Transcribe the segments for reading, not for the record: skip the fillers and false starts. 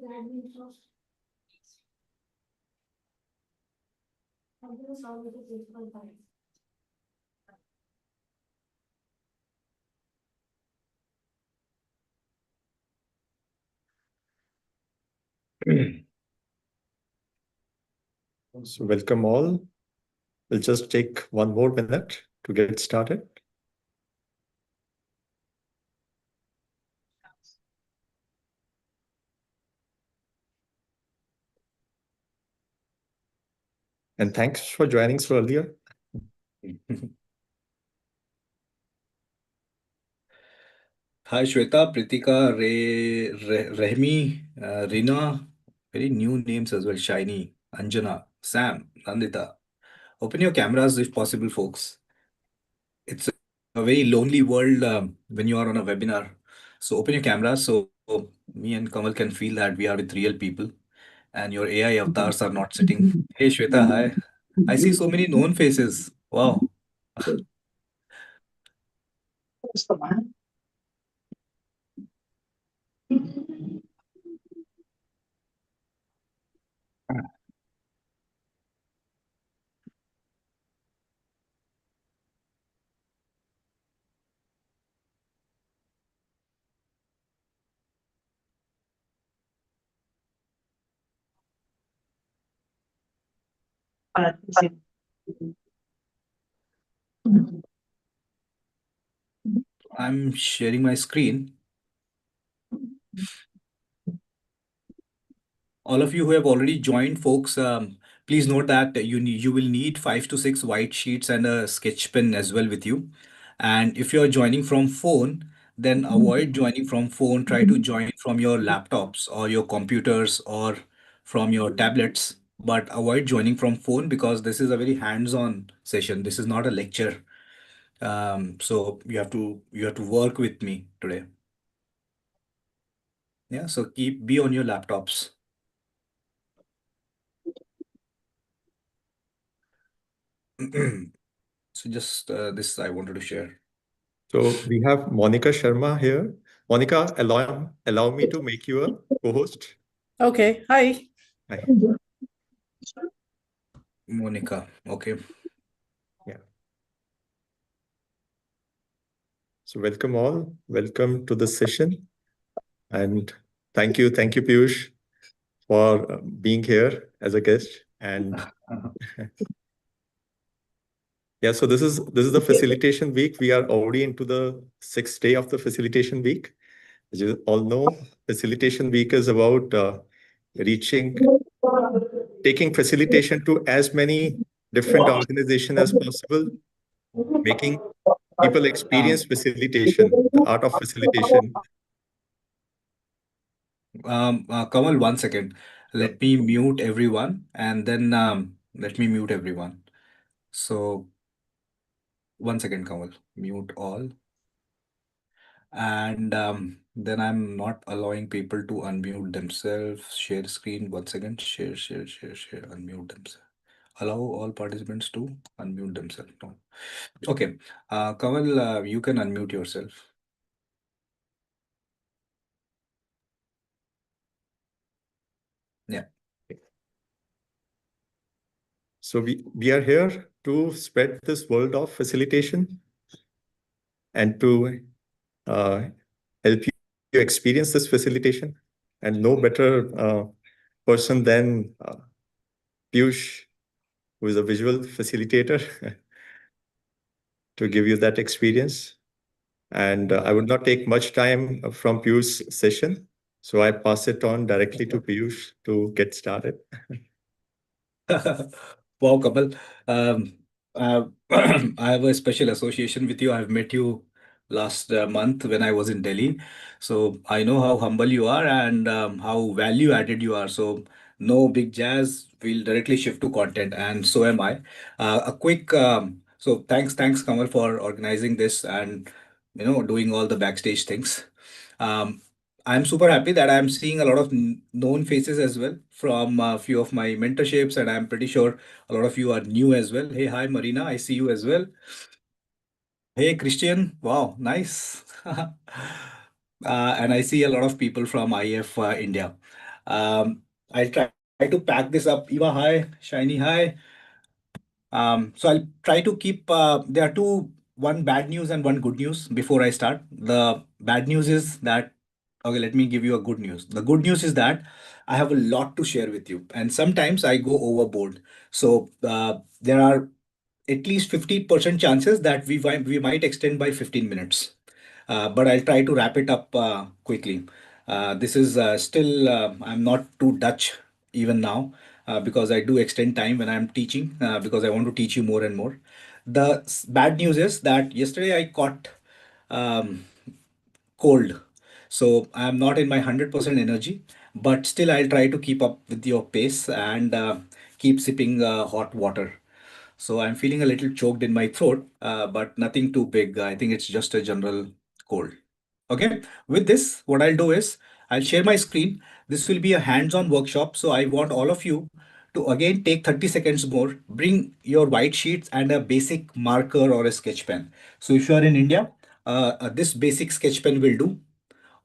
So welcome all. We'll just take one more minute to get started. And thanks for joining so earlier. Hi Shweta, Pritika, Rehmi, Rina, very new names as well. Shiny, Anjana, Sam, Nandita. Open your cameras if possible, folks. It's a very lonely world when you are on a webinar. So open your cameras so me and Kamal can feel that we are with real people and your AI avatars are not sitting. Hey Shweta, hi. I see so many known faces. Wow. I'm sharing my screen. All of you who have already joined, folks, please note that you will need 5 to 6 white sheets and a sketch pen as well with you. And if you are joining from phone, then avoid joining from phone. Try to join from your laptops or your computers or from your tablets. But avoid joining from phone because this is a very hands-on session. This is not a lecture. So you have to work with me today. Yeah. So be on your laptops. So just this I wanted to share. So we have Monica Sharma here. Monica, allow me to make you a co-host. Okay, hi. Hi. Monica, okay. Yeah. So welcome all. Welcome to the session. And thank you, Piyush, for being here as a guest. And yeah, so this is the facilitation week. We are already into the 6th day of the facilitation week. As you all know, facilitation week is about taking facilitation to as many different organizations as possible, making people experience facilitation, the art of facilitation. Kamal, 1 second. Yeah. Let me mute everyone and then let me mute everyone. So 1 second, Kamal. Mute all. And then I'm not allowing people to unmute themselves. Share screen. 1 second. Share, unmute themselves. Allow all participants to unmute themselves. No. Okay. Kamal, you can unmute yourself. Yeah. So we are here to spread this world of facilitation and to help you experience this facilitation. And no better person than Piyush, who is a visual facilitator, to give you that experience. And I would not take much time from Piyush's session. So I pass it on directly to Piyush to get started. Wow, Kapil. Uh, I have a special association with you. I've met you last month when I was in Delhi. So I know how humble you are and how value added you are. So no big jazz. We'll directly shift to content, and so am I. A quick so thanks, Kamal, for organizing this and doing all the backstage things. Um, I'm super happy that I'm seeing a lot of known faces as well from a few of my mentorships, and I'm pretty sure a lot of you are new as well. Hey, hi, Marina, I see you as well. Hey, Christian, wow, nice. And I see a lot of people from IF India. I'll try to pack this up. Eva, hi. Shiny, hi. So I'll try to keep, there are one bad news and one good news before I start. The bad news is that, okay, let me give you a good news. The good news is that I have a lot to share with you, and sometimes I go overboard. So there are at least 50% chances that we might extend by 15 minutes. But I'll try to wrap it up quickly. This is still, I'm not too Dutch even now, because I do extend time when I'm teaching, because I want to teach you more and more. The bad news is that yesterday I caught um, cold. So I'm not in my 100% energy, but still I'll try to keep up with your pace and keep sipping hot water. So I'm feeling a little choked in my throat, but nothing too big. I think it's just a general cold. Okay, with this, what I'll do is I'll share my screen. This will be a hands-on workshop. So I want all of you to again take 30 seconds more, bring your white sheets and a basic marker or a sketch pen. So if you are in India, this basic sketch pen will do.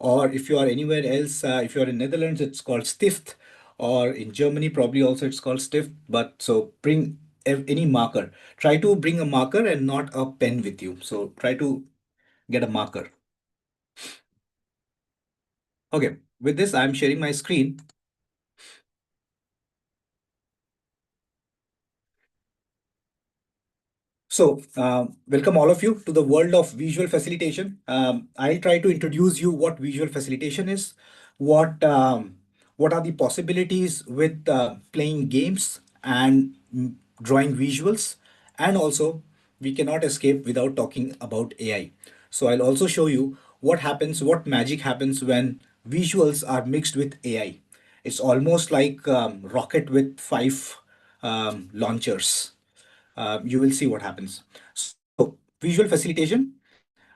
Or if you are anywhere else, if you are in Netherlands, it's called Stift, or in Germany, probably also it's called Stift. But so bring any marker. Try to bring a marker and not a pen with you. So try to get a marker. Okay, with this, I'm sharing my screen. So, welcome all of you to the world of visual facilitation. I'll try to introduce you what visual facilitation is, what what are the possibilities with playing games and drawing visuals, and also we cannot escape without talking about AI. So I'll also show you what happens, what magic happens when visuals are mixed with AI. It's almost like rocket with five launchers. You will see what happens. So, visual facilitation.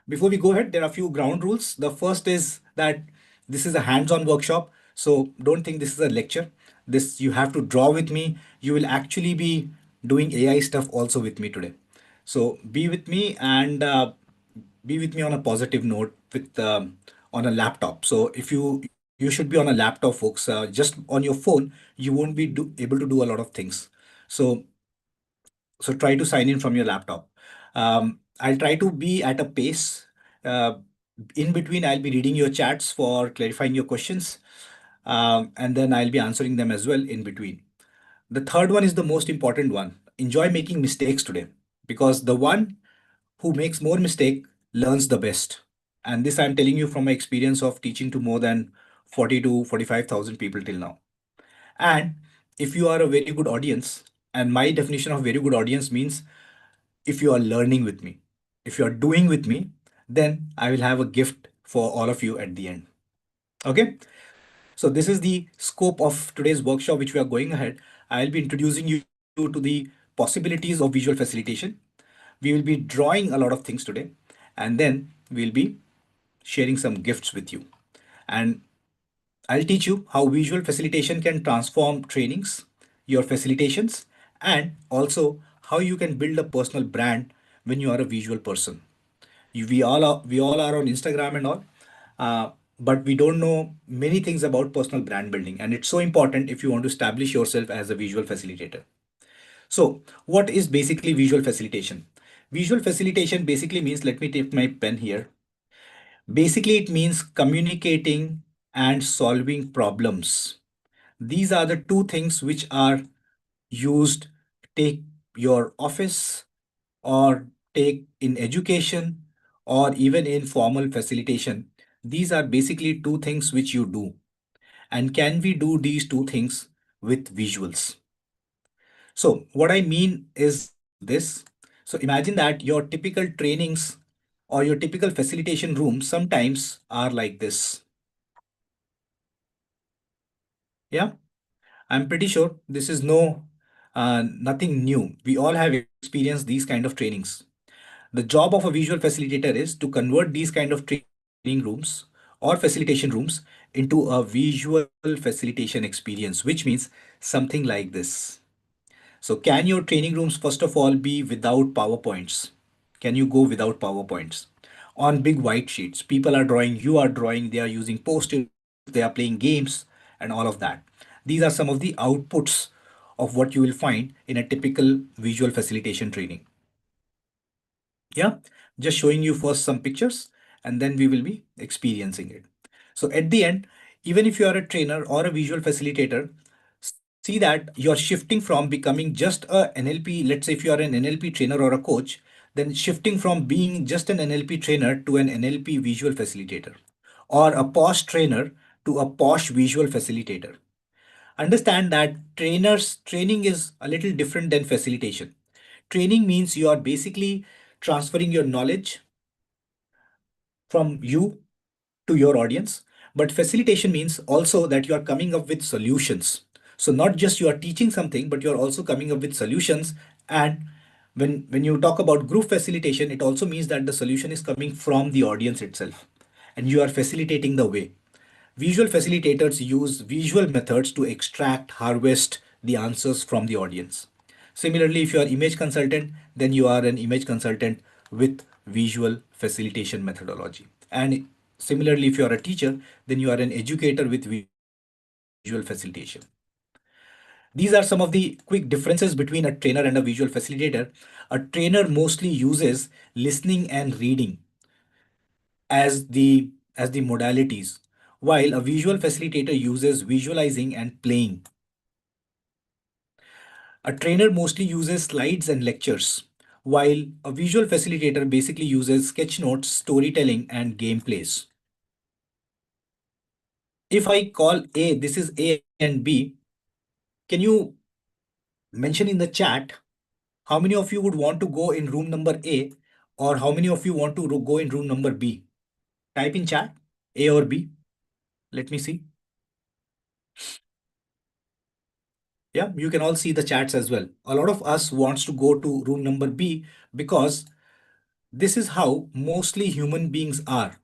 Before we go ahead, there are a few ground rules. The first is that this is a hands-on workshop, so don't think this is a lecture. This you have to draw with me. You will actually be doing AI stuff also with me today. So be with me and be with me on a positive note with on a laptop. So if you should be on a laptop, folks. Just on your phone, you won't be able to do a lot of things. So try to sign in from your laptop. I'll try to be at a pace. Uh, in between, I'll be reading your chats for clarifying your questions, and then I'll be answering them as well in between. The third one is the most important one. Enjoy making mistakes today, because the one who makes more mistake learns the best. And this I'm telling you from my experience of teaching to more than 40 to 45,000 people till now. And if you are a very good audience, and my definition of very good audience means if you are learning with me, if you are doing with me, then I will have a gift for all of you at the end. Okay. So this is the scope of today's workshop, which we are going ahead. I'll be introducing you to the possibilities of visual facilitation. We will be drawing a lot of things today, and then we'll be sharing some gifts with you. And I'll teach you how visual facilitation can transform trainings, your facilitations, and also how you can build a personal brand when you are a visual person. We all are on Instagram and all, but we don't know many things about personal brand building, and it's so important if you want to establish yourself as a visual facilitator. So, what is basically visual facilitation? Visual facilitation basically means, let me take my pen here. Basically, it means communicating and solving problems. These are the two things which are used. Take your office, or take in education, or even in formal facilitation. These are basically two things which you do. And can we do these two things with visuals? So what I mean is this. So imagine that your typical trainings or your typical facilitation room sometimes are like this. Yeah, I'm pretty sure this is nothing new. We all have experienced these kind of trainings. The job of a visual facilitator is to convert these kind of training rooms or facilitation rooms into a visual facilitation experience, which means something like this. So can your training rooms, first of all, be without PowerPoints? Can you go without PowerPoints? On big white sheets, people are drawing, you are drawing, they are using post-its, they are playing games, and and all of that. These are some of the outputs of what you will find in a typical visual facilitation training. Yeah, just showing you first some pictures and then we will be experiencing it. So at the end, even if you are a trainer or a visual facilitator, see that you're shifting from becoming just a NLP. Let's say if you are an NLP trainer or a coach, then shifting from being just an NLP trainer to an NLP visual facilitator, or a posh trainer to a posh visual facilitator. Understand that training is a little different than facilitation. Training means you are basically transferring your knowledge from you to your audience. But facilitation means also that you are coming up with solutions. So not just you are teaching something, but you are also coming up with solutions. And when you talk about group facilitation, it also means that the solution is coming from the audience itself, and you are facilitating the way. Visual facilitators use visual methods to extract, harvest the answers from the audience. Similarly, if you are image consultant, then you are an image consultant with visual facilitation methodology. And similarly, if you are a teacher, then you are an educator with visual facilitation. These are some of the quick differences between a trainer and a visual facilitator. A trainer mostly uses listening and reading as the modalities, while a visual facilitator uses visualizing and playing. A trainer mostly uses slides and lectures, while a visual facilitator basically uses sketch notes, storytelling, and gameplays. If I call A, this is A and B, can you mention in the chat how many of you would want to go in room number A, or how many of you want to go in room number B? Type in chat A or B. Let me see. Yeah, you can all see the chats as well. A lot of us wants to go to room number B because this is how mostly human beings are.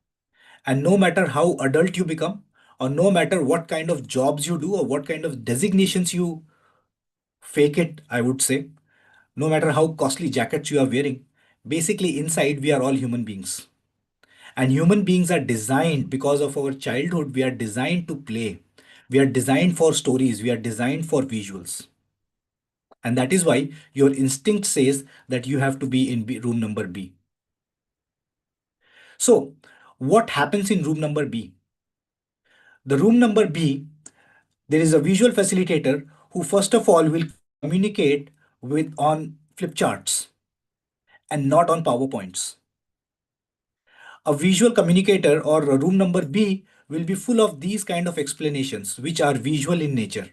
And no matter how adult you become, or no matter what kind of jobs you do, or what kind of designations you fake it, I would say, no matter how costly jackets you are wearing, basically inside we are all human beings. And human beings are designed because of our childhood, we are designed to play. We are designed for stories, we are designed for visuals. And that is why your instinct says that you have to be in room number B. So, what happens in room number B? The room number B, there is a visual facilitator who first of all will communicate with on flip charts and not on PowerPoints. A visual communicator or a room number B will be full of these kind of explanations which are visual in nature.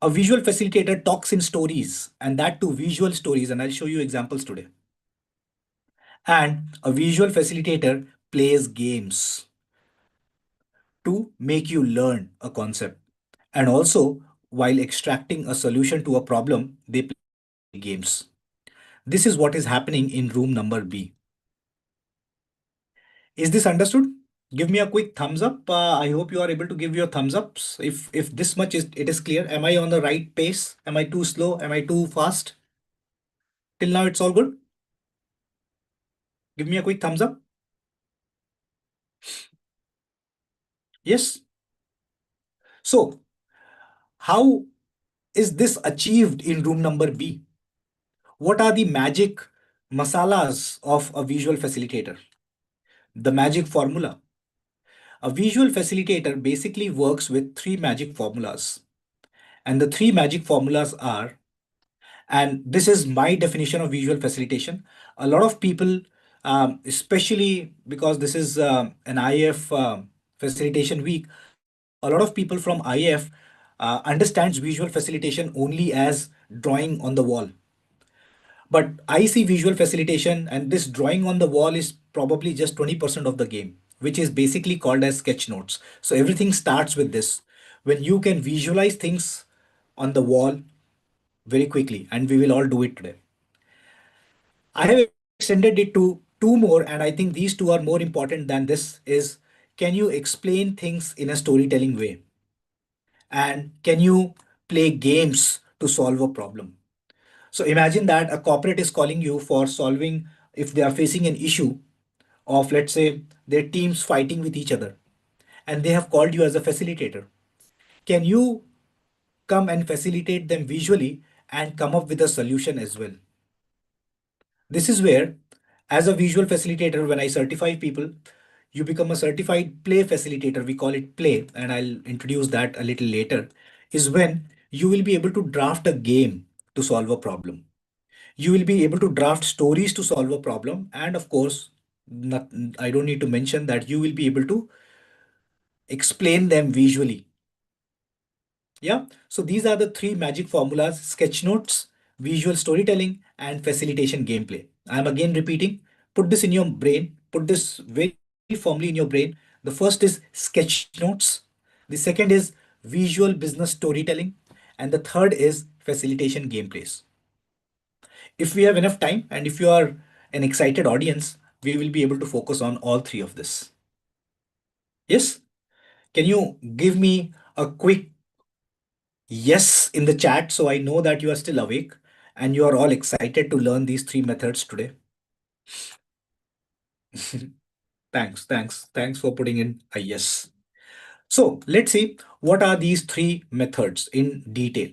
A visual facilitator talks in stories, and that too visual stories, and I'll show you examples today. And a visual facilitator plays games to make you learn a concept. And also, while extracting a solution to a problem, they play games. This is what is happening in room number B. Is this understood? Give me a quick thumbs up. I hope you are able to give your thumbs ups. If this much is it is clear. Am I on the right pace? Am I too slow? Am I too fast? Till now it's all good. Give me a quick thumbs up. Yes. So how is this achieved in room number B? What are the magic masalas of a visual facilitator? The magic formula. A visual facilitator basically works with three magic formulas. And the three magic formulas are, and this is my definition of visual facilitation. A lot of people, especially because this is an IF facilitation week, a lot of people from IF understands visual facilitation only as drawing on the wall. But I see visual facilitation, and this drawing on the wall is probably just 20% of the game, which is basically called as sketch notes. So everything starts with this. When you can visualize things on the wall very quickly, and we will all do it today. I have extended it to two more, and I think these two are more important than this is, can you explain things in a storytelling way? And can you play games to solve a problem? So imagine that a corporate is calling you for solving, if they are facing an issue of, let's say, their teams fighting with each other. and they have called you as a facilitator. Can you come and facilitate them visually and come up with a solution as well? This is where, as a visual facilitator, when I certify people, you become a certified play facilitator. We call it play, and I'll introduce that a little later. Is when you will be able to draft a game to solve a problem. You will be able to draft stories to solve a problem. And of course, not, I don't need to mention that you will be able to explain them visually. Yeah. So these are the three magic formulas: sketch notes, visual storytelling, and facilitation gameplay. I'm again repeating, put this in your brain, put this very firmly in your brain. The first is sketch notes. The second is visual business storytelling. And the third is facilitation gameplays. If we have enough time and if you are an excited audience, we will be able to focus on all three of this. Yes? Can you give me a quick yes in the chat so I know that you are still awake and you are all excited to learn these three methods today? Thanks for putting in a yes. So let's see what are these three methods in detail.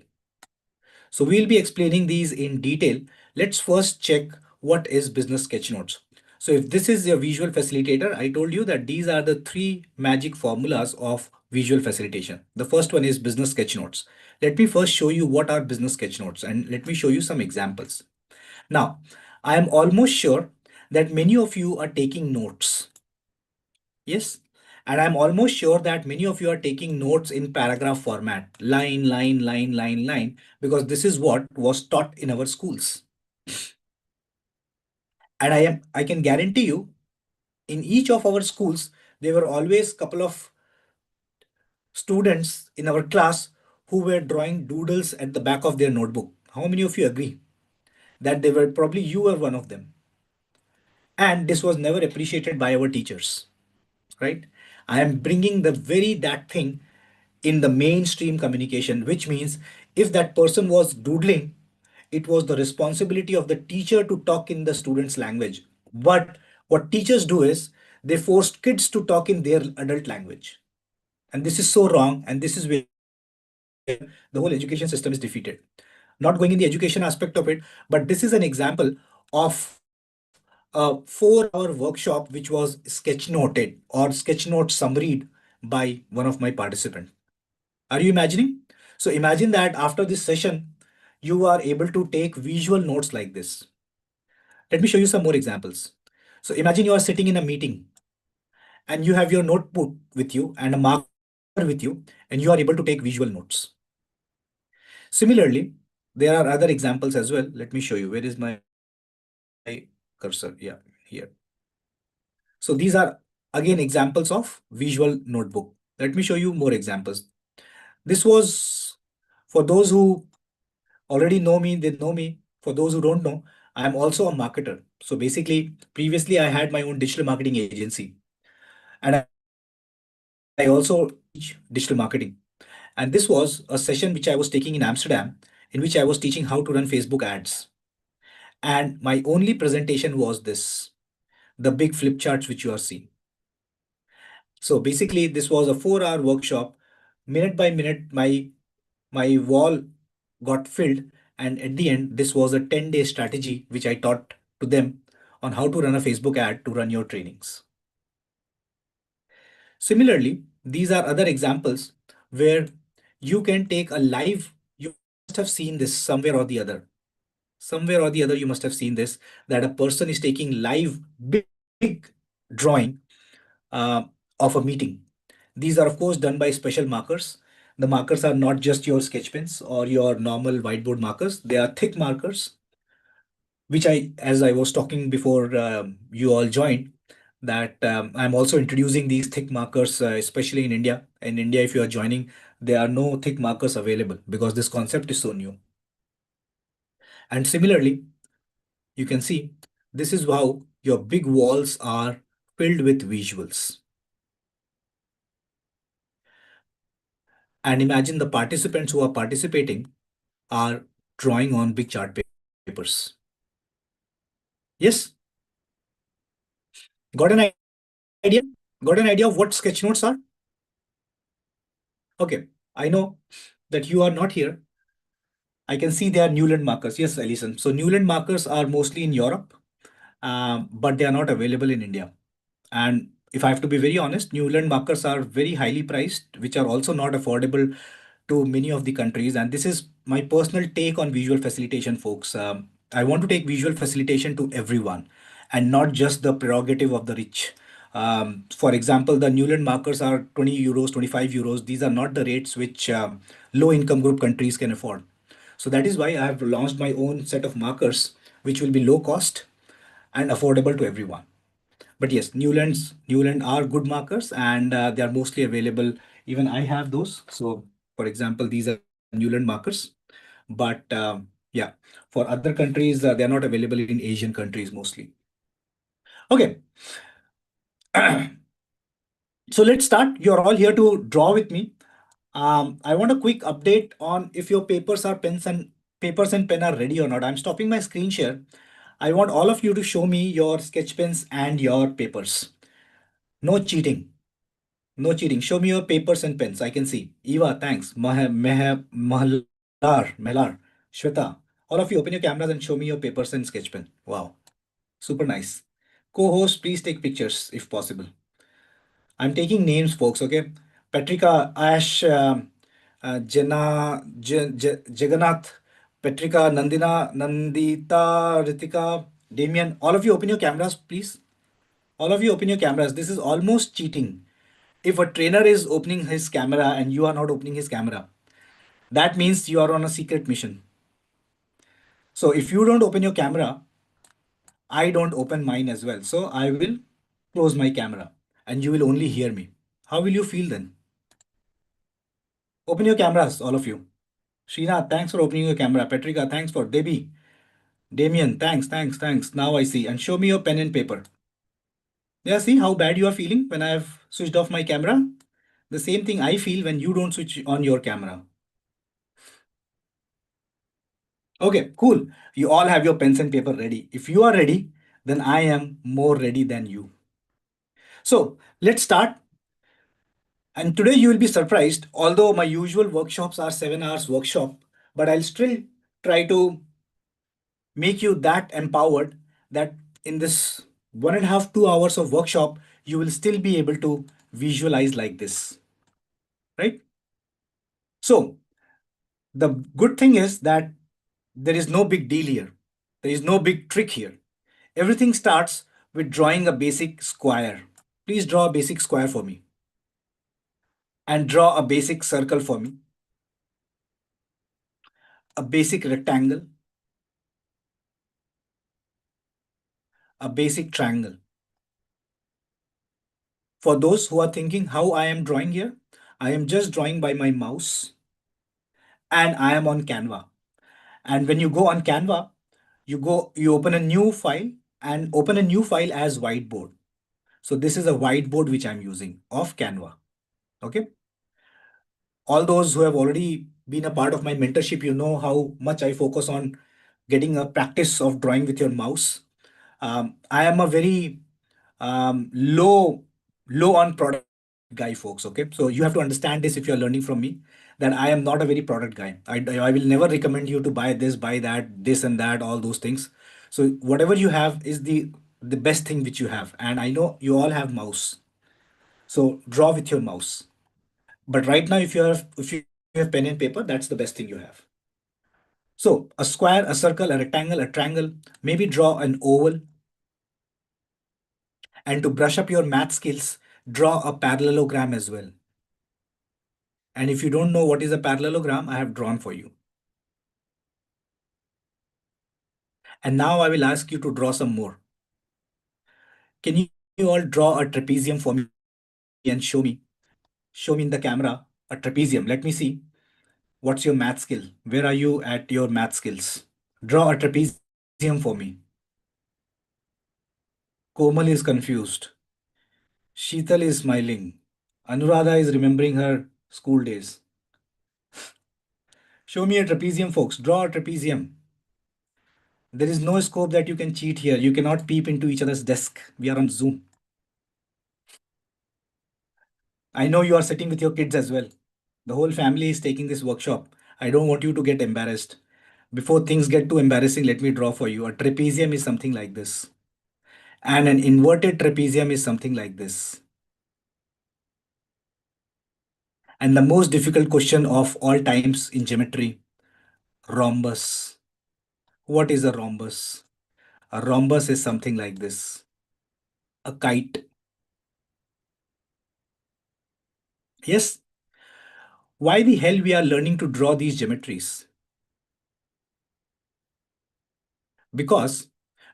So we'll be explaining these in detail. Let's first check what is business sketch notes. So if this is your visual facilitator, I told you that these are the three magic formulas of visual facilitation. The first one is business sketch notes. Let me first show you what are business sketch notes and let me show you some examples. Now, I am almost sure that many of you are taking notes. Yes. And I'm almost sure that many of you are taking notes in paragraph format, line, because this is what was taught in our schools. And I can guarantee you, in each of our schools, there were always a couple of students in our class who were drawing doodles at the back of their notebook. How many of you agree that they were probably you were one of them? And this was never appreciated by our teachers, right? I am bringing the very that thing in the mainstream communication, which means if that person was doodling, it was the responsibility of the teacher to talk in the student's language. But what teachers do is they forced kids to talk in their adult language. And this is so wrong. And this is where the whole education system is defeated. Not going in the education aspect of it, but this is an example of a 4-hour workshop which was sketch noted or sketch note summaried by one of my participants. Are you imagining? So imagine that after this session, you are able to take visual notes like this. Let me show you some more examples. So imagine you are sitting in a meeting and you have your notebook with you and a marker with you, and you are able to take visual notes. Similarly, there are other examples as well. Let me show you. Where is my cursor? Yeah, here. So these are again examples of visual notebook. Let me show you more examples. This was for those who already know me, they know me. For those who don't know, I am also a marketer. So basically, previously I had my own digital marketing agency and I also teach digital marketing. And this was a session which I was taking in Amsterdam, in which I was teaching how to run Facebook ads. And my only presentation was this, the big flip charts which you are seeing. So basically, this was a 4-hour workshop. Minute by minute, my wall got filled, and at the end, this was a 10-day strategy which I taught to them on how to run a Facebook ad to run your trainings. Similarly, these are other examples where you can take a live, you must have seen this somewhere or the other. Somewhere or the other, you must have seen this, that a person is taking live big drawing uh, of a meeting. These are, of course, done by special markers. The markers are not just your sketch pens or your normal whiteboard markers. They are thick markers, which as I was talking before you all joined, that I'm also introducing these thick markers, especially in India. In India, if you are joining, there are no thick markers available because this concept is so new. And similarly, you can see this is how your big walls are filled with visuals. And imagine the participants who are participating are drawing on big chart papers. Yes? Got an idea? Got an idea of what sketch notes are? Okay, I know that you are not here. I can see they are Newland markers. Yes, Alison. So Newland markers are mostly in Europe, but they are not available in India. And if I have to be very honest, Newland markers are very highly priced, which are also not affordable to many of the countries. And this is my personal take on visual facilitation, folks. I want to take visual facilitation to everyone and not just the prerogative of the rich. For example, the Newland markers are 20 euros, 25 euros. These are not the rates which low income group countries can afford. So that is why I have launched my own set of markers, which will be low cost and affordable to everyone. But yes, Newland are good markers, and they are mostly available. Even I have those. So for example, these are Newland markers. But yeah, for other countries, they are not available in Asian countries mostly. Okay, so let's start. You're all here to draw with me. I want a quick update on if your papers and pen are ready or not. I'm stopping my screen share. I want all of you to show me your sketch pens and your papers. No cheating. No cheating. Show me your papers and pens. I can see. Eva, thanks. Mahlar, Shweta. All of you open your cameras and show me your papers and sketch pen. Wow. Super nice. Co-host, please take pictures if possible. I'm taking names, folks, okay? Patrika, Ash, Jagannath, Petrika, Nandina, Nandita, Ritika, Damien. All of you open your cameras, please. All of you open your cameras. This is almost cheating. If a trainer is opening his camera and you are not opening his camera, that means you are on a secret mission. So if you don't open your camera, I don't open mine as well. So I will close my camera and you will only hear me. How will you feel then? Open your cameras, all of you. Sheena, thanks for opening your camera. Petrika, thanks for Debbie. Damien, thanks. Now I see. And show me your pen and paper. Yeah, see how bad you are feeling when I have switched off my camera? The same thing I feel when you don't switch on your camera. Okay, cool. You all have your pens and paper ready. If you are ready, then I am more ready than you. So let's start. And today you will be surprised, although my usual workshops are 7 hours workshop, but I'll still try to make you that empowered that in this 1.5, 2 hours of workshop, you will still be able to visualize like this, right? So the good thing is that there is no big deal here. There is no big trick here. Everything starts with drawing a basic square. Please draw a basic square for me. And draw a basic circle for me. A basic rectangle. A basic triangle. For those who are thinking how I am drawing here, I am just drawing by my mouse and I am on Canva. And when you go on Canva, you open a new file and open a new file as whiteboard. So this is a whiteboard which I'm using of Canva. Okay. All those who have already been a part of my mentorship, you know how much I focus on getting a practice of drawing with your mouse. I am a very low on product guy, folks. Okay, so you have to understand this if you're learning from me, that I am not a very product guy. I will never recommend you to buy this, buy that, this and that, all those things. So whatever you have is the best thing which you have, and I know you all have mouse. So draw with your mouse. But right now, if you have pen and paper, that's the best thing you have. So a square, a circle, a rectangle, a triangle. Maybe draw an oval. And to brush up your math skills, draw a parallelogram as well. And if you don't know what is a parallelogram, I have drawn for you. And now I will ask you to draw some more. Can you all draw a trapezium for me and show me? Show me in the camera a trapezium. Let me see. What's your math skill? Where are you at your math skills? Draw a trapezium for me. Komal is confused. Sheetal is smiling. Anuradha is remembering her school days. Show me a trapezium, folks. Draw a trapezium. There is no scope that you can cheat here. You cannot peep into each other's desk. We are on Zoom. I know you are sitting with your kids as well. The whole family is taking this workshop. I don't want you to get embarrassed. Before things get too embarrassing, let me draw for you. A trapezium is something like this. And an inverted trapezium is something like this. And the most difficult question of all times in geometry, rhombus. What is a rhombus? A rhombus is something like this. A kite. Yes. Why the hell we are learning to draw these geometries? Because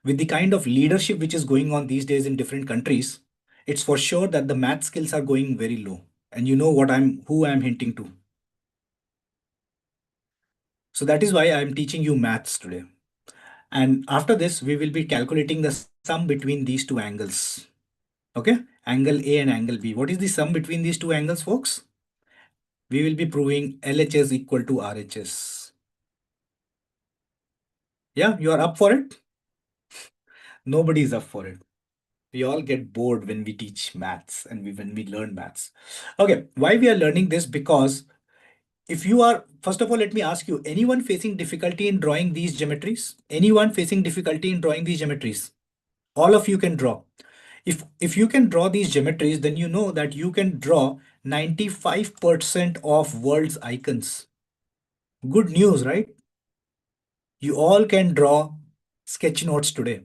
with the kind of leadership which is going on these days in different countries, it's for sure that the math skills are going very low. And you know who I'm hinting to. So that is why I'm teaching you maths today. And after this, we will be calculating the sum between these two angles. Okay? Angle A and angle B. What is the sum between these two angles, folks? We will be proving LHS equal to RHS. Yeah, you are up for it? Nobody is up for it. We all get bored when we teach maths and when we learn maths. Okay, why we are learning this? Because if you are, first of all, let me ask you, anyone facing difficulty in drawing these geometries? Anyone facing difficulty in drawing these geometries? All of you can draw. If you can draw these geometries, then you know that you can draw 95% of world's icons. Good news, right? You all can draw sketch notes today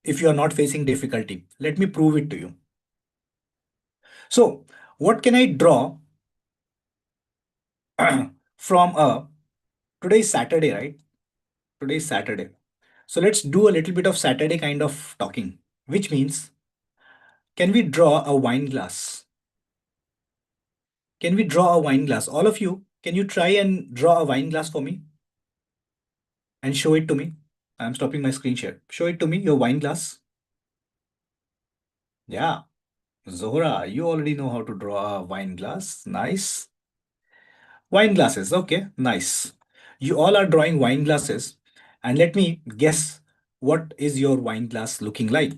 if you are not facing difficulty. Let me prove it to you. So, what can I draw from today is Saturday, right? Today is Saturday. So let's do a little bit of Saturday kind of talking, which means, can we draw a wine glass? Can we draw a wine glass? All of you, can you try and draw a wine glass for me and show it to me? I'm stopping my screen share. Show it to me, your wine glass. Yeah, Zohra, you already know how to draw a wine glass. Nice. Wine glasses. Okay, nice. You all are drawing wine glasses. And let me guess, what is your wine glass looking like?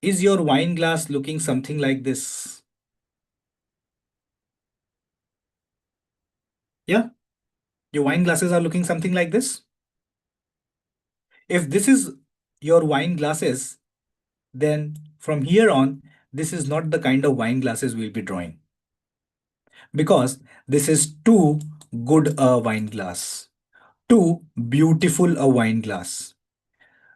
Is your wine glass looking something like this? Yeah, your wine glasses are looking something like this. If this is your wine glasses, then from here on, this is not the kind of wine glasses we'll be drawing. Because this is too good a wine glass, too beautiful a wine glass.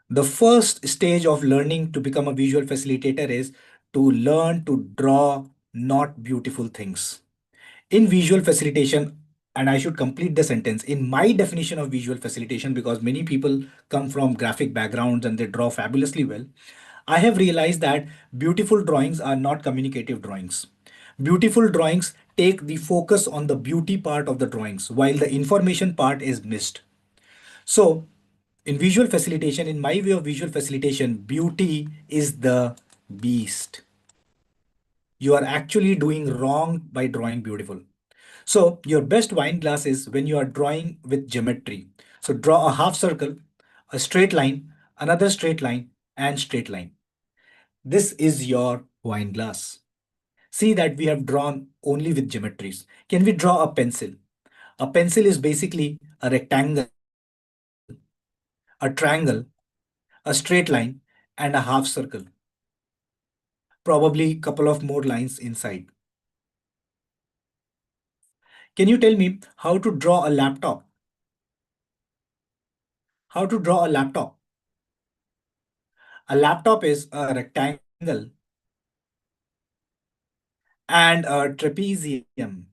The first stage of learning to become a visual facilitator is to learn to draw not beautiful things. In visual facilitation, and I should complete the sentence, in my definition of visual facilitation, because many people come from graphic backgrounds and they draw fabulously well, I have realized that beautiful drawings are not communicative drawings. Beautiful drawings take the focus on the beauty part of the drawings, while the information part is missed. So, in visual facilitation, in my way of visual facilitation, beauty is the beast. You are actually doing wrong by drawing beautiful. So your best wine glass is when you are drawing with geometry. So draw a half circle, a straight line, another straight line, and straight line. This is your wine glass. See that we have drawn only with geometries. Can we draw a pencil? A pencil is basically a rectangle, a triangle, a straight line, and a half circle. Probably a couple of more lines inside. Can you tell me how to draw a laptop? How to draw a laptop? A laptop is a rectangle and a trapezium,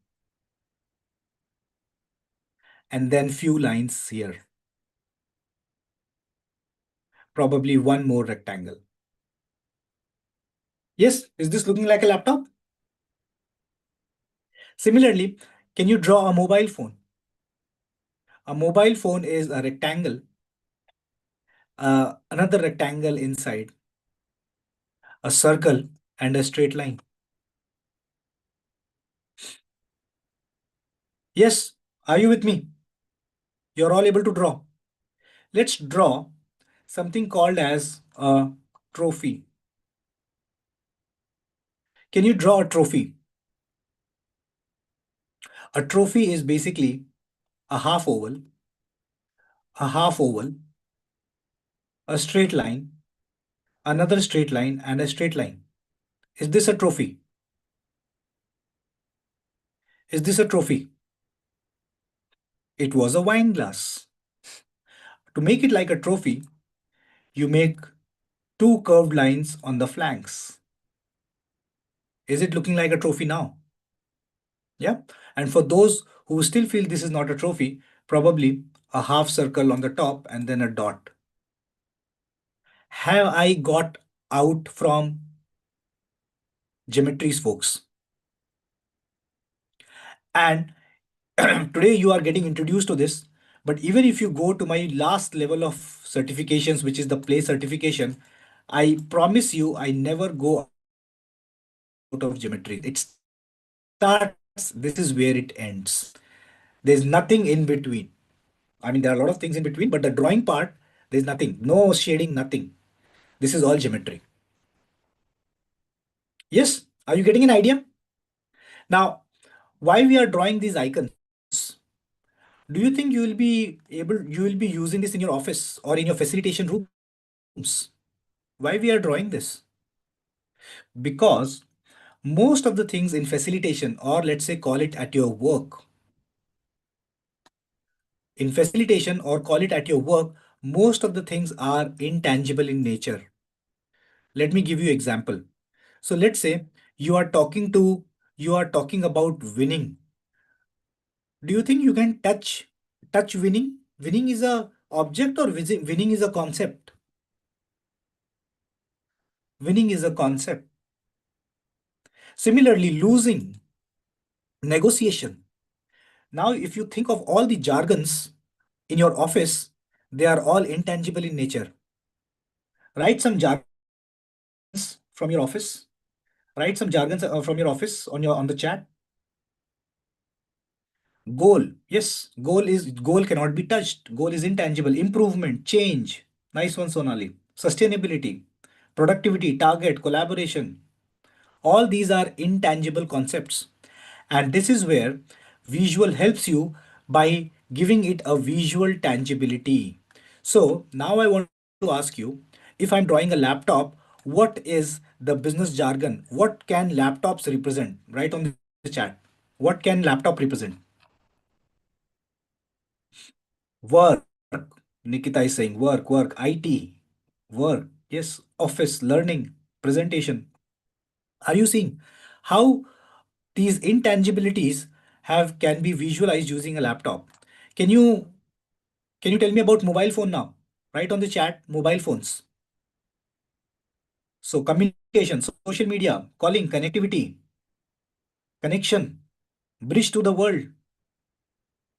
and then few lines here. Probably one more rectangle. Yes, is this looking like a laptop? Similarly, can you draw a mobile phone? A mobile phone is a rectangle, another rectangle inside, a circle, and a straight line. Yes, are you with me? You're all able to draw. Let's draw something called as a trophy. Can you draw a trophy? A trophy is basically a half oval, a straight line, another straight line, and a straight line. Is this a trophy? Is this a trophy? It was a wine glass. To make it like a trophy, you make two curved lines on the flanks. Is it looking like a trophy now? Yeah. And for those who still feel this is not a trophy, probably a half circle on the top and then a dot. Have I got out from geometries, folks? And today you are getting introduced to this. But even if you go to my last level of certifications, which is the play certification, I promise you, I never go out of geometry. It starts, this is where it ends. There's nothing in between. I mean, there are a lot of things in between, but the drawing part, there's nothing. No shading, nothing. This is all geometry. Yes, are you getting an idea? Now, why we are drawing these icons? Do you think you will be using this in your office or in your facilitation rooms? Why we are drawing this? Because most of the things in facilitation, or let's say call it at your work, in facilitation or call it at your work, most of the things are intangible in nature. Let me give you example. So let's say you are talking about winning. Do you think you can touch winning? Winning is a object or winning is a concept? Winning is a concept. Similarly, losing, negotiation. Now, if you think of all the jargons in your office, they are all intangible in nature. Write some jargons from your office. Write some jargons from your office on the chat. Goal. Yes, goal cannot be touched. Goal is intangible. Improvement, change. Nice one, Sonali. Sustainability, productivity, target, collaboration. All these are intangible concepts. And this is where visual helps you by giving it a visual tangibility. So now I want to ask you, if I'm drawing a laptop, what is the business jargon? What can laptops represent? Write on the chat. What can laptop represent? Work. Nikita is saying work, IT, work. Yes, office, learning, presentation. Are you seeing how these intangibilities have can be visualized using a laptop? Can you can you tell me about mobile phone now? Write on the chat mobile phones. So communication, social media, calling, connectivity, connection, bridge to the world.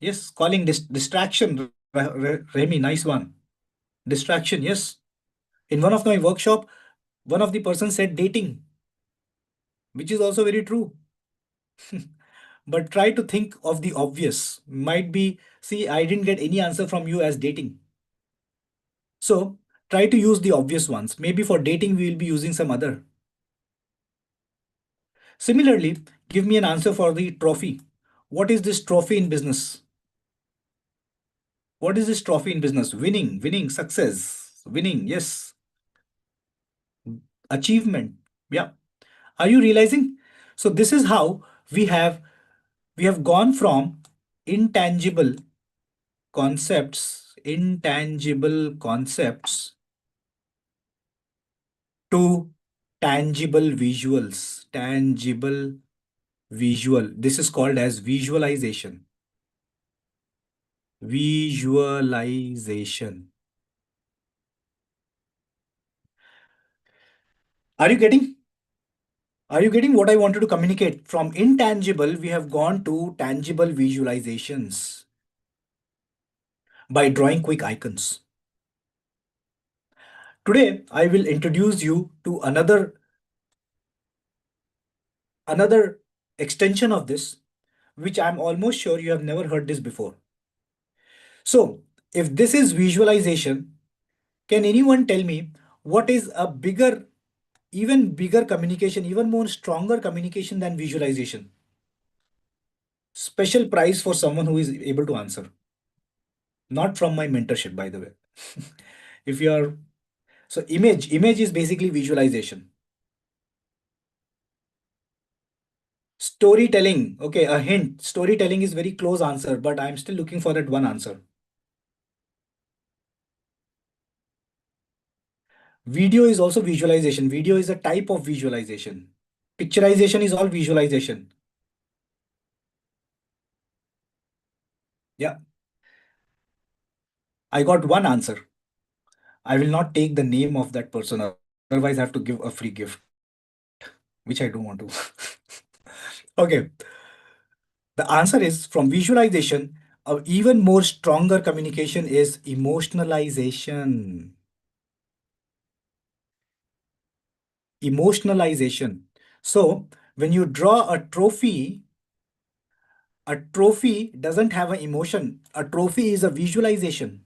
Yes, calling distraction. Remy, nice one. Distraction, yes. In one of my workshop, one of the person said dating, which is also very true. But try to think of the obvious. Might be, see, I didn't get any answer from you as dating. So try to use the obvious ones. Maybe for dating, we will be using some other. Similarly, give me an answer for the trophy. What is this trophy in business? What is this trophy in business? Winning, success, winning, yes, achievement. Yeah. Are you realizing? So this is how we have gone from intangible intangible concepts to tangible visuals, tangible visual. This is called as visualization. Visualization. Are you getting? Are you getting what I wanted to communicate? From intangible, we have gone to tangible visualizations by drawing quick icons. Today, I will introduce you to another extension of this, which I'm almost sure you have never heard this before. So, if this is visualization, can anyone tell me what is a even bigger communication, even more stronger communication than visualization? Special prize for someone who is able to answer. Not from my mentorship, by the way. If you are so image is basically visualization. Storytelling. Okay, a hint. Storytelling is very close answer, but I'm still looking for that one answer. Video is also visualization. Video is a type of visualization. Picturization is all visualization. Yeah, I got one answer. I will not take the name of that person, otherwise I have to give a free gift, which I don't want to. Okay, the answer is from visualization. A even more stronger communication is emotionalization. Emotionalization. So when you draw a trophy doesn't have an emotion. A trophy is a visualization.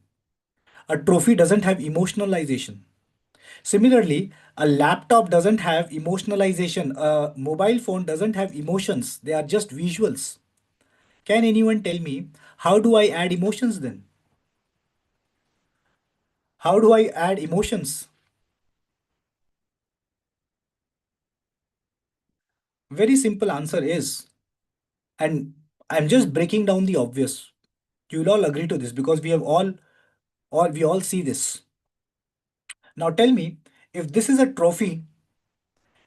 A trophy doesn't have emotionalization. Similarly, a laptop doesn't have emotionalization. A mobile phone doesn't have emotions. They are just visuals. Can anyone tell me how do I add emotions then? How do I add emotions? Very simple answer is, and I'm just breaking down the obvious. You'll all agree to this because we have all we all see this. Now tell me if this is a trophy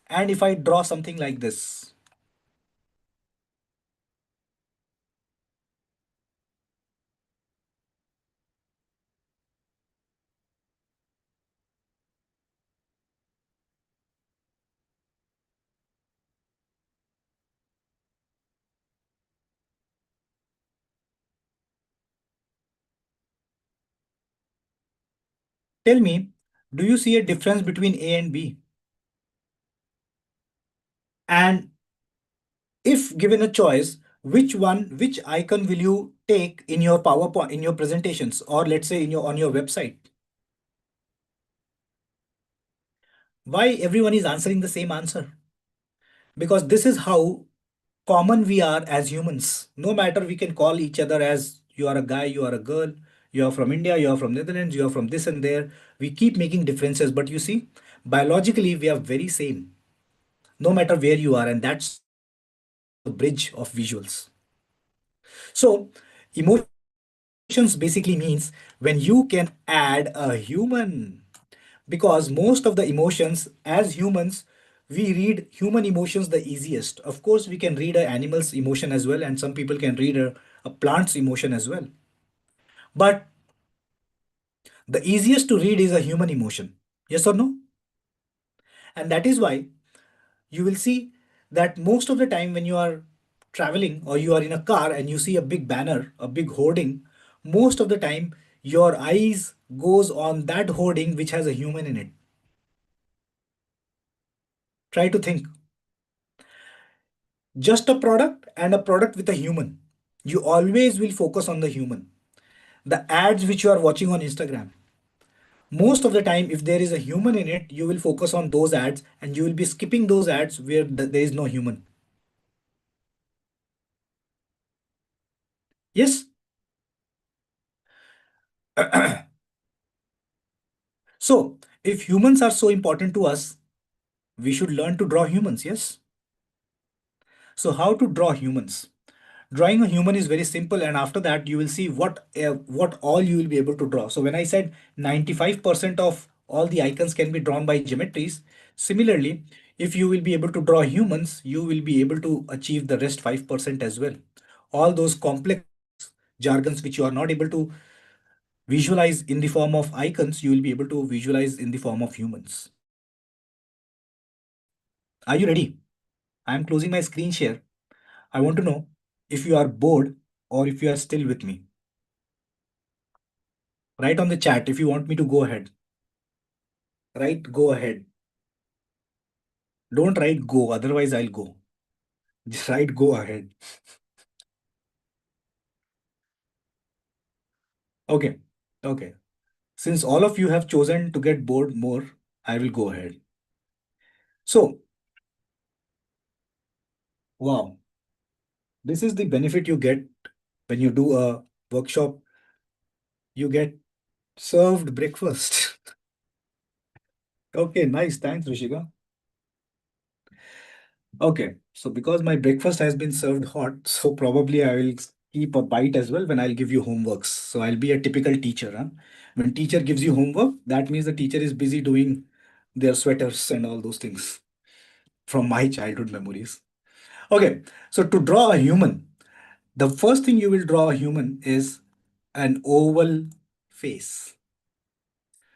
and if I draw something like this. Tell me, do you see a difference between A and B? And if given a choice, which icon will you take in your PowerPoint, in your presentations, or let's say in your on your website? Why everyone is answering the same answer? Because this is how common we are as humans. No matter we can call each other as you are a guy, you are a girl, you are from India, you are from Netherlands, you are from this and there. We keep making differences, but you see, biologically we are very same, no matter where you are, and that's the bridge of visuals. So emotions basically means when you can add a human, because most of the emotions as humans, we read human emotions the easiest. Of course we can read an animal's emotion as well, and some people can read a plant's emotion as well, but the easiest to read is a human emotion. Yes or no? And that is why you will see that most of the time when you are traveling or you are in a car and you see a big banner, a big hoarding, most of the time your eyes goes on that hoarding which has a human in it. Try to think. Just a product and a product with a human. You always will focus on the human. The ads which you are watching on Instagram, most of the time, if there is a human in it, you will focus on those ads and you will be skipping those ads where there is no human. Yes. So, if humans are so important to us, we should learn to draw humans. Yes. So, how to draw humans? Drawing a human is very simple, and after that you will see what all you will be able to draw. So when I said 95% of all the icons can be drawn by geometries, similarly if you will be able to draw humans, you will be able to achieve the rest 5% as well. All those complex jargons which you are not able to visualize in the form of icons, you will be able to visualize in the form of humans. Are you ready? I am closing my screen share. I want to know if you are bored or if you are still with me. Write on the chat if you want me to go ahead. Write go ahead. Don't write go, otherwise I'll go. Just write go ahead. Okay. Okay. Since all of you have chosen to get bored more, I will go ahead. So, wow. This is the benefit you get when you do a workshop. You get served breakfast. Okay, nice. Thanks, Rishika. Okay, so because my breakfast has been served hot, so probably I will keep a bite as well when I'll give you homeworks. So I'll be a typical teacher. Huh? When teacher gives you homework, that means the teacher is busy doing their sweaters and all those things from my childhood memories. Okay, so to draw a human, the first thing you will draw a human is an oval face.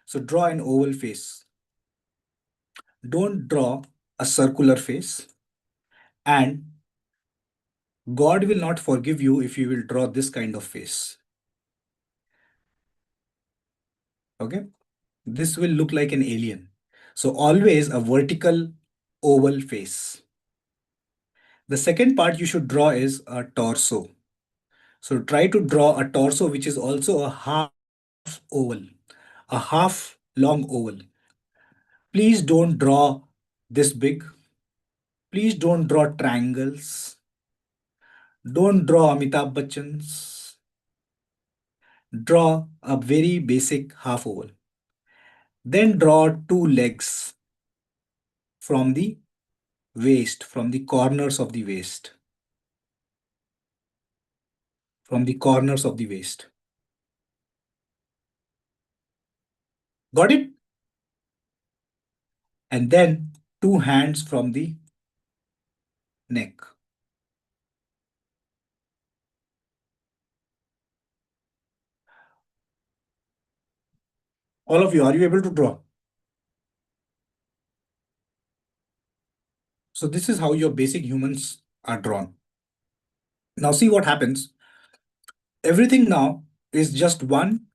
So draw an oval face. Don't draw a circular face. And God will not forgive you if you will draw this kind of face. Okay, this will look like an alien. So always a vertical oval face. The second part you should draw is a torso. So try to draw a torso which is also a half oval, a half long oval. Please don't draw this big. Please don't draw triangles. Don't draw Amitabh Bachchan's. Draw a very basic half oval. Then draw two legs from the waist, from the corners of the waist. From the corners of the waist. Got it? And then two hands from the neck. All of you, are you able to draw? So this is how your basic humans are drawn. Now see what happens. Everything now is just 1,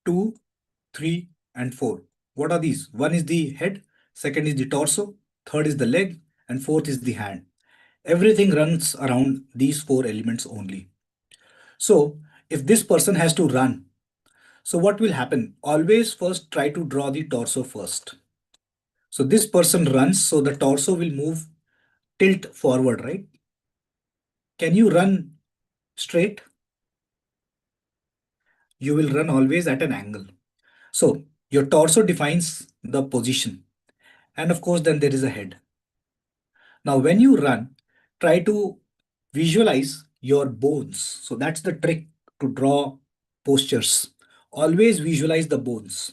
2, 3, and 4. What are these? One is the head, second is the torso, third is the leg, and fourth is the hand. Everything runs around these four elements only. So if this person has to run, so what will happen? Always first try to draw the torso first. So this person runs, so the torso will move, tilt forward, right? Can you run straight? You will run always at an angle. So your torso defines the position. And of course, then there is a head. Now, when you run, try to visualize your bones. So that's the trick to draw postures. Always visualize the bones.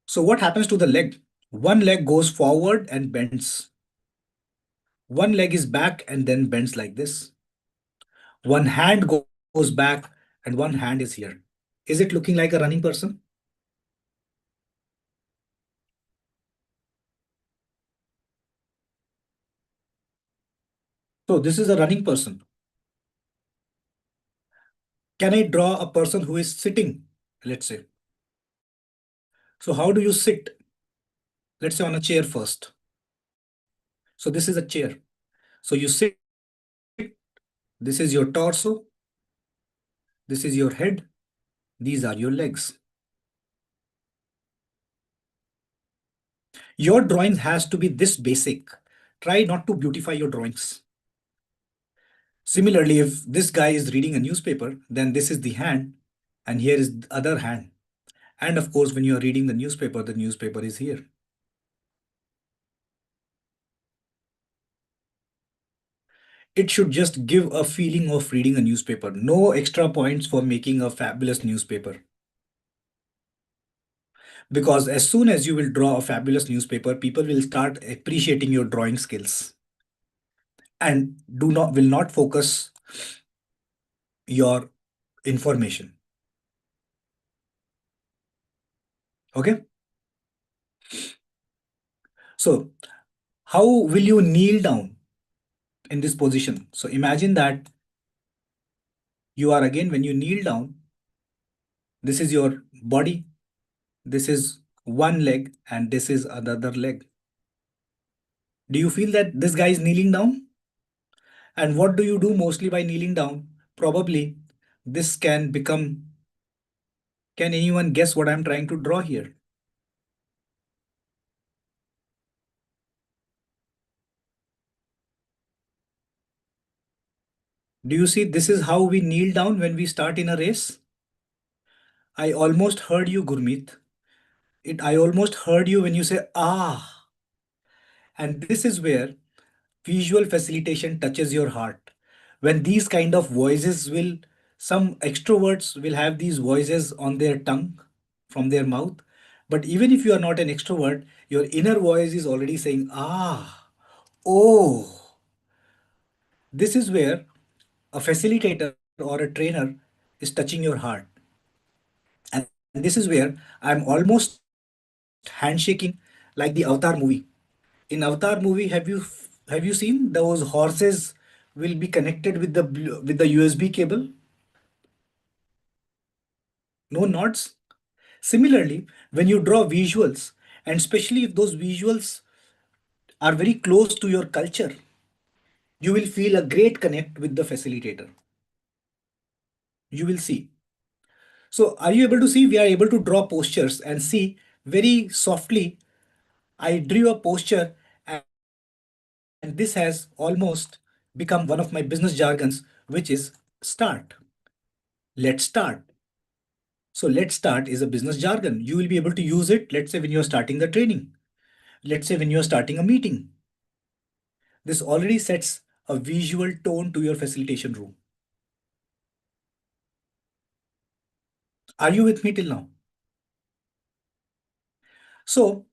So what happens to the leg? One leg goes forward and bends. One leg is back and then bends like this. One hand goes back and one hand is here. Is it looking like a running person? So this is a running person. Can I draw a person who is sitting, let's say? So how do you sit? Let's say on a chair first. So this is a chair. So you sit, this is your torso, this is your head, these are your legs. Your drawing has to be this basic. Try not to beautify your drawings. Similarly, if this guy is reading a newspaper, then this is the hand, and here is the other hand. And of course, when you are reading the newspaper is here. It should just give a feeling of reading a newspaper. No extra points for making a fabulous newspaper. Because as soon as you will draw a fabulous newspaper, people will start appreciating your drawing skills and will not focus your information. Okay. So how will you kneel down in this position? So imagine that you are again, when you kneel down, this is your body, this is one leg, and this is another leg. Do you feel that this guy is kneeling down? And what do you do mostly by kneeling down? Probably this can become, can anyone guess what I'm trying to draw here? Do you see this is how we kneel down when we start in a race? I almost heard you, Gurmeet. I almost heard you when you say ah. And this is where visual facilitation touches your heart. When these kind of voices will, some extroverts will have these voices on their tongue from their mouth. But even if you are not an extrovert, your inner voice is already saying, ah, oh. This is where a facilitator or a trainer is touching your heart. And this is where I'm almost handshaking like the Avatar movie. In Avatar movie, have you seen those horses will be connected with the USB cable? No nods. Similarly, when you draw visuals, and especially if those visuals are very close to your culture, you will feel a great connect with the facilitator. You will see. So, are you able to see? We are able to draw postures and see very softly. I drew a posture, and this has almost become one of my business jargons, which is start. Let's start. So let's start is a business jargon. You will be able to use it, let's say, when you're starting the training. Let's say when you're starting a meeting. This already sets a visual tone to your facilitation room. Are you with me till now? So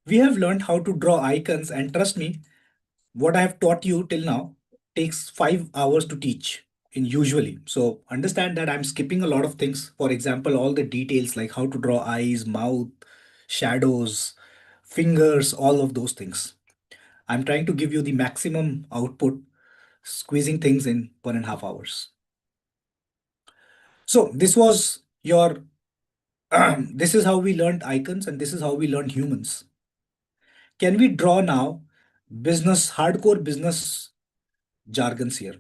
we have learned how to draw icons, and trust me, what I have taught you till now takes 5 hours to teach in usually. So understand that I'm skipping a lot of things. For example, all the details like how to draw eyes, mouth, shadows, fingers, all of those things. I'm trying to give you the maximum output, squeezing things in 1.5 hours. So this was your, this is how we learned icons and this is how we learned humans. Can we draw now hardcore business jargons here?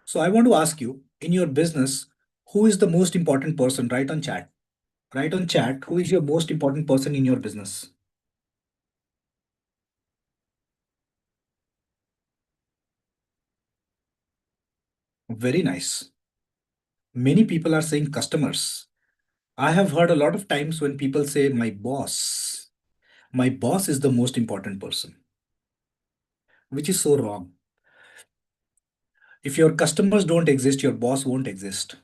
So I want to ask you, in your business, who is the most important person? Write on chat. Write on chat, who is your most important person in your business? Very nice. Many people are saying customers. I have heard a lot of times when people say my boss. My boss is the most important person, which is so wrong. If your customers don't exist, your boss won't exist.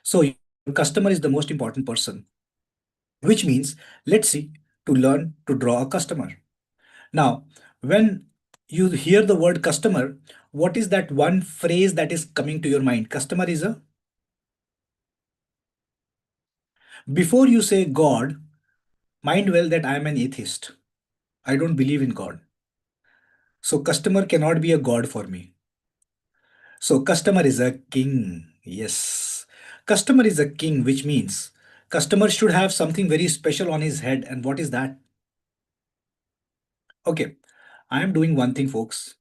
So your customer is the most important person, which means let's see to learn to draw a customer. Now, when you hear the word customer, what is that one phrase that is coming to your mind? Customer is a, before you say God, mind well that I am an atheist. I don't believe in God. So customer cannot be a God for me. So customer is a king. Yes. Customer is a king, which means customer should have something very special on his head. And what is that? Okay. I am doing one thing, folks.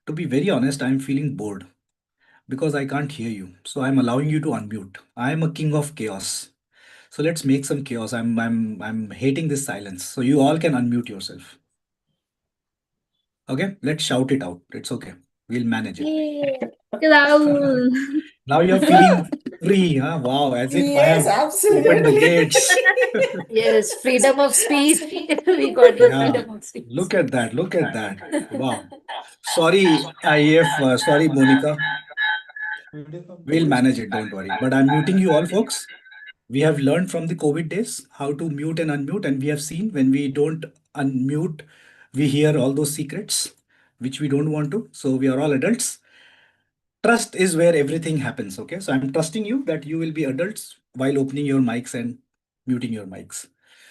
To be very honest, I am feeling bored because I can't hear you. So I'm allowing you to unmute. I am a king of chaos. So let's make some chaos. I'm hating this silence. So you all can unmute yourself. Okay? Let's shout it out. It's okay. We'll manage it. Yeah. Hello. Now you're feeling free, huh? Wow, as if I Yes, have opened the absolutely. gates. Yes, freedom of speech. We got the Yeah, freedom of speech. look at that. Look at that. Wow. Sorry, IF. Sorry, Monica. We'll manage it. Don't worry. But I'm muting you all, folks. We have learned from the COVID days how to mute and unmute, and we have seen when we don't unmute, we hear all those secrets which we don't want to. So we are all adults. Trust is where everything happens. Okay. So I'm trusting you that you will be adults while opening your mics and muting your mics.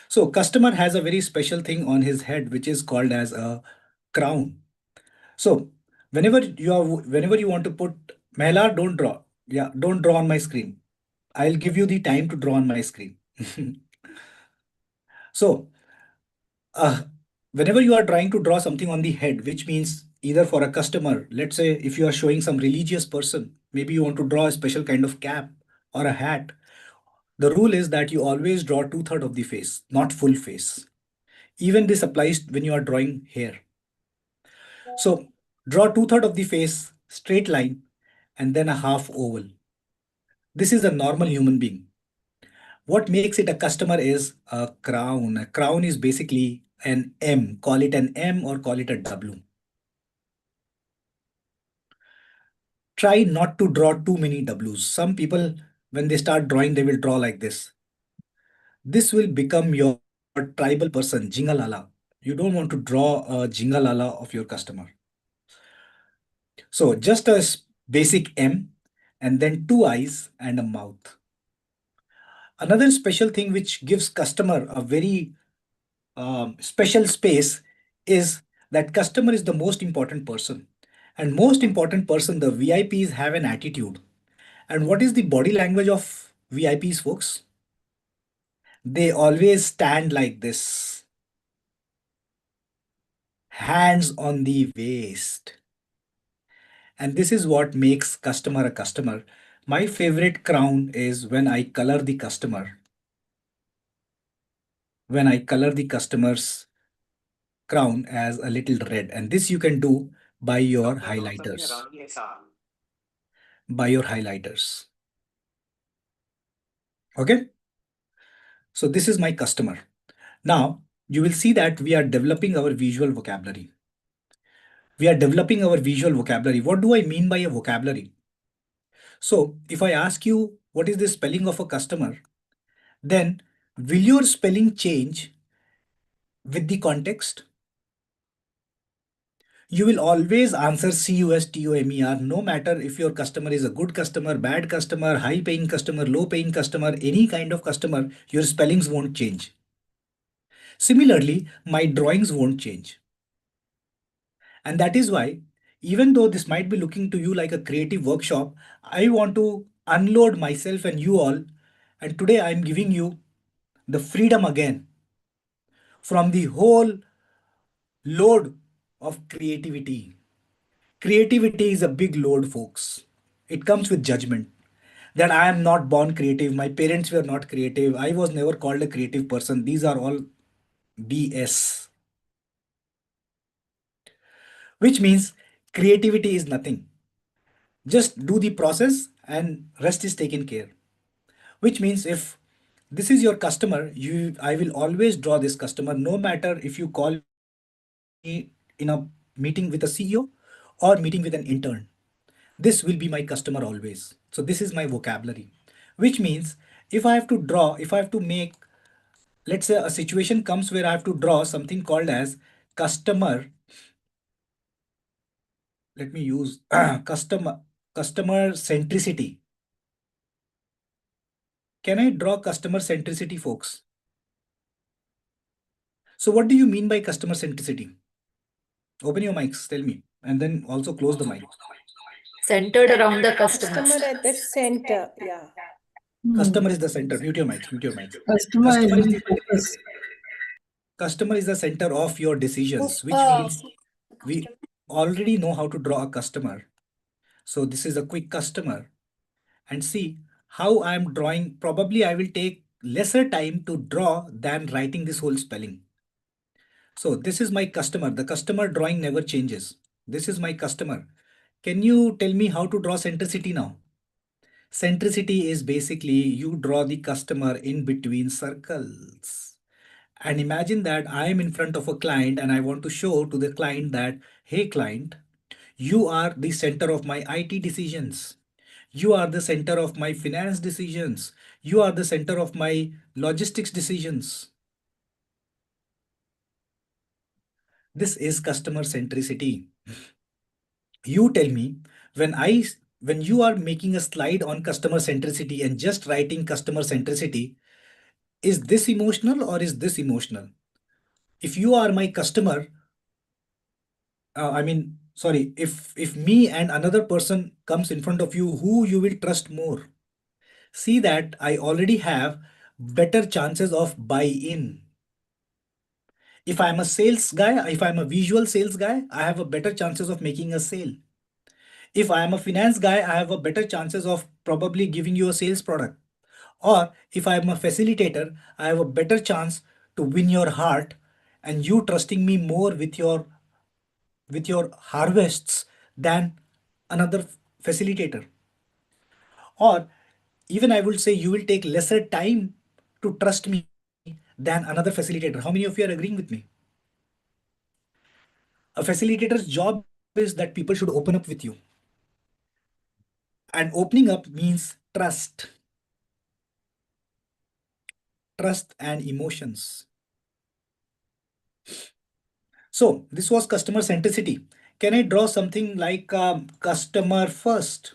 So customer has a very special thing on his head, which is called as a crown. So whenever you want to put Mehla, don't draw. Yeah, don't draw on my screen. I'll give you the time to draw on my screen. So uh, whenever you are trying to draw something on the head, which means either for a customer, let's say if you are showing some religious person, maybe you want to draw a special kind of cap or a hat. The rule is that you always draw 2/3 of the face, not full face. Even this applies when you are drawing hair. So draw 2/3 of the face, straight line, and then a half oval. This is a normal human being. What makes it a customer is a crown. A crown is basically an M. Call it an M or call it a W. Try not to draw too many W's. Some people, when they start drawing, they will draw like this. This will become your tribal person, jingalala. You don't want to draw a jingalala of your customer. So just a basic M and then two eyes and a mouth. Another special thing which gives customer a very special space is that customer is the most important person. And most important person, the VIPs have an attitude. And what is the body language of VIPs, folks? They always stand like this, hands on the waist. And this is what makes customer a customer. My favorite crown is when I color the customer. When I color the customer's crown as a little red. And this you can do by your highlighters. By your highlighters. Okay. So this is my customer. Now you will see that we are developing our visual vocabulary. We are developing our visual vocabulary. What do I mean by a vocabulary? So if I ask you what is the spelling of a customer, then will your spelling change with the context? You will always answer customer no matter if your customer is a good customer, bad customer, high paying customer, low paying customer, any kind of customer, your spellings won't change. Similarly, my drawings won't change. And that is why, even though this might be looking to you like a creative workshop, I want to unload myself and you all. And today I'm giving you the freedom again from the whole load of creativity. Creativity is a big load, folks. It comes with judgment. That I am not born creative, my parents were not creative, I was never called a creative person. These are all BS. Which means creativity is nothing. Just do the process and rest is taken care. Which means if this is your customer, I will always draw this customer no matter if you call me in a meeting with a CEO or meeting with an intern. This will be my customer always. So this is my vocabulary. Which means if I have to draw, if I have to make, let's say a situation comes where I have to draw something called as customer. Let me use customer centricity. Can I draw customer centricity, folks? So what do you mean by customer centricity? Open your mics, tell me, and then also close the mic. Centered around the customer. Customer at the center. Yeah. Customer is the center. Mute your mics. Mute your mics. Customer is the center of your decisions, which means we already know how to draw a customer. So this is a quick customer. And see how I'm drawing. Probably I will take lesser time to draw than writing this whole spelling. So this is my customer. The customer drawing never changes. This is my customer. Can you tell me how to draw centricity now? Centricity is basically you draw the customer in between circles. And imagine that I am in front of a client and I want to show to the client that, hey client, you are the center of my IT decisions. You are the center of my finance decisions. You are the center of my logistics decisions. This is customer centricity. You tell me when you are making a slide on customer centricity and just writing customer centricity, is this emotional or is this emotional? If you are my customer, if me and another person comes in front of you, who you will trust more? See that I already have better chances of buy-in. If I'm a sales guy, if I'm a visual sales guy, I have a better chances of making a sale. If I am a finance guy, I have a better chances of probably giving you a sales product. Or if I am a facilitator, I have a better chance to win your heart and you trusting me more with your harvests than another facilitator. Or even I would say you will take lesser time to trust me than another facilitator. How many of you are agreeing with me? A facilitator's job is that people should open up with you. And opening up means trust and emotions. So this was customer centricity. Can I draw something like customer first?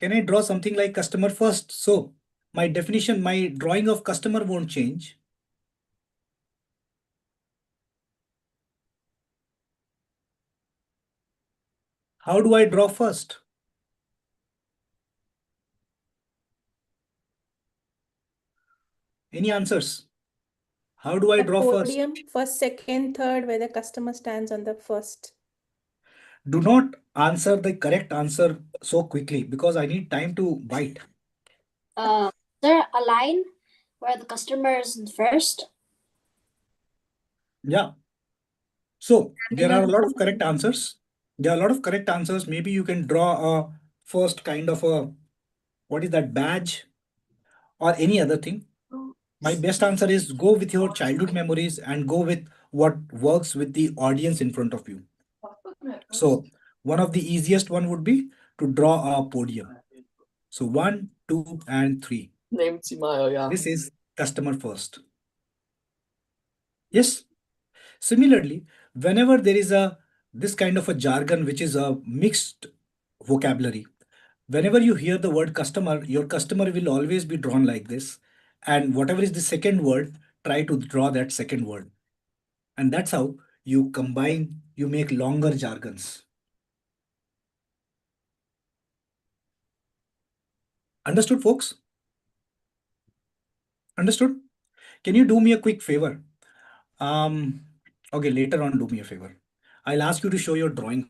Can I draw something like customer first? So my definition, my drawing of customer won't change. How do I draw first? Any answers? How do I The draw first? podium, first, second, third, where the customer stands on the first. Do not answer the correct answer so quickly because I need time to bite. Is there a line where the customer is first? Yeah. So there are a lot of correct answers. There are a lot of correct answers. Maybe you can draw a first kind of a, what is that, badge or any other thing. My best answer is go with your childhood memories and go with what works with the audience in front of you. So one of the easiest one would be to draw a podium. So 1, 2, and 3. This is customer first. Yes. Similarly, whenever there is a this kind of a jargon which is a mixed vocabulary, whenever you hear the word customer, your customer will always be drawn like this. And whatever is the second word, try to draw that second word. And that's how you combine, you make longer jargons. Understood, folks? Understood? Can you do me a quick favor? Okay, later on, do me a favor. I'll ask you to show your drawing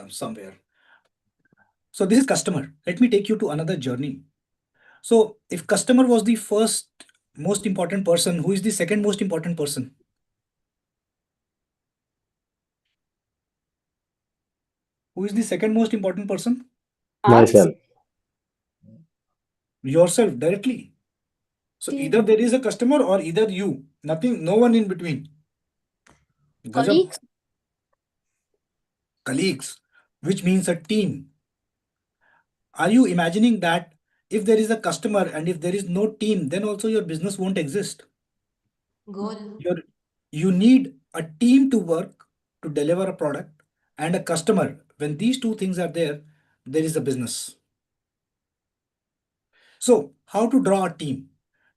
somewhere. So this is customer. Let me take you to another journey. So if customer was the first most important person, who is the second most important person? Who is the second most important person? Myself. Yourself directly. So either there is a customer or either you. Nothing, no one in between. Gajab. Colleagues? Colleagues, which means a team. Are you imagining that if there is a customer and if there is no team, then also your business won't exist? Good. You need a team to work to deliver a product and a customer. When these two things are there, there is a business. So how to draw a team?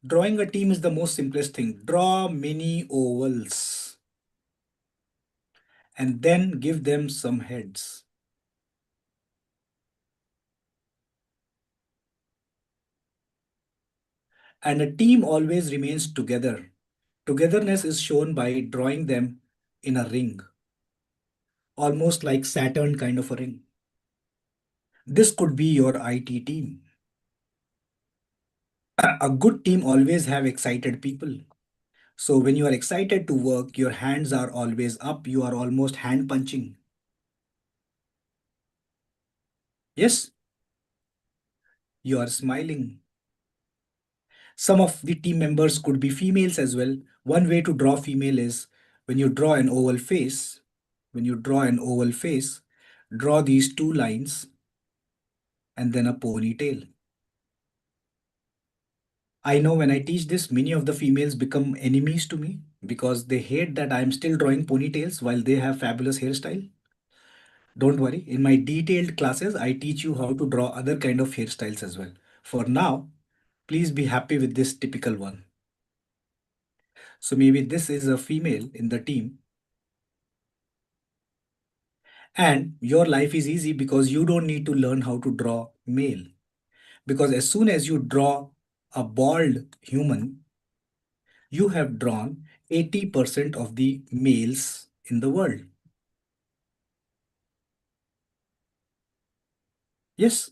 Drawing a team is the most simplest thing. Draw many ovals and then give them some heads. And a team always remains together. Togetherness is shown by drawing them in a ring, almost like Saturn kind of a ring. This could be your IT team. A good team always have excited people. So when you are excited to work, your hands are always up. You are almost hand punching. Yes, you are smiling. Some of the team members could be females as well. One way to draw female is when you draw an oval face, draw these two lines and then a ponytail. I know when I teach this, many of the females become enemies to me because they hate that I'm still drawing ponytails while they have fabulous hairstyle. Don't worry, in my detailed classes, I teach you how to draw other kind of hairstyles as well. For now, please be happy with this typical one. So maybe this is a female in the team. And your life is easy because you don't need to learn how to draw male. Because as soon as you draw a bald human, you have drawn 80% of the males in the world. Yes,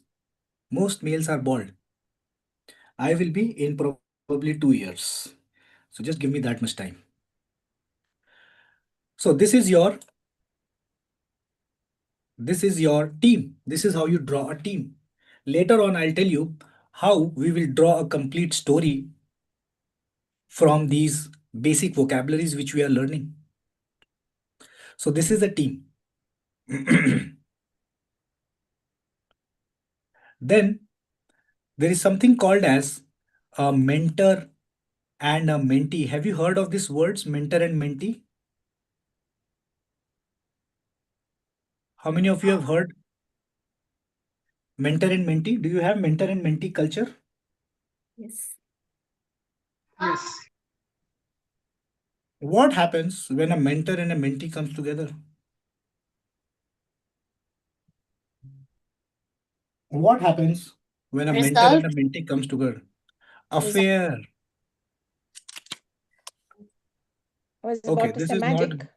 most males are bald. I will be in probably 2 years. So just give me that much time. So this is your team. This is how you draw a team. Later on, I'll tell you how we will draw a complete story from these basic vocabularies which we are learning. So this is a team. Then there is something called as a mentor and a mentee. Have you heard of these words, mentor and mentee? How many of you have heard mentor and mentee? Do you have mentor and mentee culture? Yes. Yes. What happens when a mentor and a mentee comes together? What happens when a mentor and a Result. mentee comes together? Result. Affair. I was Okay, about to this say is not, magic.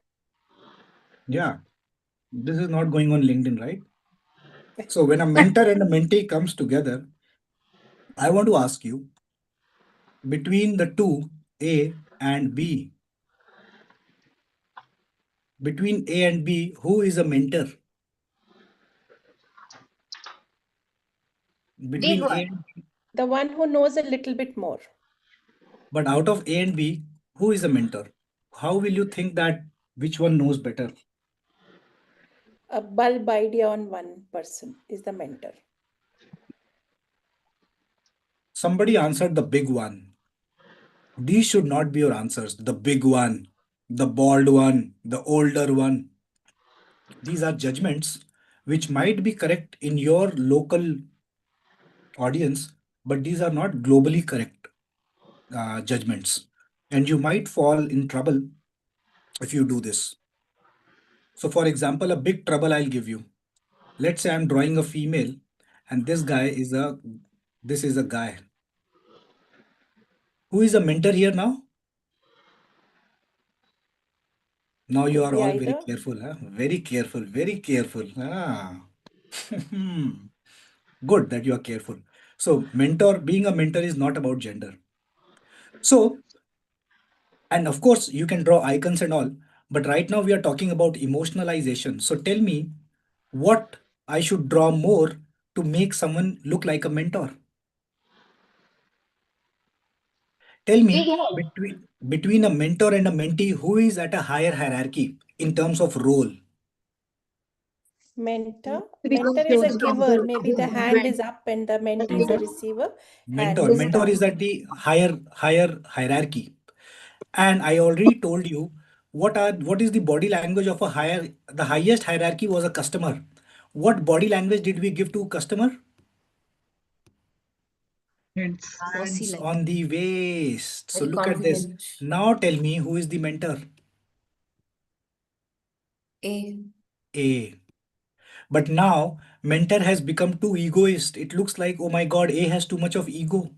yeah, this is not going on LinkedIn, right? So when a mentor and a mentee comes together, I want to ask you, between the two, A and B, between A and B, who is a mentor? Big Between A one. and B, The one who knows a little bit more. but out of A and B, who is a mentor? How will you think that which one knows better? A bulb idea on one person is the mentor. Somebody answered the big one. These should not be your answers. The big one, the bald one, the older one. These are judgments which might be correct in your local audience, but these are not globally correct judgments. And you might fall in trouble if you do this. So, for example, a big trouble I'll give you. Let's say I'm drawing a female, and this is a guy. Who is a mentor here now? Now you Could are be all very either. careful, huh? Very careful, very careful. Ah. Good that you are careful. So, being a mentor is not about gender. So, and of course, you can draw icons and all, but right now we are talking about emotionalization. So, tell me what I should draw more to make someone look like a mentor. Tell Big me head. between a mentor and a mentee, who is at a higher hierarchy in terms of role? Mentor. Become Mentor is a closer to giver. Maybe the hand the is up and the mentee is a mentor. receiver. Hand Mentor. is Mentor is down. at the higher hierarchy. And I already told you what is the body language of the highest hierarchy was a customer. What body language did we give to customer? Heads. Bossy Hands like. on the waist. So Very look at this. confident. Now tell me who is the mentor? A. A. But now mentor has become too egoist. It looks like, oh my God, A has too much of ego.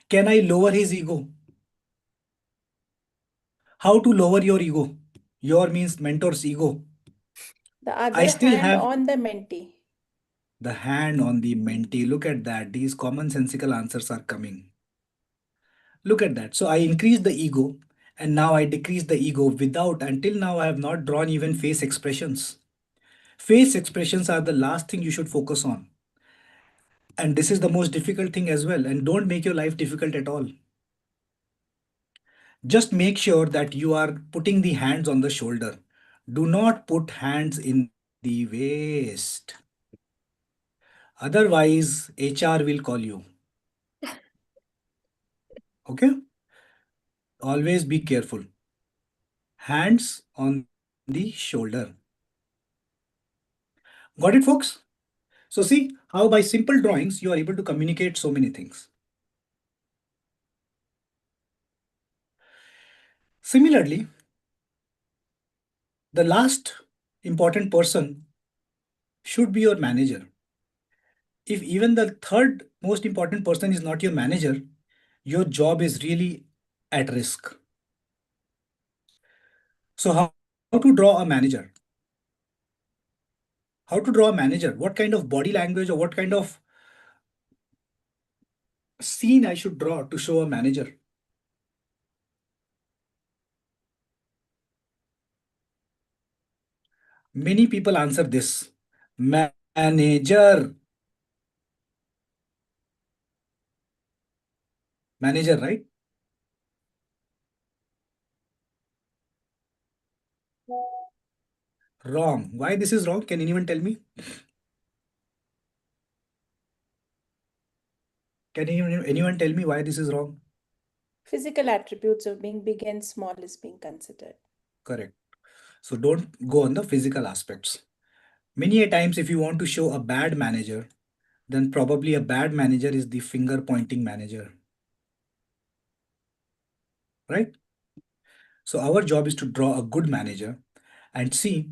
Can I lower his ego? How to lower your ego? Your means mentor's ego. The I other still hand have on the mentee. the hand on the mentee. Look at that. These commonsensical answers are coming. Look at that. So I increased the ego and now I decrease the ego until now I have not drawn even face expressions. Face expressions are the last thing you should focus on. And this is the most difficult thing as well. And don't make your life difficult at all. Just make sure that you are putting the hands on the shoulder. Do not put hands in the waist. Otherwise, HR will call you. Okay? Always be careful. Hands on the shoulder. Got it, folks? So see how by simple drawings, you are able to communicate so many things. Similarly, the last important person should be your manager. If even the third most important person is not your manager, your job is really at risk. So how to draw a manager? How to draw a manager? What kind of body language or what kind of scene I should draw to show a manager? Many people answer this. Manager. Manager, right? Wrong. Why this is wrong? Can anyone tell me? Can anyone tell me why this is wrong? Physical attributes of being big and small is being considered. Correct. So don't go on the physical aspects. Many a times, if you want to show a bad manager, then probably a bad manager is the finger pointing manager. Right? So our job is to draw a good manager and see.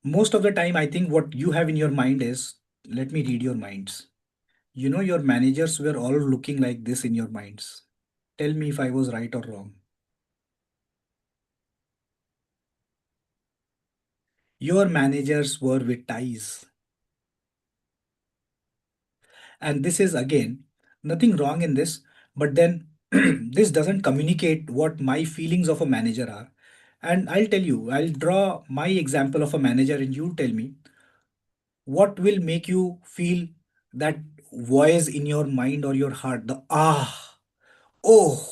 Most of the time, I think what you have in your mind is, let me read your minds. You know, your managers were all looking like this in your minds. Tell me if I was right or wrong. Your managers were with ties. And this is again, nothing wrong in this, but then this doesn't communicate what my feelings of a manager are. And I'll tell you, I'll draw my example of a manager and you tell me what will make you feel that voice in your mind or your heart, the oh,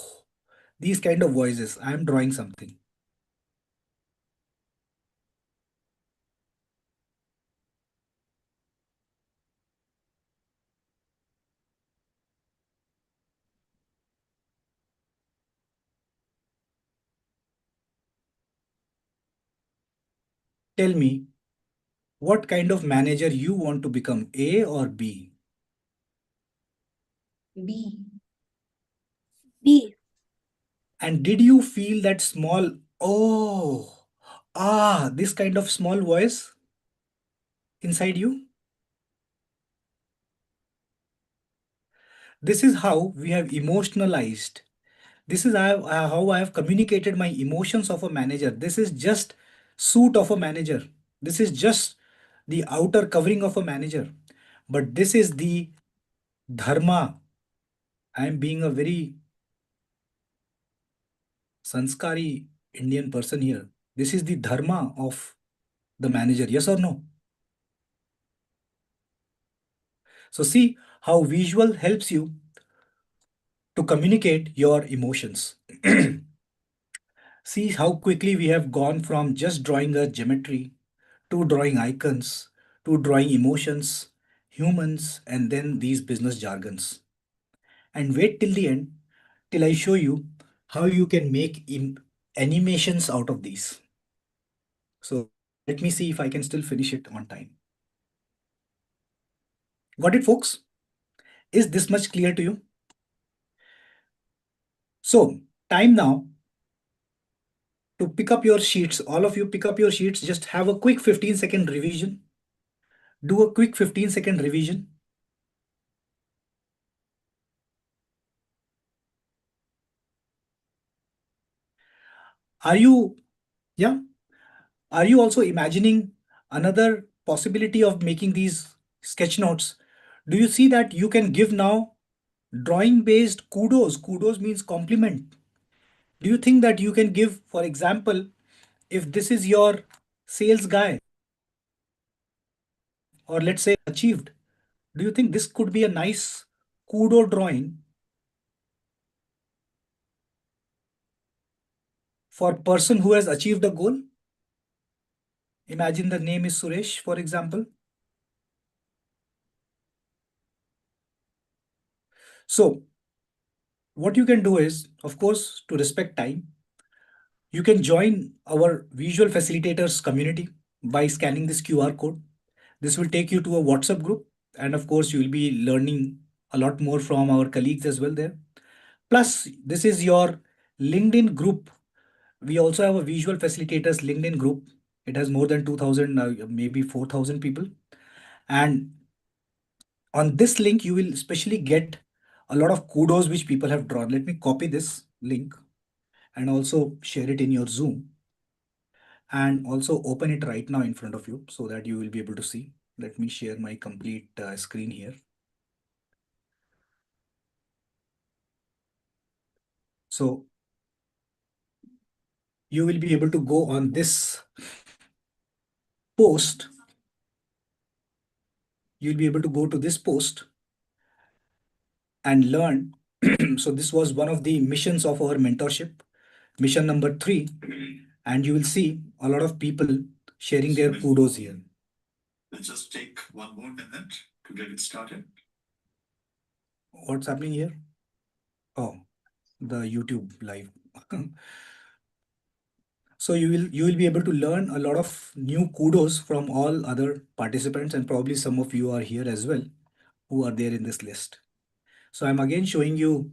these kind of voices. I'm drawing something. Tell me what kind of manager you want to become, A or B? B. B. And did you feel that small, this kind of small voice inside you? This is how we have emotionalized. This is how I have communicated my emotions of a manager. This is just suit of a manager. This is just the outer covering of a manager. But this is the dharma. I am being a very sanskari Indian person here. This is the dharma of the manager. Yes or no? So see how visual helps you to communicate your emotions. See how quickly we have gone from just drawing a geometry to drawing icons to drawing emotions, humans, and then these business jargons. And wait till the end till I show you how you can make animations out of these. So let me see if I can still finish it on time. Got it, folks? Is this much clear to you? So time now to pick up your sheets. All of you pick up your sheets. Just have a quick 15-second revision. Do a quick 15-second revision. Are you, yeah? Are you also imagining another possibility of making these sketch notes? Do you see that you can give now drawing based kudos? Kudos means compliment. Do you think that you can give, for example, if this is your sales guy, or let's say achieved, do you think this could be a nice kudo drawing for person who has achieved a goal? Imagine the name is Suresh, for example. So what you can do is, of course, to respect time, you can join our visual facilitators community by scanning this QR code. This will take you to a WhatsApp group. And of course, you will be learning a lot more from our colleagues as well there. Plus, this is your LinkedIn group. We also have a visual facilitators LinkedIn group. It has more than 2,000, maybe 4,000 people. And on this link, you will especially get a lot of kudos which people have drawn. Let me copy this link and also share it in your Zoom and also open it right now in front of you so that you will be able to see. Let me share my complete screen here. So you will be able to go on this post, you'll be able to go to this post and learn. So this was one of the missions of our mentorship, mission number 3. And you will see a lot of people sharing their kudos here. Let's just take one more minute to get it started. What's happening here? Oh, the YouTube live. So you will be able to learn a lot of new kudos from all other participants, and probably some of you are here as well who are there in this list. So I'm again showing you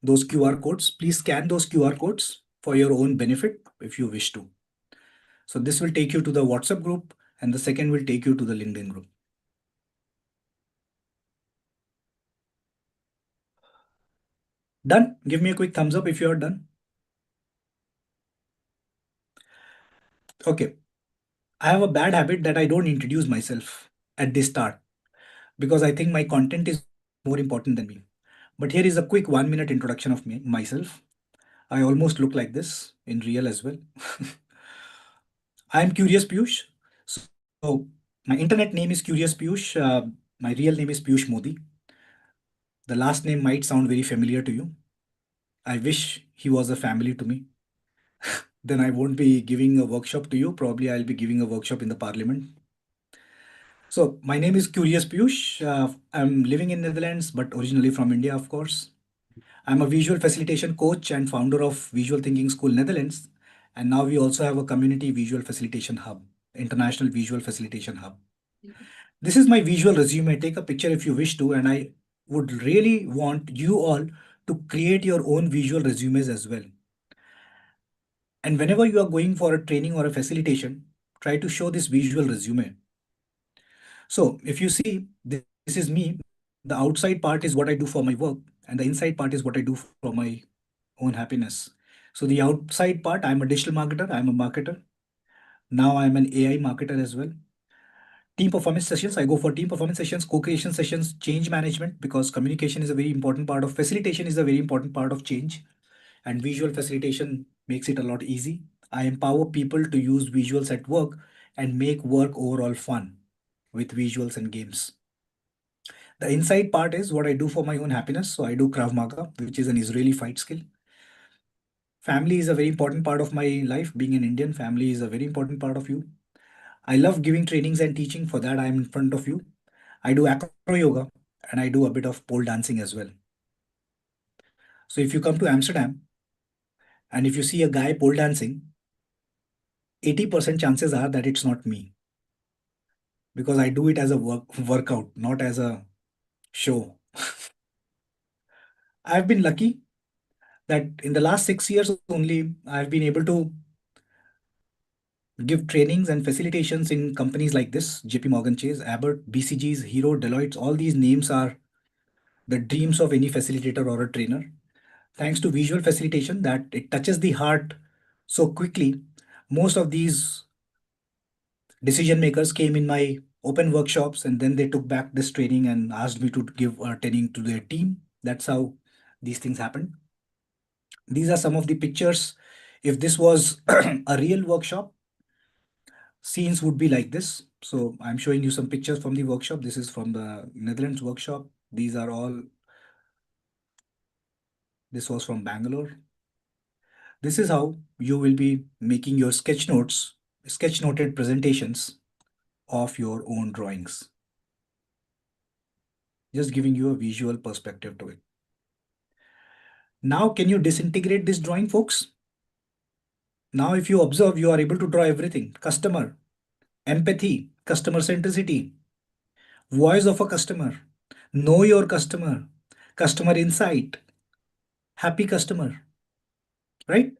those QR codes. Please scan those QR codes for your own benefit if you wish to. So this will take you to the WhatsApp group, and the second will take you to the LinkedIn group. Done? Give me a quick thumbs up if you are done. Okay. I have a bad habit that I don't introduce myself at the start because I think my content is more important than me. But here is a quick 1-minute introduction of myself. I almost look like this in real as well. I am Curious Piyush. So my internet name is Curious Piyush. My real name is Piyush Modi. The last name might sound very familiar to you. I wish he was a family to me. Then I won't be giving a workshop to you. Probably I'll be giving a workshop in the parliament. So my name is Curious Piyush. I'm living in Netherlands, but originally from India, of course. I'm a visual facilitation coach and founder of Visual Thinking School Netherlands. And now we also have a community visual facilitation hub, International Visual Facilitation Hub. This is my visual resume. Take a picture if you wish to, and I would really want you all to create your own visual resumes as well. And whenever you are going for a training or a facilitation, try to show this visual resume. So if you see, this is me. The outside part is what I do for my work, and the inside part is what I do for my own happiness. So the outside part, I'm a digital marketer, I'm a marketer. Now I'm an AI marketer as well. Team performance sessions, I go for team performance sessions, co-creation sessions, change management, because communication is a very important part of facilitation, is a very important part of change, and visual facilitation makes it a lot easy. I empower people to use visuals at work and make work overall fun with visuals and games. The inside part is what I do for my own happiness. So I do Krav Maga, which is an Israeli fight skill. Family is a very important part of my life. Being an Indian, family is a very important part of you. I love giving trainings and teaching. For that, I'm in front of you. I do acro yoga and I do a bit of pole dancing as well. So if you come to Amsterdam and if you see a guy pole dancing, 80% chances are that it's not me, because I do it as a workout, not as a show. I've been lucky that in the last 6 years only, I've been able to give trainings and facilitations in companies like this, JP Morgan Chase, Abbott, BCG's, Hero, Deloitte. All these names are the dreams of any facilitator or a trainer. Thanks to visual facilitation, that it touches the heart so quickly. Most of these decision makers came in my open workshops, and then they took back this training and asked me to give a training to their team. That's how these things happen. These are some of the pictures. If this was a real workshop, scenes would be like this. So I'm showing you some pictures from the workshop. This is from the Netherlands workshop. These are all, this was from Bangalore. This is how you will be making your sketch noted presentations of your own drawings. Just giving you a visual perspective to it. Now, can you disintegrate this drawing, folks? Now, if you observe, you are able to draw everything. Customer, empathy, customer centricity, voice of a customer, know your customer, customer insight, happy customer, right?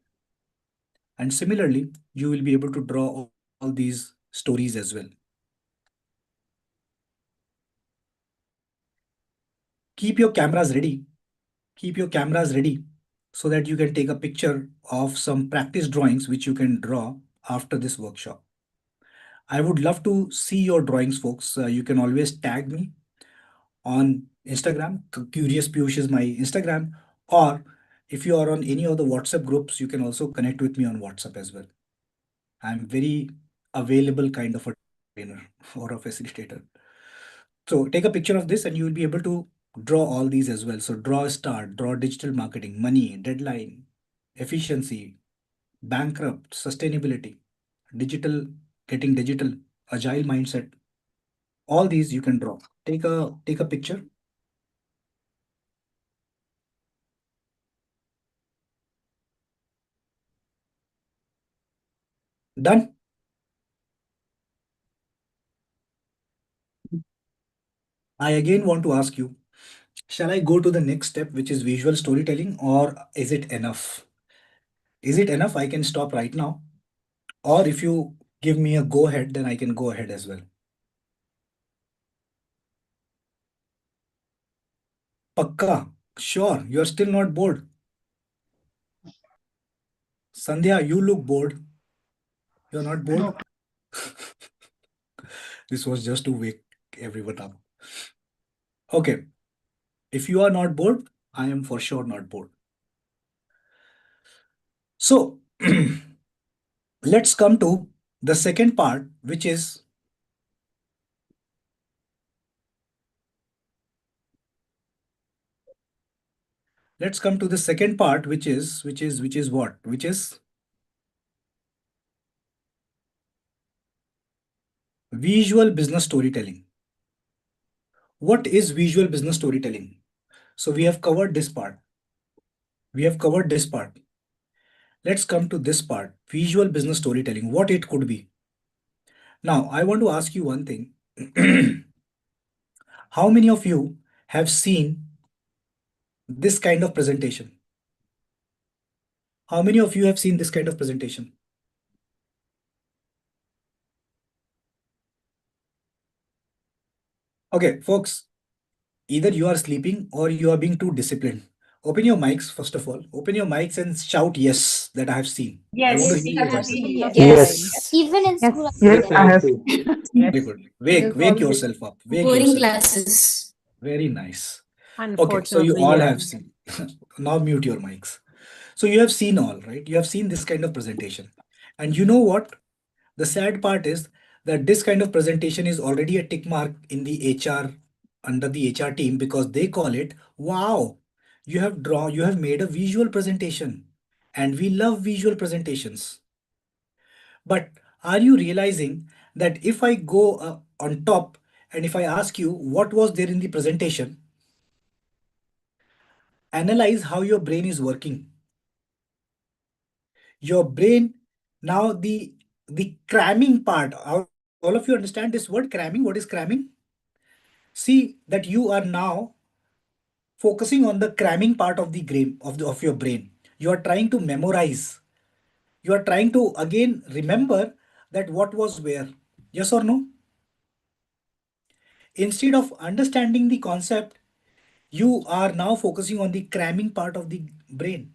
And similarly, you will be able to draw all these stories as well. Keep your cameras ready. Keep your cameras ready so that you can take a picture of some practice drawings which you can draw after this workshop. I would love to see your drawings, folks. You can always tag me on Instagram. Curious Piyush is my Instagram. Or if you are on any of the WhatsApp groups, you can also connect with me on WhatsApp as well. I'm very available kind of a trainer or a facilitator. So take a picture of this and you will be able to draw all these as well. So draw a start, draw digital marketing, money, deadline, efficiency, bankrupt, sustainability, digital, getting digital, agile mindset. All these you can draw. Take a picture. Done. I again want to ask you, shall I go to the next step, which is visual storytelling, or is it enough? Is it enough? I can stop right now. Or if you give me a go ahead, then I can go ahead as well. Pakka, sure, you're still not bored. Sandhya, you look bored. You're not bored? No. This was just to wake everyone up. Okay, if you are not bored, I am for sure not bored. So, let's come to the second part, which is let's come to the second part, which is what? Which is visual business storytelling. What is visual business storytelling? So we have covered this part. We have covered this part. Let's come to this part, visual business storytelling, what it could be. Now, I want to ask you one thing. How many of you have seen this kind of presentation? How many of you have seen this kind of presentation? Okay, folks, either you are sleeping or you are being too disciplined. Open your mics, first of all. Open your mics and shout yes that I have seen. I want to Yes, hear I your have voices. seen Yes. yes. Even in school, I Yes, do I that. have. Very good. Wake yourself up. Wake Boring yourself. classes. Very nice. Okay, so Unfortunately, you all yeah. have seen. Now mute your mics. So you have seen all, right? You have seen this kind of presentation. And you know what? The sad part is that this kind of presentation is already a tick mark in the HR, under the HR team, because they call it, wow, you have made a visual presentation. And we love visual presentations. But are you realizing that if I go on top and if I ask you what was there in the presentation, analyze how your brain is working. Your brain, now the cramming part, all of you understand this word cramming? What is cramming? See that you are now focusing on the cramming part of the brain of your brain. You are trying to memorize. You are trying to again remember that what was where. Yes or no? Instead of understanding the concept, you are now focusing on the cramming part of the brain,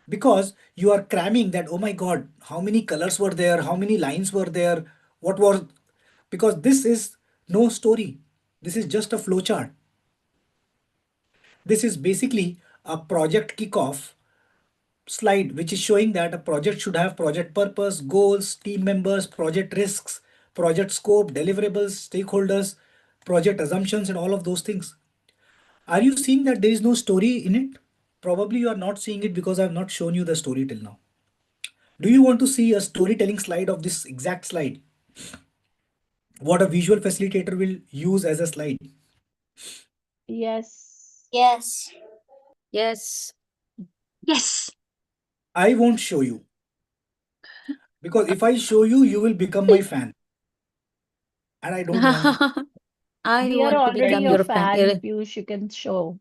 because you are cramming that, oh my god, how many colors were there, how many lines were there, what was, because this is no story, this is just a flowchart. This is basically a project kickoff slide which is showing that a project should have project purpose, goals, team members, project risks, project scope, deliverables, stakeholders, project assumptions, and all of those things. Are you seeing that there is no story in it? Probably you are not seeing it because I have not shown you the story till now. Do you want to see a storytelling slide of this exact slide? What a visual facilitator will use as a slide? Yes. Yes. Yes. Yes. I won't show you, because if I show you, you will become my fan. And I don't want it. I We are want to already become a your fan. fan, Piyush, you can show.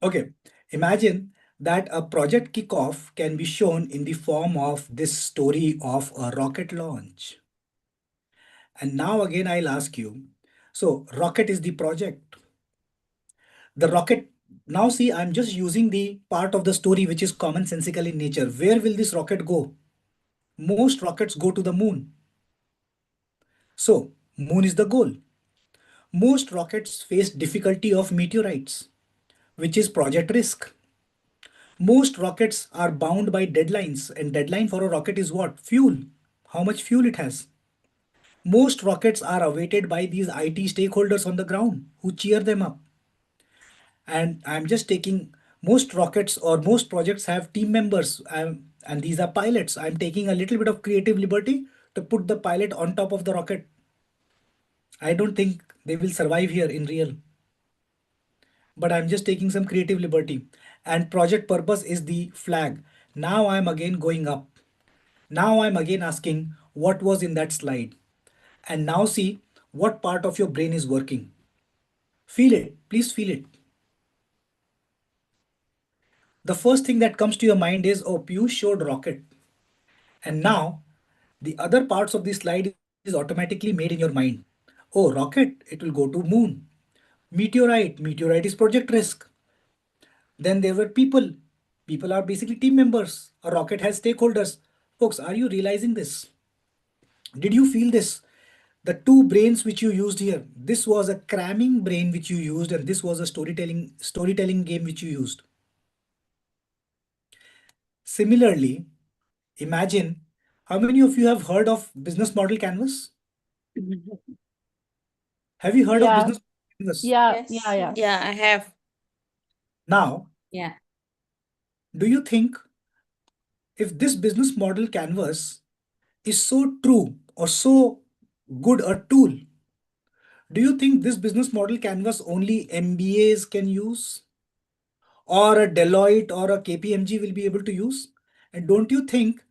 Okay, imagine that a project kickoff can be shown in the form of this story of a rocket launch. And now again, I'll ask you, so rocket is the project. The rocket, now see, I'm just using the part of the story which is commonsensical in nature. Where will this rocket go? Most rockets go to the moon. So, moon is the goal. Most rockets face difficulty of meteorites, which is project risk. Most rockets are bound by deadlines, and deadline for a rocket is what? Fuel. How much fuel it has. Most rockets are awaited by these IT stakeholders on the ground who cheer them up. And I'm just taking most rockets or most projects have team members, and these are pilots. I'm taking a little bit of creative liberty to put the pilot on top of the rocket. I don't think they will survive here in real, but I'm just taking some creative liberty. And project purpose is the flag. Now I'm again going up. Now I'm again asking what was in that slide. And now see what part of your brain is working. Feel it, please feel it. The first thing that comes to your mind is, oh, Piyush showed rocket. And now the other parts of the slide is automatically made in your mind. Oh, rocket, it will go to moon. Meteorite is project risk. Then there were people. People are basically team members. A rocket has stakeholders. Folks, are you realizing this? Did you feel this? The two brains which you used here, this was a cramming brain which you used, and this was a storytelling game which you used. Similarly, imagine how many of you have heard of business model canvas? Have you heard of Yeah. business canvas? Yeah, Yes, yeah, yeah. yes. Yeah, I have. Now, Yeah. do you think if this business model canvas is so true or so good a tool, do you think this business model canvas only MBAs can use? Or a Deloitte or a KPMG will be able to use? And don't you think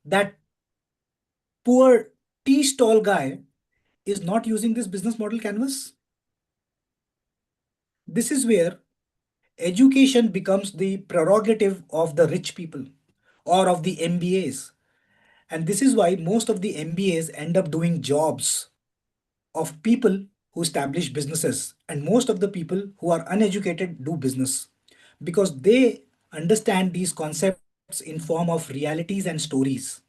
that poor tea stall guy is not using this business model canvas? This is where education becomes the prerogative of the rich people or of the MBAs. And this is why most of the MBAs end up doing jobs of people who establish businesses. And most of the people who are uneducated do business because they understand these concepts in form of realities and stories.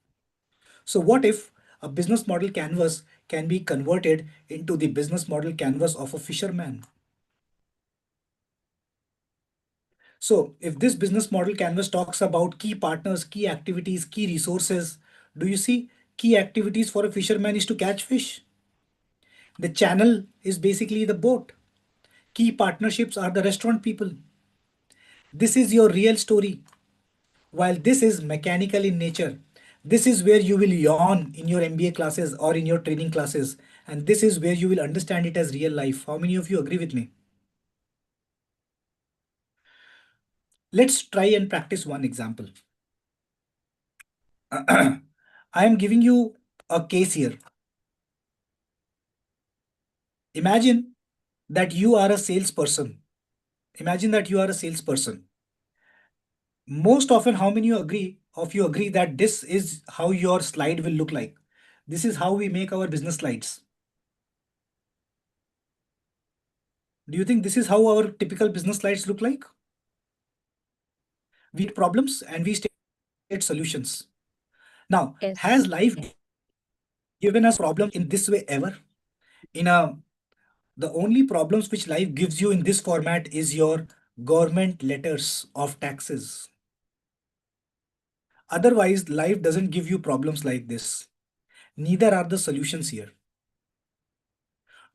So what if a business model canvas can be converted into the business model canvas of a fisherman? So if this business model canvas talks about key partners, key activities, key resources, do you see key activities for a fisherman is to catch fish? The channel is basically the boat. Key partnerships are the restaurant people. This is your real story. While this is mechanical in nature, this is where you will yawn in your MBA classes or in your training classes. And this is where you will understand it as real life. How many of you agree with me? Let's try and practice one example. I am giving you a case here. Imagine that you are a salesperson. Imagine that you are a salesperson. Most often, how many of you agree that this is how your slide will look like? This is how we make our business slides. Do you think this is how our typical business slides look like? We state problems and we state solutions. Now, Yes. has life given us problems in this way ever? The only problems which life gives you in this format is your government letters of taxes. Otherwise, life doesn't give you problems like this. Neither are the solutions here.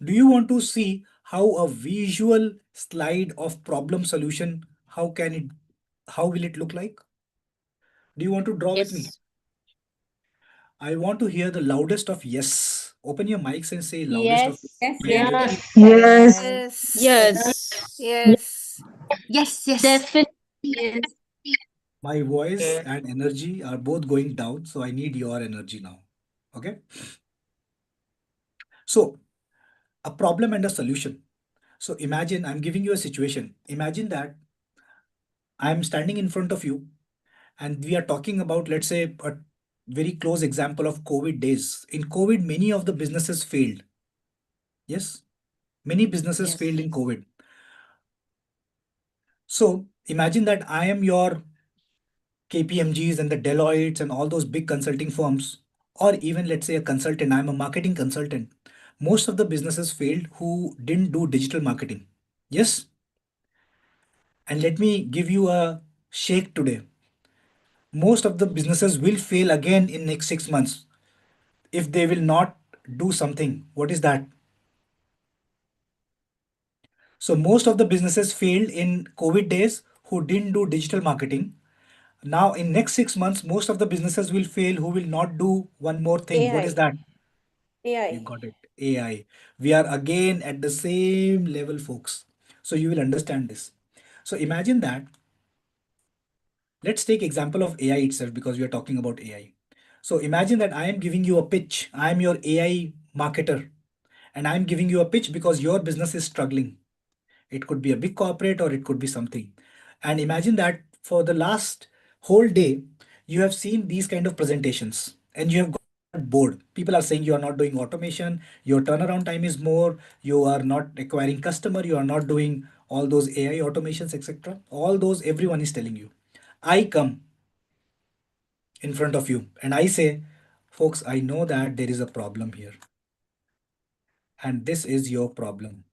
Do you want to see how a visual slide of problem solution, how will it look like? Do you want to draw with me? Yes. I want to hear the loudest of yes. Open your mics and say loudest of Yes. yes. Yes. Yes. Yes. Yes. Yes. Yes. Definitely. Yes. My voice and energy are both going down, so I need your energy now. Okay. So, a problem and a solution. So, imagine I'm giving you a situation. Imagine that I'm standing in front of you and we are talking about, let's say, a very close example of COVID days. In COVID, many of the businesses failed. Yes, many businesses Yes. failed in COVID. So, imagine that I am your KPMGs and the Deloittes and all those big consulting firms, or even let's say a consultant, I'm a marketing consultant. Most of the businesses failed who didn't do digital marketing. Yes. And let me give you a shake today. Most of the businesses will fail again in next 6 months if they will not do something. What is that? So most of the businesses failed in COVID days who didn't do digital marketing. Now in next 6 months, most of the businesses will fail who will not do one more thing. What is that? AI. You got it. AI. We are again at the same level, folks. So you will understand this. So imagine that. Let's take example of AI itself because we are talking about AI. So imagine that I am giving you a pitch. I am your AI marketer and I am giving you a pitch because your business is struggling. It could be a big corporate or it could be something. And imagine that for the last whole day, you have seen these kind of presentations and you have got bored. People are saying you are not doing automation, your turnaround time is more, you are not acquiring customer, you are not doing all those AI automations, etc. All those everyone is telling you. I come in front of you and I say, folks, I know that there is a problem here. And this is your problem.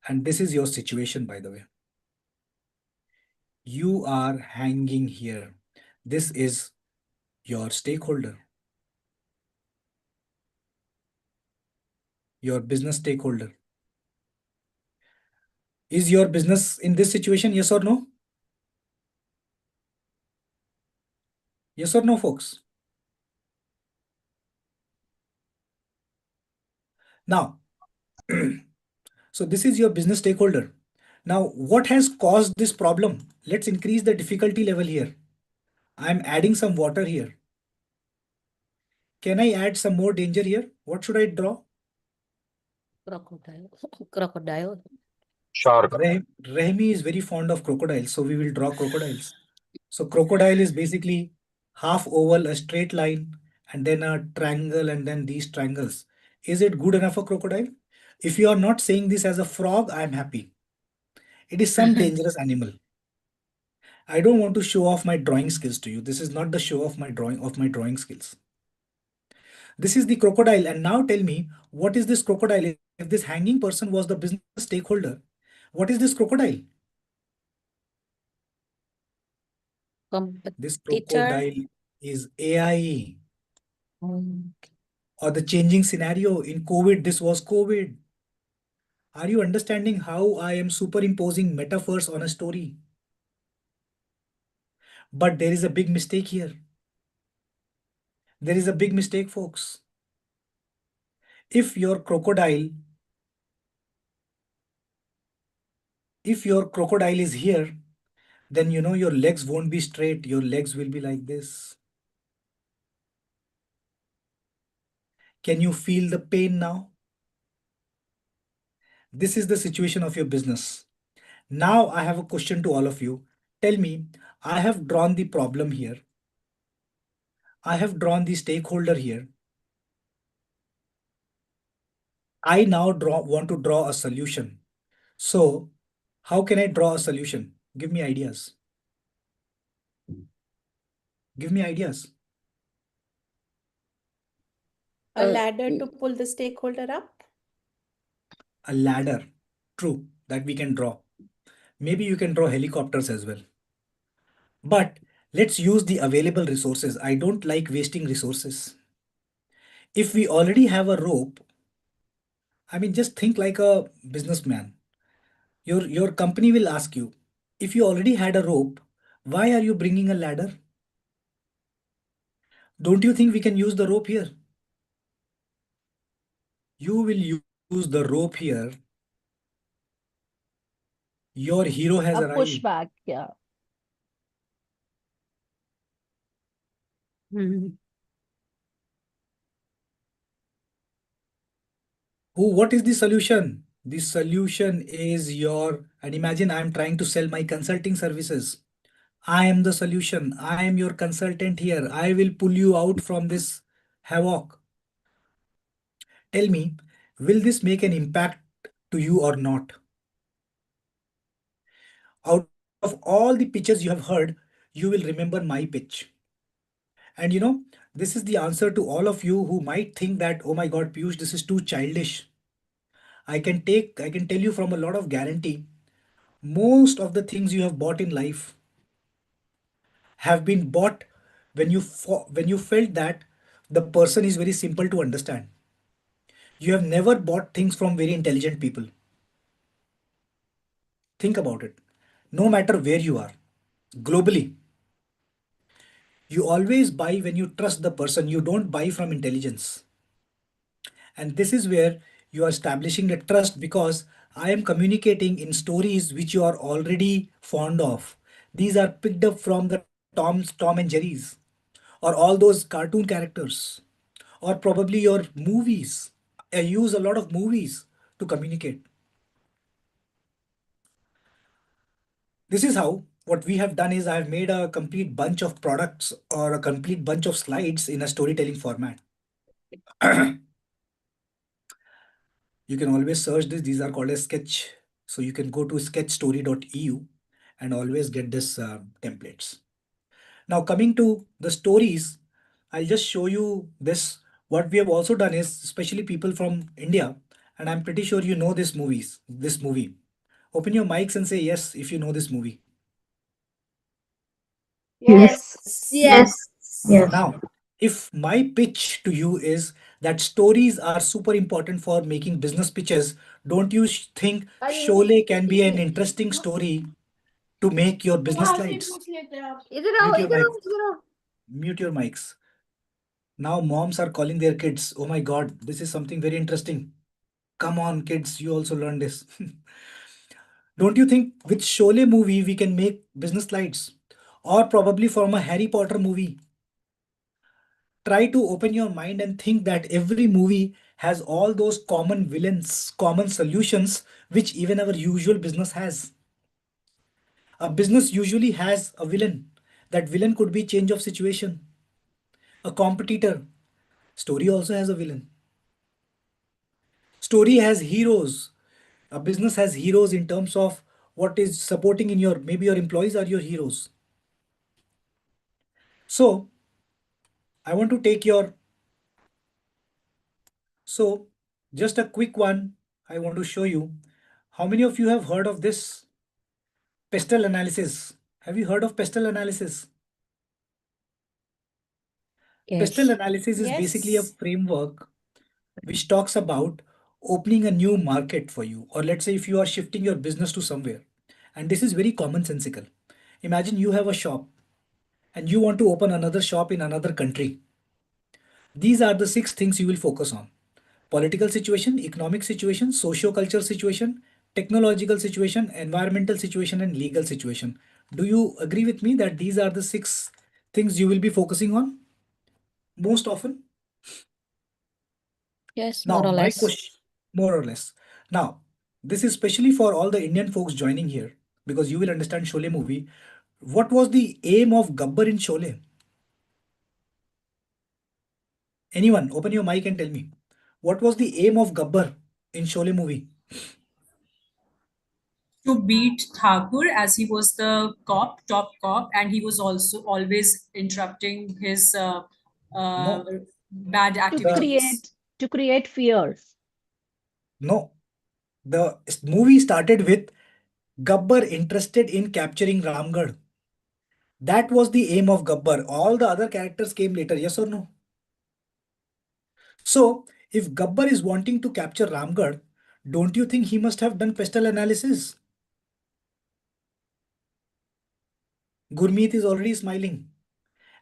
And this is your situation, by the way. You are hanging here. This is your stakeholder, your business stakeholder. Is your business in this situation? Yes or no? Yes or no, folks? Now, so this is your business stakeholder. Now, what has caused this problem? Let's increase the difficulty level here. I'm adding some water here. Can I add some more danger here? What should I draw? Crocodile. Crocodile. Shark. Rehmi is very fond of crocodiles, so we will draw crocodiles. So crocodile is basically half oval, a straight line, and then a triangle, and then these triangles. Is it good enough for crocodile? If you are not saying this as a frog, I am happy. It is some dangerous animal. I don't want to show off my drawing skills to you. This is not the show of my drawing skills. This is the crocodile, and now tell me, what is this crocodile? If this hanging person was the business stakeholder, what is this crocodile? This Competitor. crocodile is AI. Mm. Or the changing scenario in COVID, this was COVID. Are you understanding how I am superimposing metaphors on a story? But there is a big mistake here. There is a big mistake, folks. If your crocodile is here, then you know your legs won't be straight. Your legs will be like this. Can you feel the pain now? This is the situation of your business. Now I have a question to all of you. Tell me, I have drawn the problem here. I have drawn the stakeholder here. I now want to draw a solution. So how can I draw a solution? Give me ideas. Give me ideas. A ladder to pull the stakeholder up. A ladder. True, that we can draw. Maybe you can draw helicopters as well. But let's use the available resources. I don't like wasting resources. If we already have a rope, I mean, just think like a businessman. Your company will ask you, if you already had a rope, why are you bringing a ladder? Don't you think we can use the rope here? You will use the rope here. Your hero has A arrived. pushback, yeah. Mm. What is the solution? The solution is and imagine I'm trying to sell my consulting services. I am the solution. I am your consultant here. I will pull you out from this havoc. Tell me, will this make an impact to you or not? Out of all the pitches you have heard, you will remember my pitch. And you know, this is the answer to all of you who might think that, oh my God, Piyush, this is too childish. I can tell you from a lot of guarantee, most of the things you have bought in life, have been bought when when you felt that the person is very simple to understand. You have never bought things from very intelligent people. Think about it. No matter where you are, globally, you always buy when you trust the person. You don't buy from intelligence. And this is where you are establishing a trust, because I am communicating in stories which you are already fond of. These are picked up from the Tom and Jerry's, or all those cartoon characters, or probably your movies. I use a lot of movies to communicate. This is how what we have done is I've made a complete bunch of products or a complete bunch of slides in a storytelling format. You can always search this. These are called as sketch. So you can go to sketchstory.eu and always get this templates. Now coming to the stories, I'll just show you this. What we have also done is, especially people from India, and I'm pretty sure you know this movie. Open your mics and say yes if you know this movie. Yes. Yes. Yes. Now, if my pitch to you is that stories are super important for making business pitches, don't you think Sholay can be an interesting story to make your business slides? Mute your mic. Mute your mics. Now moms are calling their kids. Oh my God, this is something very interesting. Come on, kids, you also learn this. Don't you think with Sholay movie we can make business slides? Or probably from a Harry Potter movie. Try to open your mind and think that every movie has all those common villains, common solutions, which even our usual business has. A business usually has a villain. That villain could be change of situation. A competitor. Story also has a villain. Story has heroes. A business has heroes in terms of what is supporting in your, maybe your employees are your heroes. So I want to take your, so just a quick one. I want to show you. How many of you have heard of this? Pestle analysis. Have you heard of pestle analysis? Pestle Yes. analysis is basically a Yes. framework which talks about opening a new market for you. Or let's say if you are shifting your business to somewhere. And this is very commonsensical. Imagine you have a shop and you want to open another shop in another country. These are the 6 things you will focus on: political situation, economic situation, socio-cultural situation, technological situation, environmental situation, and legal situation. Do you agree with me that these are the 6 things you will be focusing on most often? Yes, Now, more or my less. question, more or less. Now, this is especially for all the Indian folks joining here, because you will understand Sholay movie. What was the aim of Gabbar in Sholay? Anyone, open your mic and tell me. What was the aim of Gabbar in Sholay movie? To beat Thakur, as he was the top cop, and he was also always interrupting his uh, No, bad to the activities. create fears. no. The movie started with Gabbar interested in capturing Ramgarh. That was the aim of Gabbar. All the other characters came later, yes or no? So, if Gabbar is wanting to capture Ramgarh, don't you think he must have done pestle analysis? Gurmeet is already smiling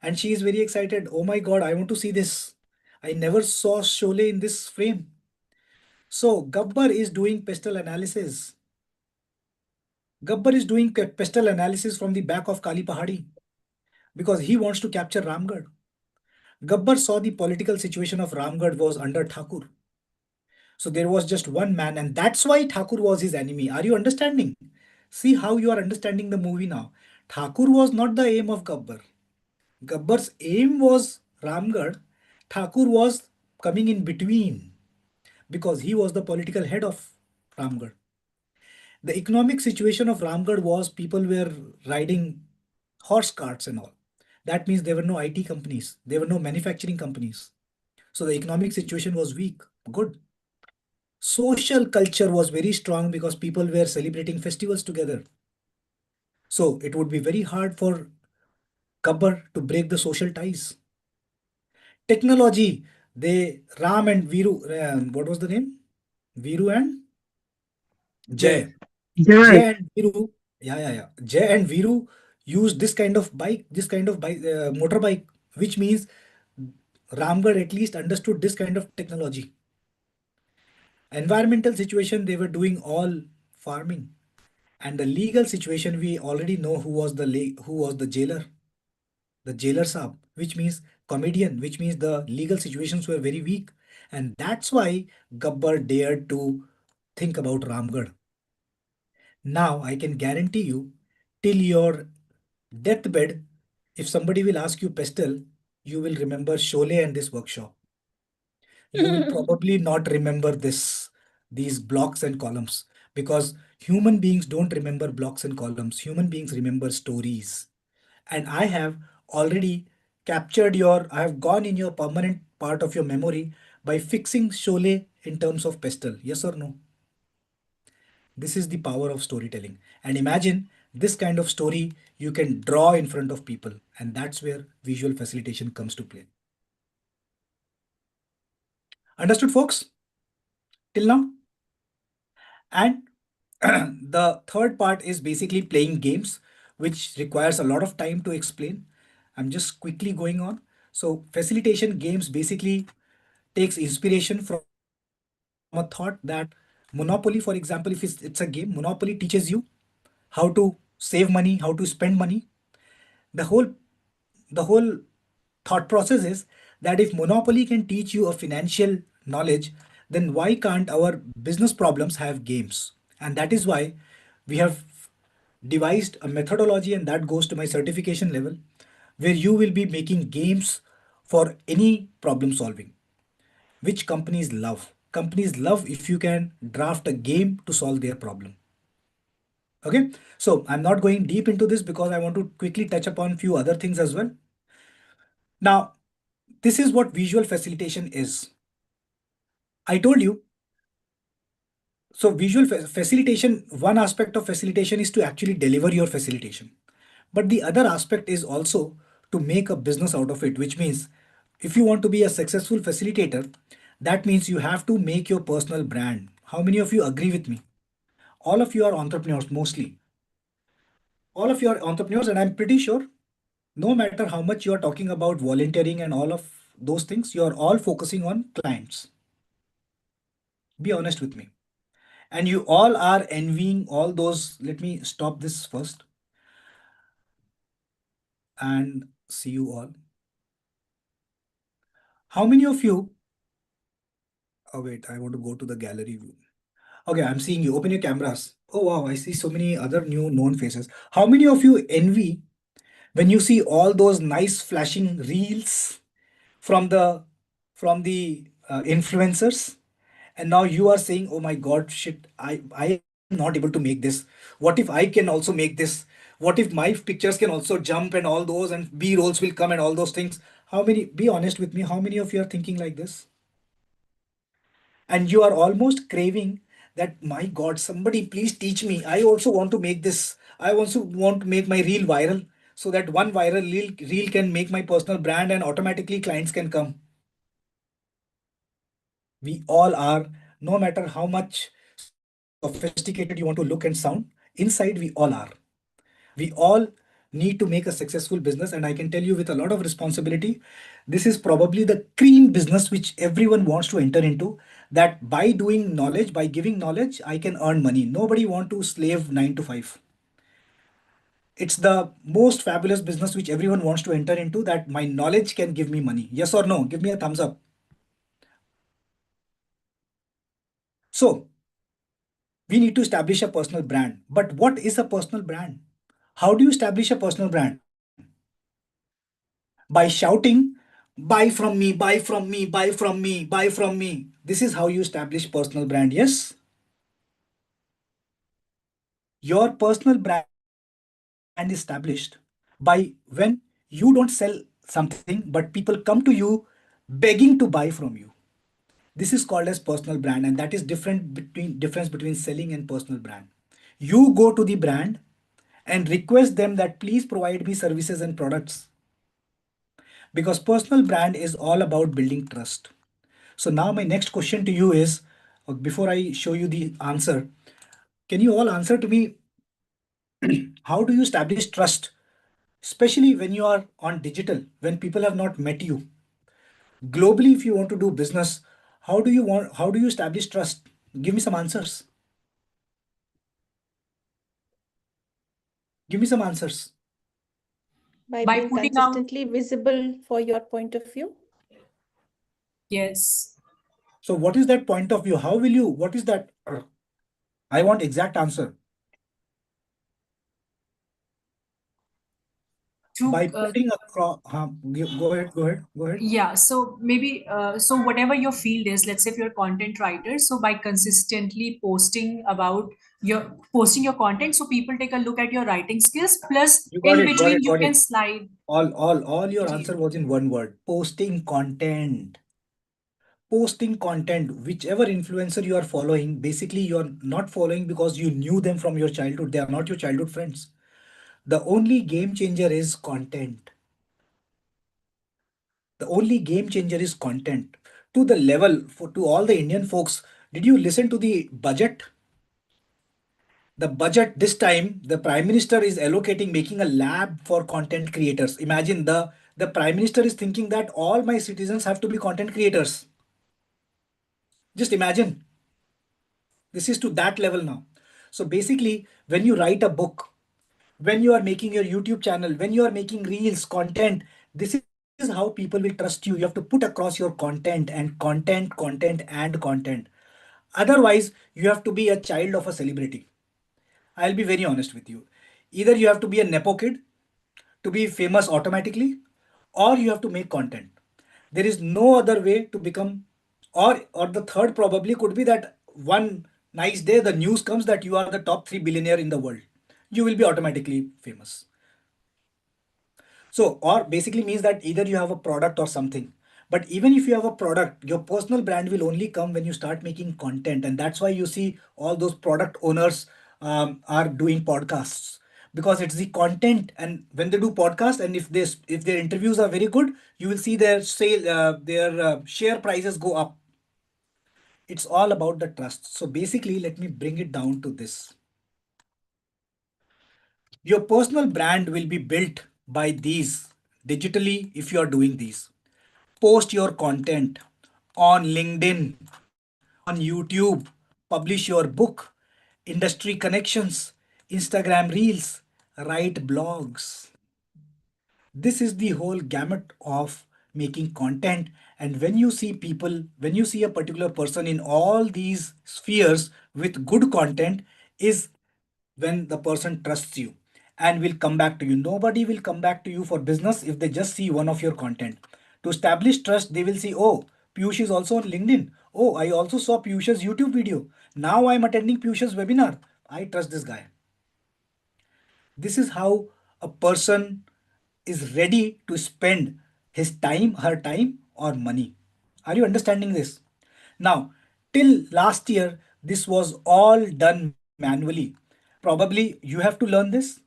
and she is very excited. Oh my God, I want to see this. I never saw Sholay in this frame. So, Gabbar is doing pestle analysis. Gabbar is doing pestle analysis from the back of Kali Pahadi because he wants to capture Ramgarh. Gabbar saw the political situation of Ramgarh was under Thakur. So there was just one man, and that's why Thakur was his enemy. Are you understanding? See how you are understanding the movie now. Thakur was not the aim of Gabbar. Gabbar's aim was Ramgarh. Thakur was coming in between because he was the political head of Ramgarh. The economic situation of Ramgarh was people were riding horse carts and all. That means there were no IT companies, there were no manufacturing companies. So the economic situation was weak. Good. Social culture was very strong because people were celebrating festivals together. So it would be very hard for Gabbar to break the social ties. Technology, Ram and Viru, what was the name? Viru and Jay. Jay and Viru, yeah. Jay and Viru used this kind of bike, motorbike, which means Ramgarh at least understood this kind of technology. Environmental situation, they were doing all farming. And the legal situation, we already know who was the jailer. The jailer sahab, which means comedian, which means the legal situations were very weak. And that's why Gabbar dared to think about Ramgarh. Now I can guarantee you, till your deathbed, if somebody will ask you pestle, you will remember Sholay and this workshop. You will probably not remember these blocks and columns, because human beings don't remember blocks and columns. Human beings remember stories. And I have already I have gone in your permanent part of your memory by fixing Sholay in terms of pestle. Yes or no? This is the power of storytelling. And imagine this kind of story you can draw in front of people. And that's where visual facilitation comes to play. Understood, folks? Till now? And the third part is basically playing games, which requires a lot of time to explain. I'm just quickly going on. So facilitation games basically takes inspiration from a thought that Monopoly, for example, if it's a game, Monopoly teaches you how to save money, how to spend money. The whole thought process is that if Monopoly can teach you a financial knowledge, then why can't our business problems have games? And that is why we have devised a methodology, and that goes to my certification level, where you will be making games for any problem solving, which companies love. Companies love if you can draft a game to solve their problem. Okay, so I'm not going deep into this because I want to quickly touch upon few other things as well. Now, this is what visual facilitation is. I told you. So facilitation, one aspect of facilitation is to actually deliver your facilitation. But the other aspect is also to make a business out of it, which means if you want to be a successful facilitator, that means you have to make your personal brand. How many of you agree with me? All of you are entrepreneurs, mostly. All of you are entrepreneurs, and I'm pretty sure no matter how much you are talking about volunteering and all of those things, you are all focusing on clients. Be honest with me. And you all are envying all those. Let me stop this first and see you all. How many of you? Oh, wait, I want to go to the gallery view. Okay, I'm seeing you. Open your cameras. Oh, wow, I see so many other new known faces. How many of you envy when you see all those nice flashing reels from the influencers? And now you are saying, oh my God, shit, I am not able to make this. What if I can also make this? What if my pictures can also jump and all those, and B rolls will come and all those things? How many, be honest with me, how many of you are thinking like this? And you are almost craving that, my God, somebody please teach me. I also want to make this. I also want to make my reel viral, so that one viral reel can make my personal brand and automatically clients can come. We all are, no matter how much sophisticated you want to look and sound, inside we all are. We all need to make a successful business, and I can tell you with a lot of responsibility, this is probably the cream business which everyone wants to enter into. That by doing knowledge, by giving knowledge, I can earn money. Nobody want to slave 9 to 5. It's the most fabulous business which everyone wants to enter into, that my knowledge can give me money. Yes or no? Give me a thumbs up. So we need to establish a personal brand. But what is a personal brand? How do you establish a personal brand? By shouting, buy from me, buy from me, buy from me, buy from me. This is how you establish personal brand. Yes? Your personal brand is established by when you don't sell something, but people come to you begging to buy from you. This is called as personal brand, and that is difference between selling and personal brand. You go to the brand and request them that please provide me services and products because personal brand is all about building trust. So now my next question to you is, before I show you the answer, can you all answer to me, how do you establish trust, especially when you are on digital, when people have not met you? Globally, if you want to do business, how do you establish trust? Give me some answers. Give me some answers. By By being putting out, consistently visible for your point of view. yes, So what is that point of view? How will you, what is that? I want exact answer. through By putting across, go ahead. yeah, so maybe so whatever your field is, let's say if you're a content writer, so by consistently posting your content, so people take a look at your writing skills, plus You got in it, got between it, you got can it. slide. All your Ji. answer was in one word: posting content. Posting content, whichever influencer you are following, basically you're not following because you knew them from your childhood. They are not your childhood friends. The only game changer is content. The only game changer is content. To the level, to all the Indian folks, did you listen to the budget? The budget this time, the Prime Minister is allocating, making a lab for content creators. Imagine the Prime Minister is thinking that all my citizens have to be content creators. Just imagine. This is to that level now. So basically, when you write a book, when you are making your YouTube channel, when you are making reels, content, this is how people will trust you. You have to put across your content and content, content, and content. Otherwise, you have to be a child of a celebrity. I'll be very honest with you. Either you have to be a Nepo kid to be famous automatically, or you have to make content. There is no other way to become, or the third probably could be that one nice day the news comes that you are the top 3 billionaire in the world. You will be automatically famous. So, or basically means that either you have a product or something. But even if you have a product, your personal brand will only come when you start making content. And that's why you see all those product owners are doing podcasts, because it's the content. And when they do podcast, and if their interviews are very good, you will see their share prices go up. It's all about the trust. So basically, let me bring it down to this. Your personal brand will be built by these digitally if you are doing these. Post your content on LinkedIn, on YouTube, publish your book, industry connections, Instagram reels, write blogs. This is the whole gamut of making content. And when you see people, when you see a particular person in all these spheres with good content, is when the person trusts you and will come back to you. Nobody will come back to you for business if they just see one of your content. To establish trust, they will see, oh, Piyush is also on LinkedIn. Oh, I also saw Piyush's YouTube video. Now I'm attending Piyush's webinar. I trust this guy. This is how a person is ready to spend his time, her time, or money. Are you understanding this? Now, till last year, this was all done manually. Probably you have to learn this.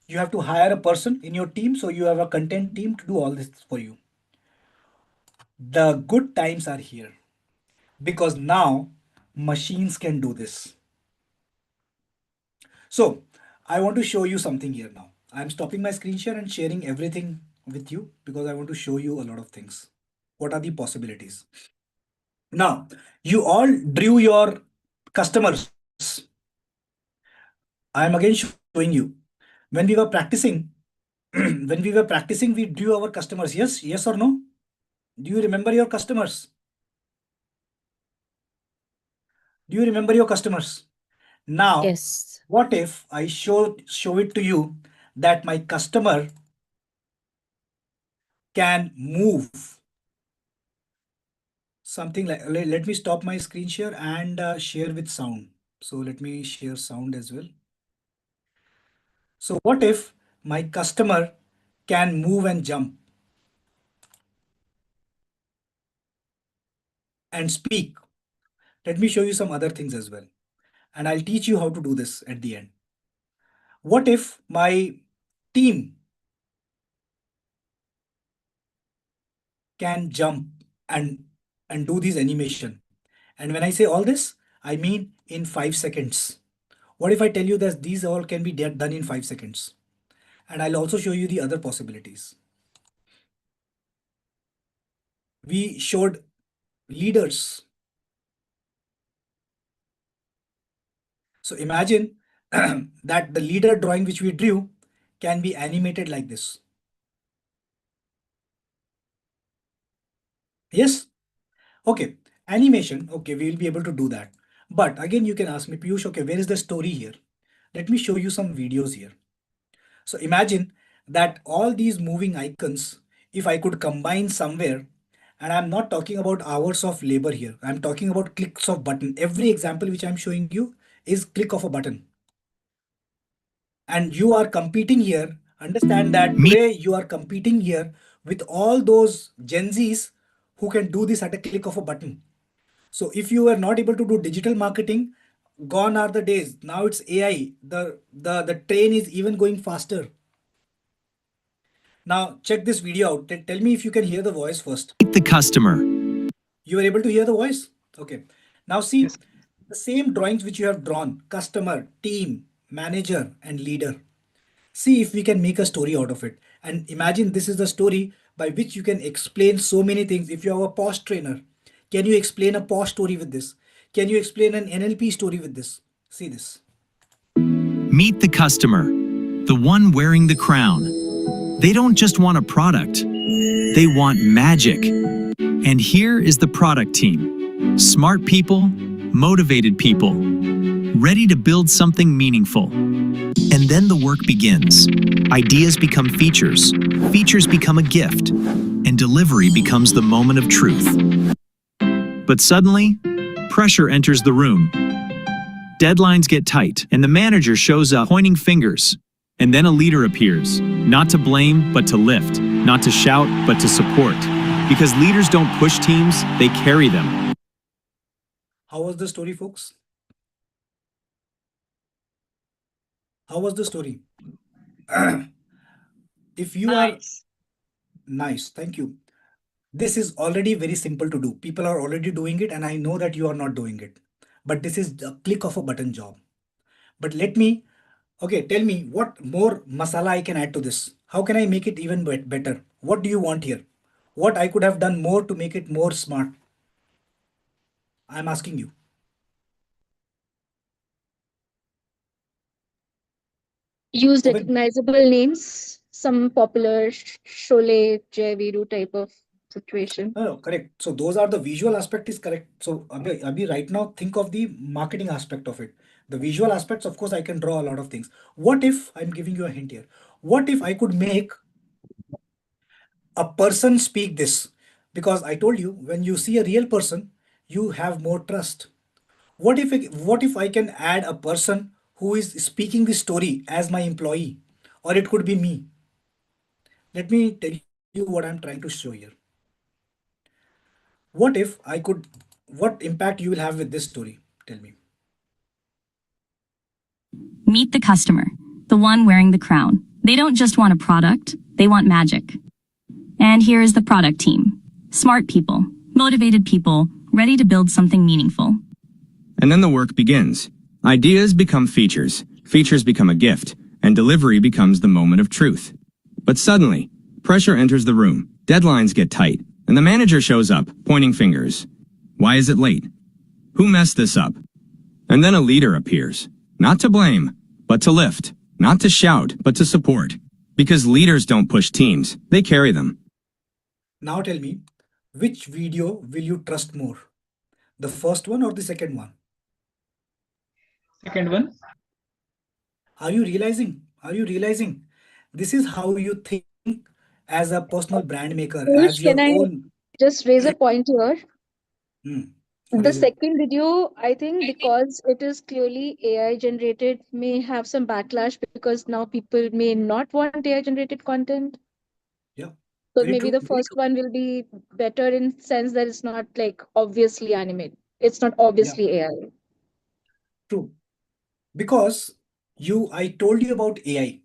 You have to hire a person in your team, so you have a content team to do all this for you. The good times are here because now machines can do this. So I want to show you something here now. I'm stopping my screen share and sharing everything with you because I want to show you a lot of things. What are the possibilities? Now, you all drew your customers. I am again showing you. When we were practicing, we drew our customers. Yes or no? Do you remember your customers? Do you remember your customers? Now, Yes. what if I show it to you that my customer can move something like, let me stop my screen share and share with sound. So let me share sound as well. So what if my customer can move and jump and speak? Let me show you some other things as well. And I'll teach you how to do this at the end. What if my team can jump and do this animation. And when I say all this, I mean in 5 seconds. What if I tell you that these all can be done in 5 seconds? And I'll also show you the other possibilities. We showed leaders. So imagine that the leader drawing which we drew can be animated like this. Yes? Okay, animation, okay, we will be able to do that. But again, you can ask me, Piyush, okay, where is the story here? Let me show you some videos here. So imagine that all these moving icons, if I could combine somewhere, and I'm not talking about hours of labor here, I'm talking about clicks of button. Every example which I'm showing you is click of a button. And you are competing here. Understand that today you are competing here with all those Gen Zs who can do this at a click of a button. So if you are not able to do digital marketing, gone are the days. Now it's AI. The train is even going faster. Now check this video out. Tell me if you can hear the voice first. Meet the customer. You are able to hear the voice? Okay. Now see Yes. the same drawings which you have drawn, customer, team, manager, and leader. See if we can make a story out of it. And imagine this is the story by which you can explain so many things. If you have a POS trainer, can you explain a POS story with this? Can you explain an NLP story with this? See this. Meet the customer, the one wearing the crown. They don't just want a product, they want magic. And here is the product team. Smart people, motivated people, ready to build something meaningful. And then the work begins. Ideas become features, features become a gift, and delivery becomes the moment of truth. But suddenly, pressure enters the room. Deadlines get tight, and the manager shows up pointing fingers. And then a leader appears, not to blame, but to lift, not to shout, but to support. Because leaders don't push teams, they carry them. How was the story, folks? How was the story? If you are nice, thank you. This is already very simple to do. People are already doing it, and I know that you are not doing it. But this is a click of a button job. But let me, okay, tell me what more masala I can add to this. How can I make it even better? What do you want here? What I could have done more to make it more smart? I'm asking you. Use Obed? recognizable names, some popular Sholay, Jai Viru type of situation. No, correct. So those are the visual aspect is correct. So Abhi, right now think of the marketing aspect of it. The visual aspects, of course, I can draw a lot of things. What if, I'm giving you a hint here, what if I could make a person speak this? Because I told you, when you see a real person, you have more trust. What if I can add a person who is speaking the story as my employee, or it could be me? Let me tell you what I'm trying to show here. What if I could, what impact you will have with this story? Tell me. Meet the customer, the one wearing the crown. They don't just want a product, they want magic. And here is the product team. Smart people, motivated people, ready to build something meaningful. And then the work begins. Ideas become features, features become a gift, and delivery becomes the moment of truth. But suddenly, pressure enters the room, deadlines get tight, and the manager shows up, pointing fingers. Why is it late? Who messed this up? And then a leader appears, not to blame, but to lift, not to shout, but to support. Because leaders don't push teams, they carry them. Now tell me, which video will you trust more? The first one or the second one? Second one. Are you realizing? Are you realizing? This is how you think as a personal brand maker, as your Can I own. just raise a point here? What The is it? second video, I think because it is clearly AI generated, may have some backlash because now people may not want AI generated content. Yeah. So Very maybe true. the first one will be better in sense that it's not like obviously animated. It's not obviously AI. True. Because I told you about AI.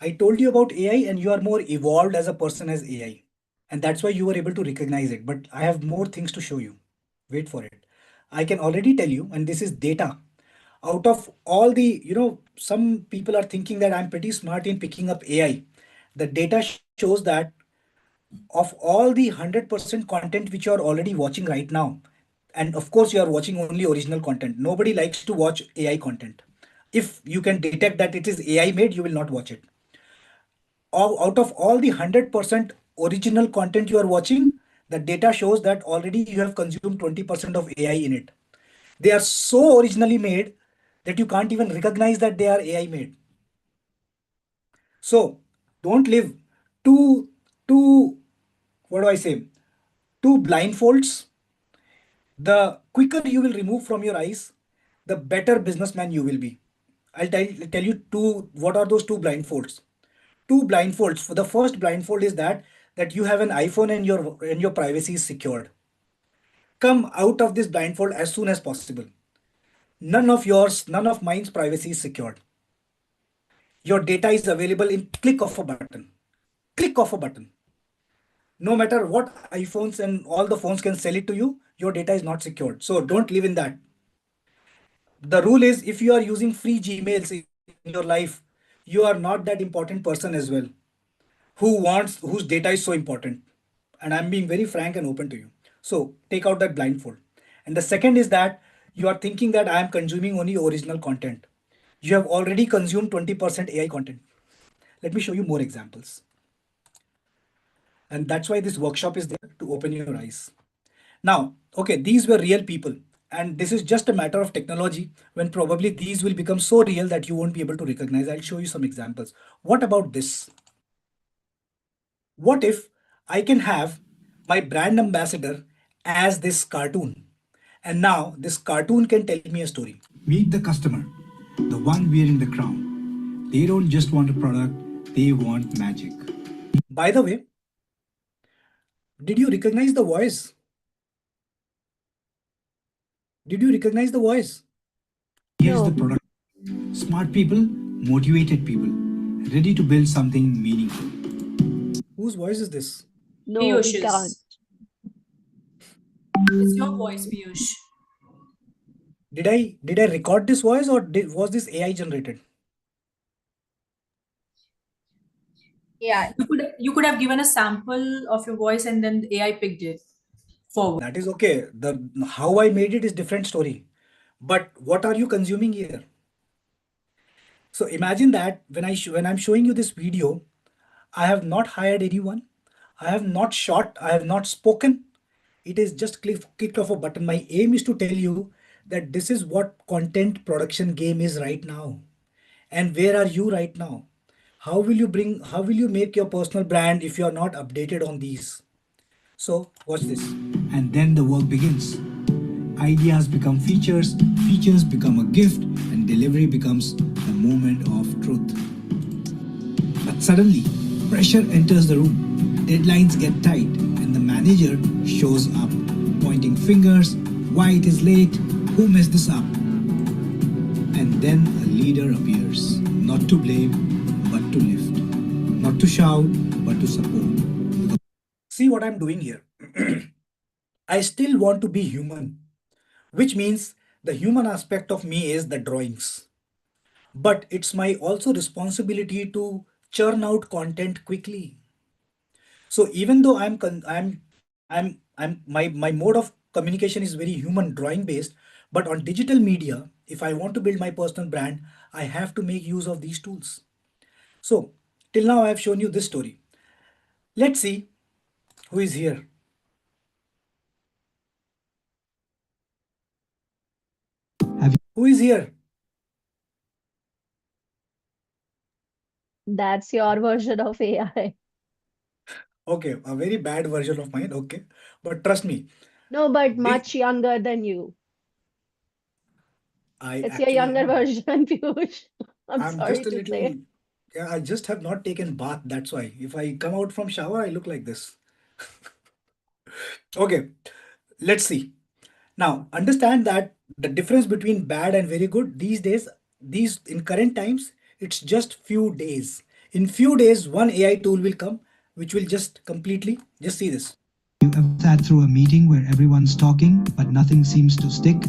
I told you about AI and you are more evolved as a person as AI. And that's why you were able to recognize it. But I have more things to show you. Wait for it. I can already tell you, and this is data. Out of all the, some people are thinking that I'm pretty smart in picking up AI. The data shows that of all the 100% content which you are already watching right now, and of course you are watching only original content. Nobody likes to watch AI content. If you can detect that it is AI made, you will not watch it. Out of all the 100% original content you are watching, the data shows that already you have consumed 20% of AI in it. They are so originally made that you can't even recognize that they are AI made. So don't live two, what do I say, two blindfolds. The quicker you will remove from your eyes, the better businessman you will be. I'll tell you what are those two blindfolds. Two blindfolds. For the first blindfold is that you have an iPhone and your privacy is secured. Come out of this blindfold as soon as possible. None of mine's privacy is secured. Your data is available in click of a button. Click of a button. No matter what iPhones and all the phones can sell it to you, your data is not secured. So don't live in that. The rule is, if you are using free Gmails in your life, you are not that important person as well, whose data is so important. And I'm being very frank and open to you. So take out that blindfold. And the second is that you are thinking that I am consuming only original content. You have already consumed 20% AI content. Let me show you more examples. And that's why this workshop is there, to open your eyes. Now, okay, these were real people. And this is just a matter of technology, when probably these will become so real that you won't be able to recognize. I'll show you some examples. What about this? What if I can have my brand ambassador as this cartoon? And now this cartoon can tell me a story. Meet the customer, the one wearing the crown. They don't just want a product, they want magic. By the way, did you recognize the voice? Did you recognize the voice? Here's the product. Smart people, motivated people, ready to build something meaningful. Whose voice is this? No, we Piyush's. can't. It's your voice, Piyush. Did I record this voice, or was this AI generated? Yeah, you could have given a sample of your voice and then AI picked it forward. That is okay. The how I made it is different story. But what are you consuming here? So imagine that when I'm showing you this video, I have not hired anyone. I have not shot. I have not spoken. It is just clicked off a button. My aim is to tell you that this is what content production game is right now. And where are you right now? How will you make your personal brand if you are not updated on these? So watch this. And then the work begins. Ideas become features, features become a gift, and delivery becomes the moment of truth. But suddenly, pressure enters the room. Deadlines get tight, and the manager shows up, pointing fingers, why it is late, who messed this up. And then a leader appears, not to blame, but to lift, not to shout, but to support. See what I'm doing here? I still want to be human, which means the human aspect of me is the drawings. But it's my also responsibility to churn out content quickly. So even though my mode of communication is very human drawing based, but on digital media, if I want to build my personal brand, I have to make use of these tools. So till now I have shown you this story. Let's see who is here. Who is here? That's your version of AI. Okay, a very bad version of mine. Okay, but trust me, No, but the- much younger than you. I It's your actually younger am. version, Piyush. I'm I'm sorry just a to little. say. Yeah, I just have not taken bath. That's why. If I come out from shower, I look like this. Okay, let's see. Now, understand that the difference between bad and very good these days, in current times, it's just few days. In few days, one AI tool will come which will just completely, just see this. You ever sat through a meeting where everyone's talking, but nothing seems to stick?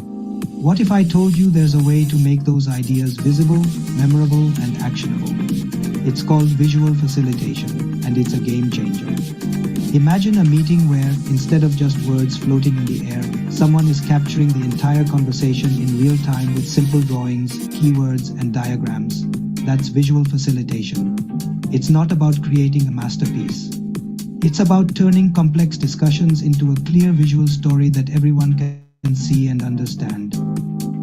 What if I told you there's a way to make those ideas visible, memorable, and actionable? It's called visual facilitation, and it's a game changer. Imagine a meeting where, instead of just words floating in the air, someone is capturing the entire conversation in real time with simple drawings, keywords, and diagrams. That's visual facilitation. It's not about creating a masterpiece. It's about turning complex discussions into a clear visual story that everyone can see and understand.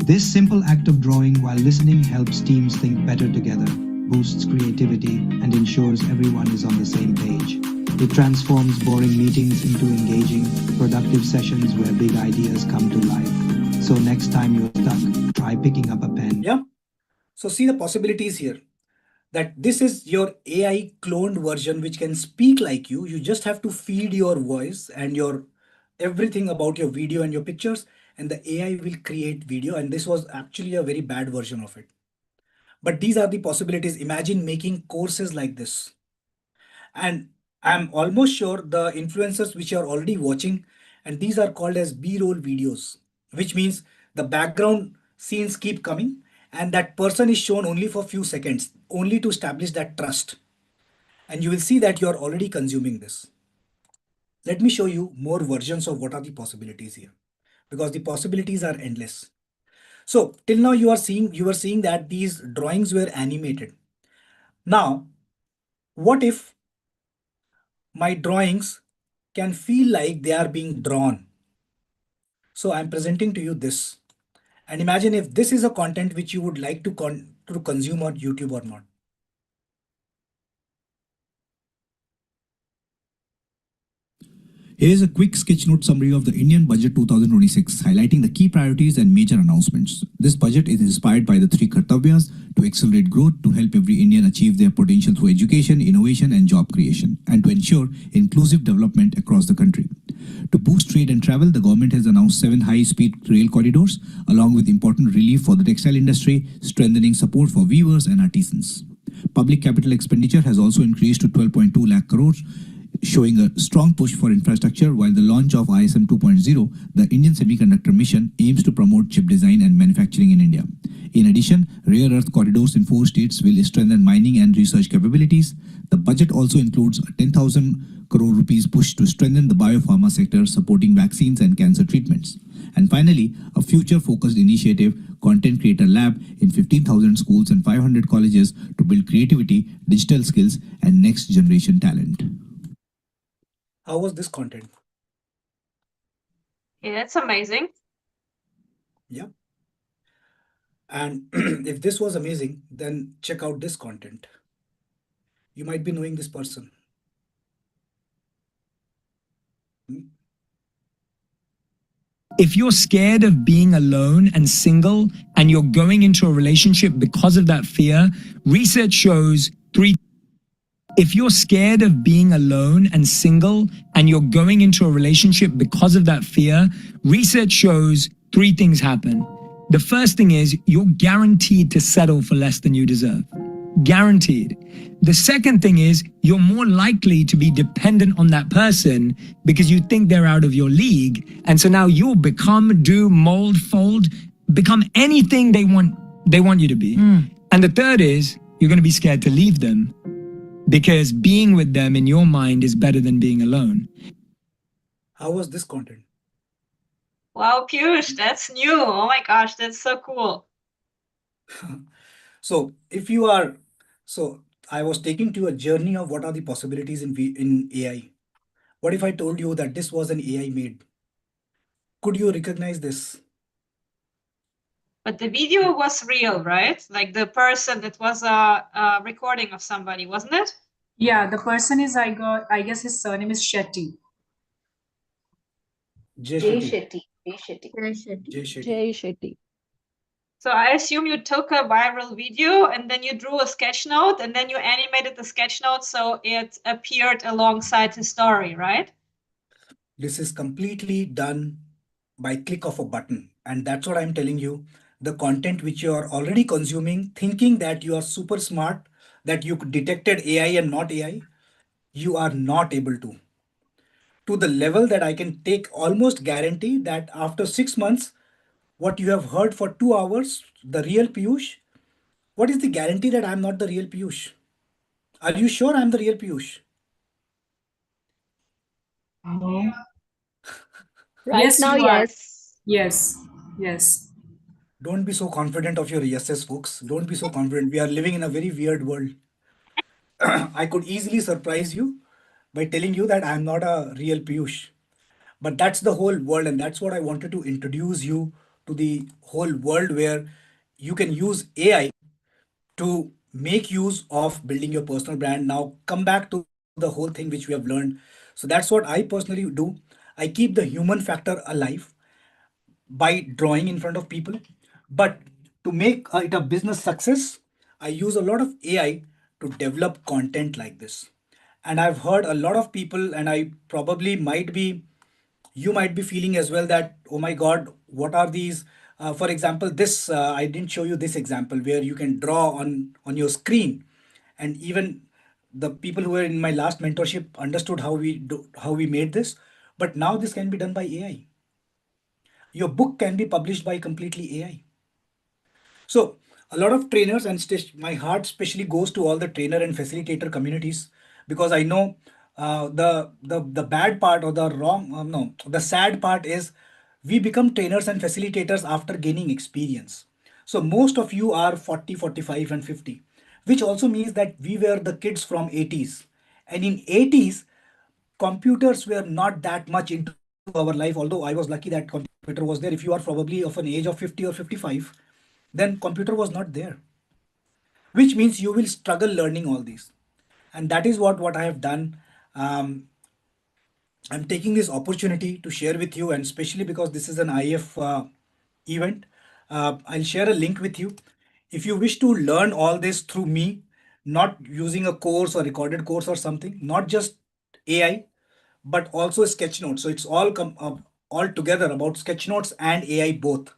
This simple act of drawing while listening helps teams think better together, boosts creativity, and ensures everyone is on the same page. It transforms boring meetings into engaging, productive sessions where big ideas come to life. So next time you're stuck, try picking up a pen. Yeah. So see the possibilities here. That this is your AI cloned version which can speak like you. You just have to feed your voice and your everything about your video and your pictures, and the AI will create video. And this was actually a very bad version of it. But these are the possibilities. Imagine making courses like this. And I'm almost sure the influencers which are already watching, and these are called as B-roll videos, which means the background scenes keep coming and that person is shown only for a few seconds, only to establish that trust. And you will see that you are already consuming this. Let me show you more versions of what are the possibilities here, because the possibilities are endless. So till now you were seeing that these drawings were animated. Now, what if my drawings can feel like they are being drawn? So I'm presenting to you this. And imagine if this is a content which you would like to consume on YouTube or not. Here is a quick sketchnote summary of the Indian Budget 2026, highlighting the key priorities and major announcements. This budget is inspired by the three Kartavyas to accelerate growth, to help every Indian achieve their potential through education, innovation, and job creation, and to ensure inclusive development across the country. To boost trade and travel, the government has announced 7 high-speed rail corridors, along with important relief for the textile industry, strengthening support for weavers and artisans. Public capital expenditure has also increased to 12.2 lakh crores, showing a strong push for infrastructure, while the launch of ISM 2.0, the Indian Semiconductor Mission, aims to promote chip design and manufacturing in India. In addition, rare earth corridors in 4 states will strengthen mining and research capabilities. The budget also includes a 10,000 crore rupees push to strengthen the biopharma sector, supporting vaccines and cancer treatments. And finally, a future-focused initiative, Content Creator Lab, in 15,000 schools and 500 colleges to build creativity, digital skills, and next-generation talent. How was this content? Yeah, that's amazing. Yeah. And if this was amazing, then check out this content. You might be knowing this person. If you're scared of being alone and single and you're going into a relationship because of that fear, research shows If you're scared of being alone and single and you're going into a relationship because of that fear, research shows 3 things happen. The first thing is you're guaranteed to settle for less than you deserve. Guaranteed. The second thing is you're more likely to be dependent on that person because you think they're out of your league. And so now you'll become, do, mold, fold, become anything they want you to be. And the third is you're going to be scared to leave them, because being with them in your mind is better than being alone. How was this content? Wow, Piyush, that's new. Oh my gosh, that's so cool. So I was taking to a journey of what are the possibilities in AI. What if I told you that this was an AI made? Could you recognize this? But the video was real, right? Like the person, that was a recording of somebody, wasn't it? Yeah, the person is, I guess his surname is Shetty. Jay Shetty. Jay Shetty. So I assume you took a viral video and then you drew a sketch note and then you animated the sketch note so it appeared alongside his story, right? This is completely done by click of a button. And that's what I'm telling you. The content which you are already consuming, thinking that you are super smart, that you detected AI and not AI, you are not able to the level that I can take almost guarantee that after 6 months, what you have heard for 2 hours, the real Piyush, what is the guarantee that I'm not the real Piyush? Are you sure I'm the real Piyush? No. Right Yes, now, you are. yes. Yes, yes. Don't be so confident of your yeses, folks. Don't be so confident. We are living in a very weird world. I could easily surprise you by telling you that I'm not a real Piyush. But that's the whole world, and that's what I wanted to introduce you to the whole world where you can use AI to make use of building your personal brand. Now, come back to the whole thing which we have learned. So, that's what I personally do. I keep the human factor alive by drawing in front of people. But to make it a business success, I use a lot of AI to develop content like this. And I've heard a lot of people, and I probably might be, you might be feeling as well that, oh my God, what are these? For example, this, I didn't show you this example where you can draw on your screen. And even the people who were in my last mentorship understood how we made this. But now this can be done by AI. Your book can be published by completely AI. So a lot of trainers, and my heart especially goes to all the trainer and facilitator communities, because I know the bad part or the wrong no the sad part is we become trainers and facilitators after gaining experience. So most of you are 40, 45 and 50, which also means that we were the kids from 80s, and in 80s computers were not that much into our life, although I was lucky that computer was there. If you are probably of an age of 50 or 55, then computer was not there, which means you will struggle learning all these. And that is what I have done. um, I'm taking this opportunity to share with you, and especially because this is an IF event, I'll share a link with you. If you wish to learn all this through me, not using a course or recorded course or something, not just AI, but also Sketchnotes. So it's all together about Sketchnotes and AI both.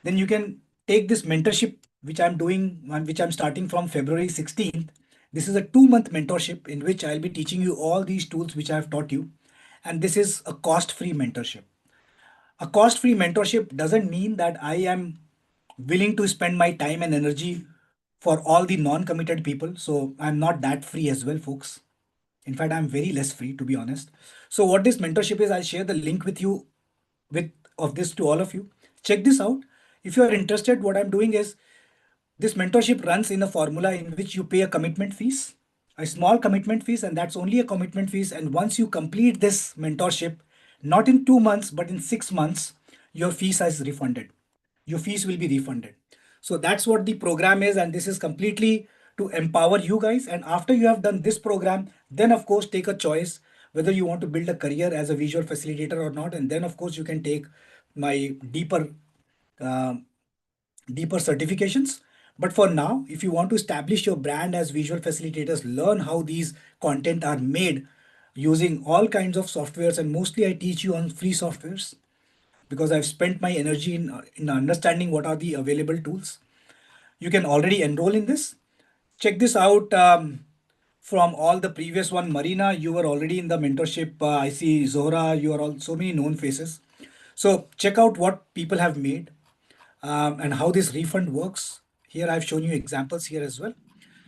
Then you can take this mentorship, which I'm doing, which I'm starting from February 16th. This is a 2-month mentorship in which I'll be teaching you all these tools which I've taught you. And this is a cost-free mentorship. A cost-free mentorship doesn't mean that I am willing to spend my time and energy for all the non-committed people. So I'm not that free as well, folks. In fact, I'm very less free, to be honest. So what this mentorship is, I'll share the link with you with of this to all of you. Check this out. If you are interested, what I'm doing is this mentorship runs in a formula in which you pay a commitment fees, a small commitment fees, and that's only a commitment fees. And once you complete this mentorship, not in 2 months, but in 6 months, your fees is refunded. Your fees will be refunded. So that's what the program is, and this is completely to empower you guys. And after you have done this program, then of course take a choice whether you want to build a career as a visual facilitator or not. And then of course you can take my uh, deeper certifications. But for now, if you want to establish your brand as visual facilitators, learn how these content are made using all kinds of softwares, and mostly I teach you on free softwares because I've spent my energy in understanding what are the available tools. You can already enroll in this. Check this out. From all the previous one, Marina, you were already in the mentorship. I see Zohra, you are all so many known faces. So check out what people have made and how this refund works. Here I've shown you examples here as well.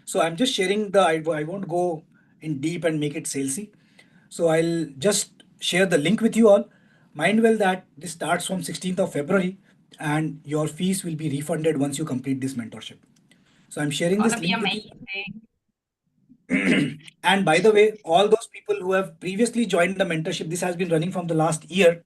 So I'm just sharing I won't go in deep and make it salesy. So I'll just share the link with you all. Mind well that this starts from 16th of February and your fees will be refunded once you complete this mentorship. So I'm sharing Gonna this be link with you. amazing. And by the way, all those people who have previously joined the mentorship, this has been running from the last year.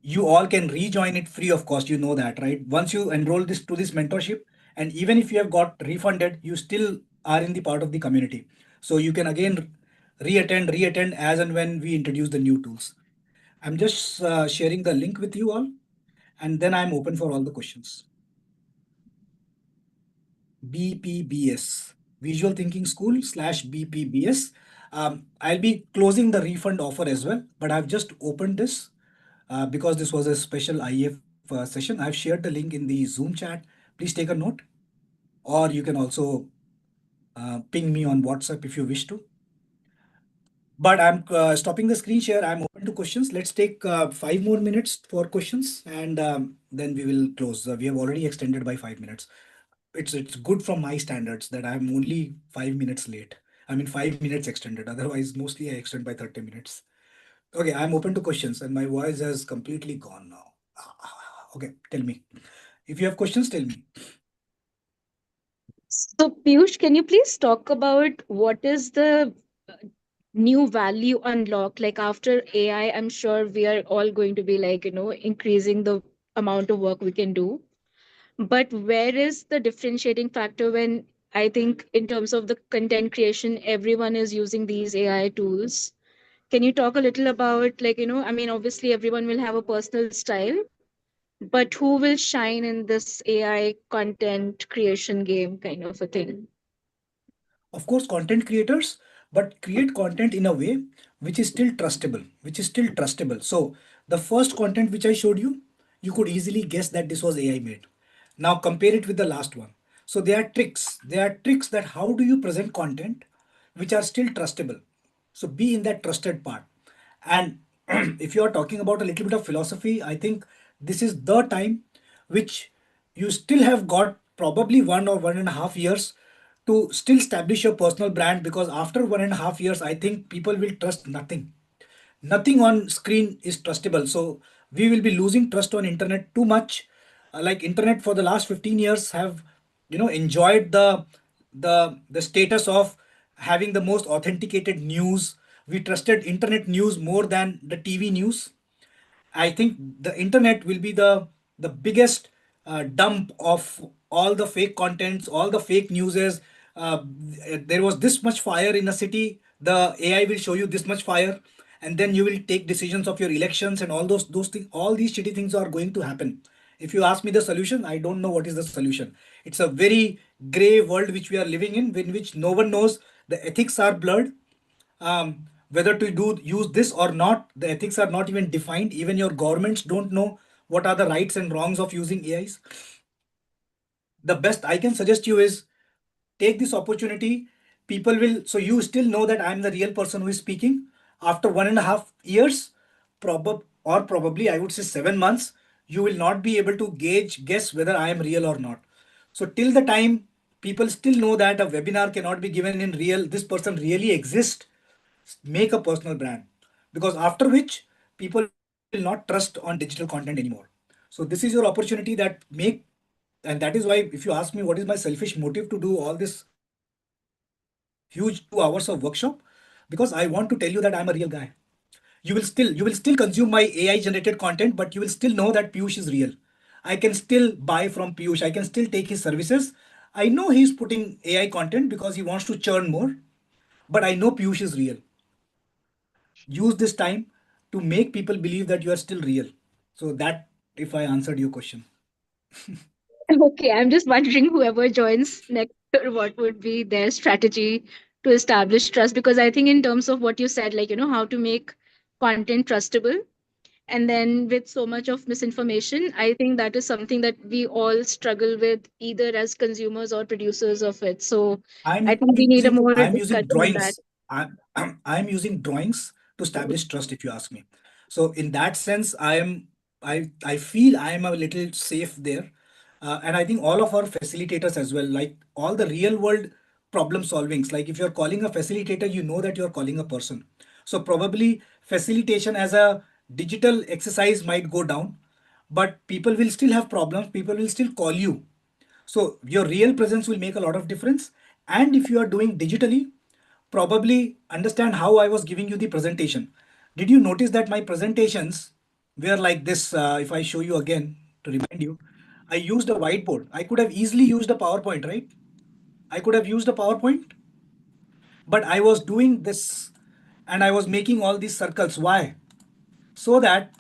You all can rejoin it free of cost. You know that, right? Once you enroll this mentorship, and even if you have got refunded, you still are in the part of the community. So you can again reattend as and when we introduce the new tools. I'm just sharing the link with you all, and then I'm open for all the questions. BPBS, Visual Thinking School / BPBS. I'll be closing the refund offer as well, but I've just opened this because this was a special IF session. I've shared the link in the Zoom chat. Please take a note, or you can also ping me on WhatsApp if you wish to. But I'm stopping the screen share. I'm open to questions. Let's take 5 more minutes for questions, and then we will close. We have already extended by 5 minutes. It's good from my standards that I'm only 5 minutes late. I mean 5 minutes extended. Otherwise, mostly I extend by 30 minutes. Okay, I'm open to questions, and my voice has completely gone now. Okay, tell me. If you have questions, tell me. So, Piyush, can you please talk about what is the new value unlock? Like after AI, I'm sure we are all going to be like, increasing the amount of work we can do. But where is the differentiating factor when I think in terms of the content creation, everyone is using these AI tools? Can you talk a little about like, I mean, obviously everyone will have a personal style, but who will shine in this AI content creation game kind of a thing? Of course, content creators, but create content in a way which is still trustable. So the first content which I showed you, you could easily guess that this was AI made. Now compare it with the last one. So there are tricks that how do you present content which are still trustable. So be in that trusted part. And if you are talking about a little bit of philosophy, I think this is the time which you still have got probably 1 or 1.5 years to still establish your personal brand, because after 1.5 years, I think people will trust nothing. Nothing on screen is trustable. So we will be losing trust on internet too much. Like internet for the last 15 years have, enjoyed the status of having the most authenticated news. We trusted internet news more than the TV news. I think the internet will be the biggest dump of all the fake contents, all the fake newses. There was this much fire in a city. The AI will show you this much fire, and then you will take decisions of your elections and all those things. All these shitty things are going to happen. If you ask me the solution, I don't know what is the solution. It's a very gray world which we are living in which no one knows. The ethics are blurred. Whether to do use this or not, the ethics are not even defined. Even your governments don't know what are the rights and wrongs of using AIs. The best I can suggest you is take this opportunity. People will, so you still know that I'm the real person who is speaking. After 1.5 years, probably I would say 7 months, you will not be able to guess whether I am real or not. So till the time people still know that a webinar cannot be given in real, this person really exists, make a personal brand, because after which people will not trust on digital content anymore. So this is your opportunity that make, and that is why if you ask me what is my selfish motive to do all this huge 2 hours of workshop, because I want to tell you that I'm a real guy. You will still consume my AI generated content, but you will still know that Piyush is real. I can still buy from Piyush, I can still take his services. I know he's putting AI content because he wants to churn more, but I know Piyush is real. Use this time to make people believe that you are still real. So that, if I answered your question. Okay, I'm just wondering whoever joins next, what would be their strategy to establish trust? Because I think in terms of what you said, like, how to make content trustable, and then with so much of misinformation, I think that is something that we all struggle with, either as consumers or producers of it. So I think we need a more I'm using discussion on that. drawings. I'm using drawings to establish trust, if you ask me. So in that sense, I feel I am a little safe there. And I think all of our facilitators as well, like all the real world problem solvings, like if you're calling a facilitator, you know that you're calling a person. So probably facilitation as a digital exercise might go down, but people will still have problems. People will still call you. So your real presence will make a lot of difference. And if you are doing digitally, probably understand how I was giving you the presentation. Did you notice that my presentations were like this? If I show you again to remind you, I used a whiteboard. I could have easily used a PowerPoint, right? I could have used a PowerPoint, but I was doing this and I was making all these circles. Why? So that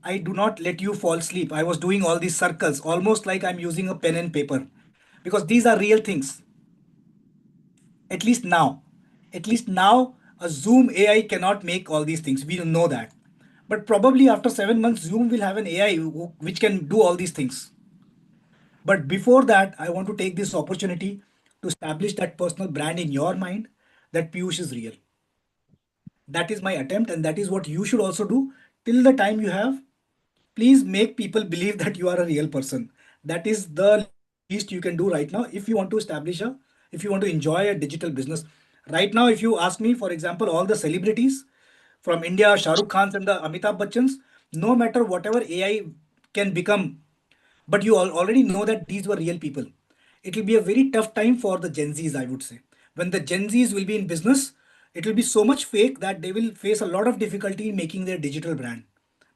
I do not let you fall asleep. I was doing all these circles almost like I'm using a pen and paper, because these are real things. At least now, at least now, a Zoom AI cannot make all these things. We know that. But probably after 7 months, Zoom will have an AI which can do all these things. But before that, I want to take this opportunity to establish that personal brand in your mind that Piyush is real. That is my attempt, and that is what you should also do. Till the time you have, please make people believe that you are a real person. That is the least you can do right now if you want to establish if you want to enjoy a digital business. Right now, if you ask me, for example, all the celebrities from India, Shah Rukh Khan's and the Amitabh Bachchan's, no matter whatever AI can become, but you already know that these were real people. It will be a very tough time for the Gen Zs, I would say. When the Gen Zs will be in business, it will be so much fake that they will face a lot of difficulty in making their digital brand,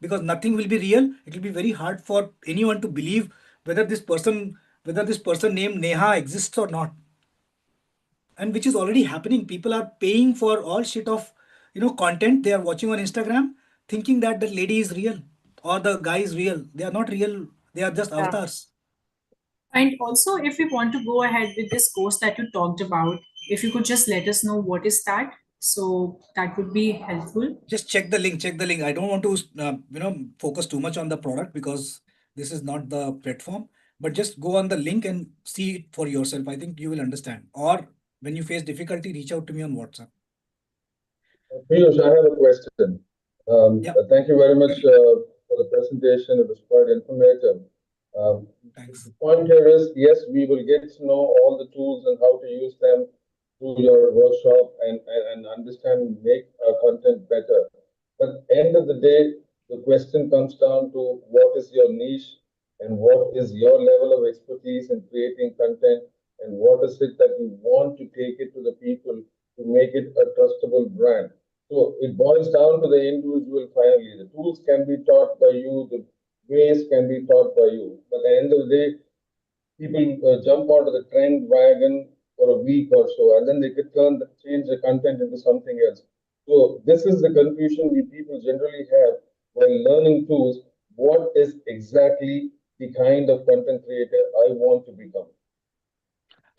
because nothing will be real. It will be very hard for anyone to believe whether this person named Neha exists or not. And which is already happening. People are paying for all shit of content they are watching on Instagram, thinking that the lady is real or the guy is real. They are not real. They are just avatars. And also, if we want to go ahead with this course that you talked about, if you could just let us know what is that, so that would be helpful. Just check the link. Check the link. I don't want to focus too much on the product because this is not the platform. But just go on the link and see it for yourself. I think you will understand. Or when you face difficulty, reach out to me on WhatsApp. Piyush, I have a question. Thank you very much for the presentation. It was quite informative. Thanks. The point here is, yes, we will get to know all the tools and how to use them through your workshop and understand and make our content better. But at the end of the day, the question comes down to what is your niche and what is your level of expertise in creating content and what is it that you want to take it to the people to make it a trustable brand. So it boils down to the individual finally. The tools can be taught by you, the ways can be taught by you. But at the end of the day, people jump onto the trend wagon for a week or so, and then they could change the content into something else. So this is the confusion we people generally have while learning tools. What is exactly the kind of content creator I want to become?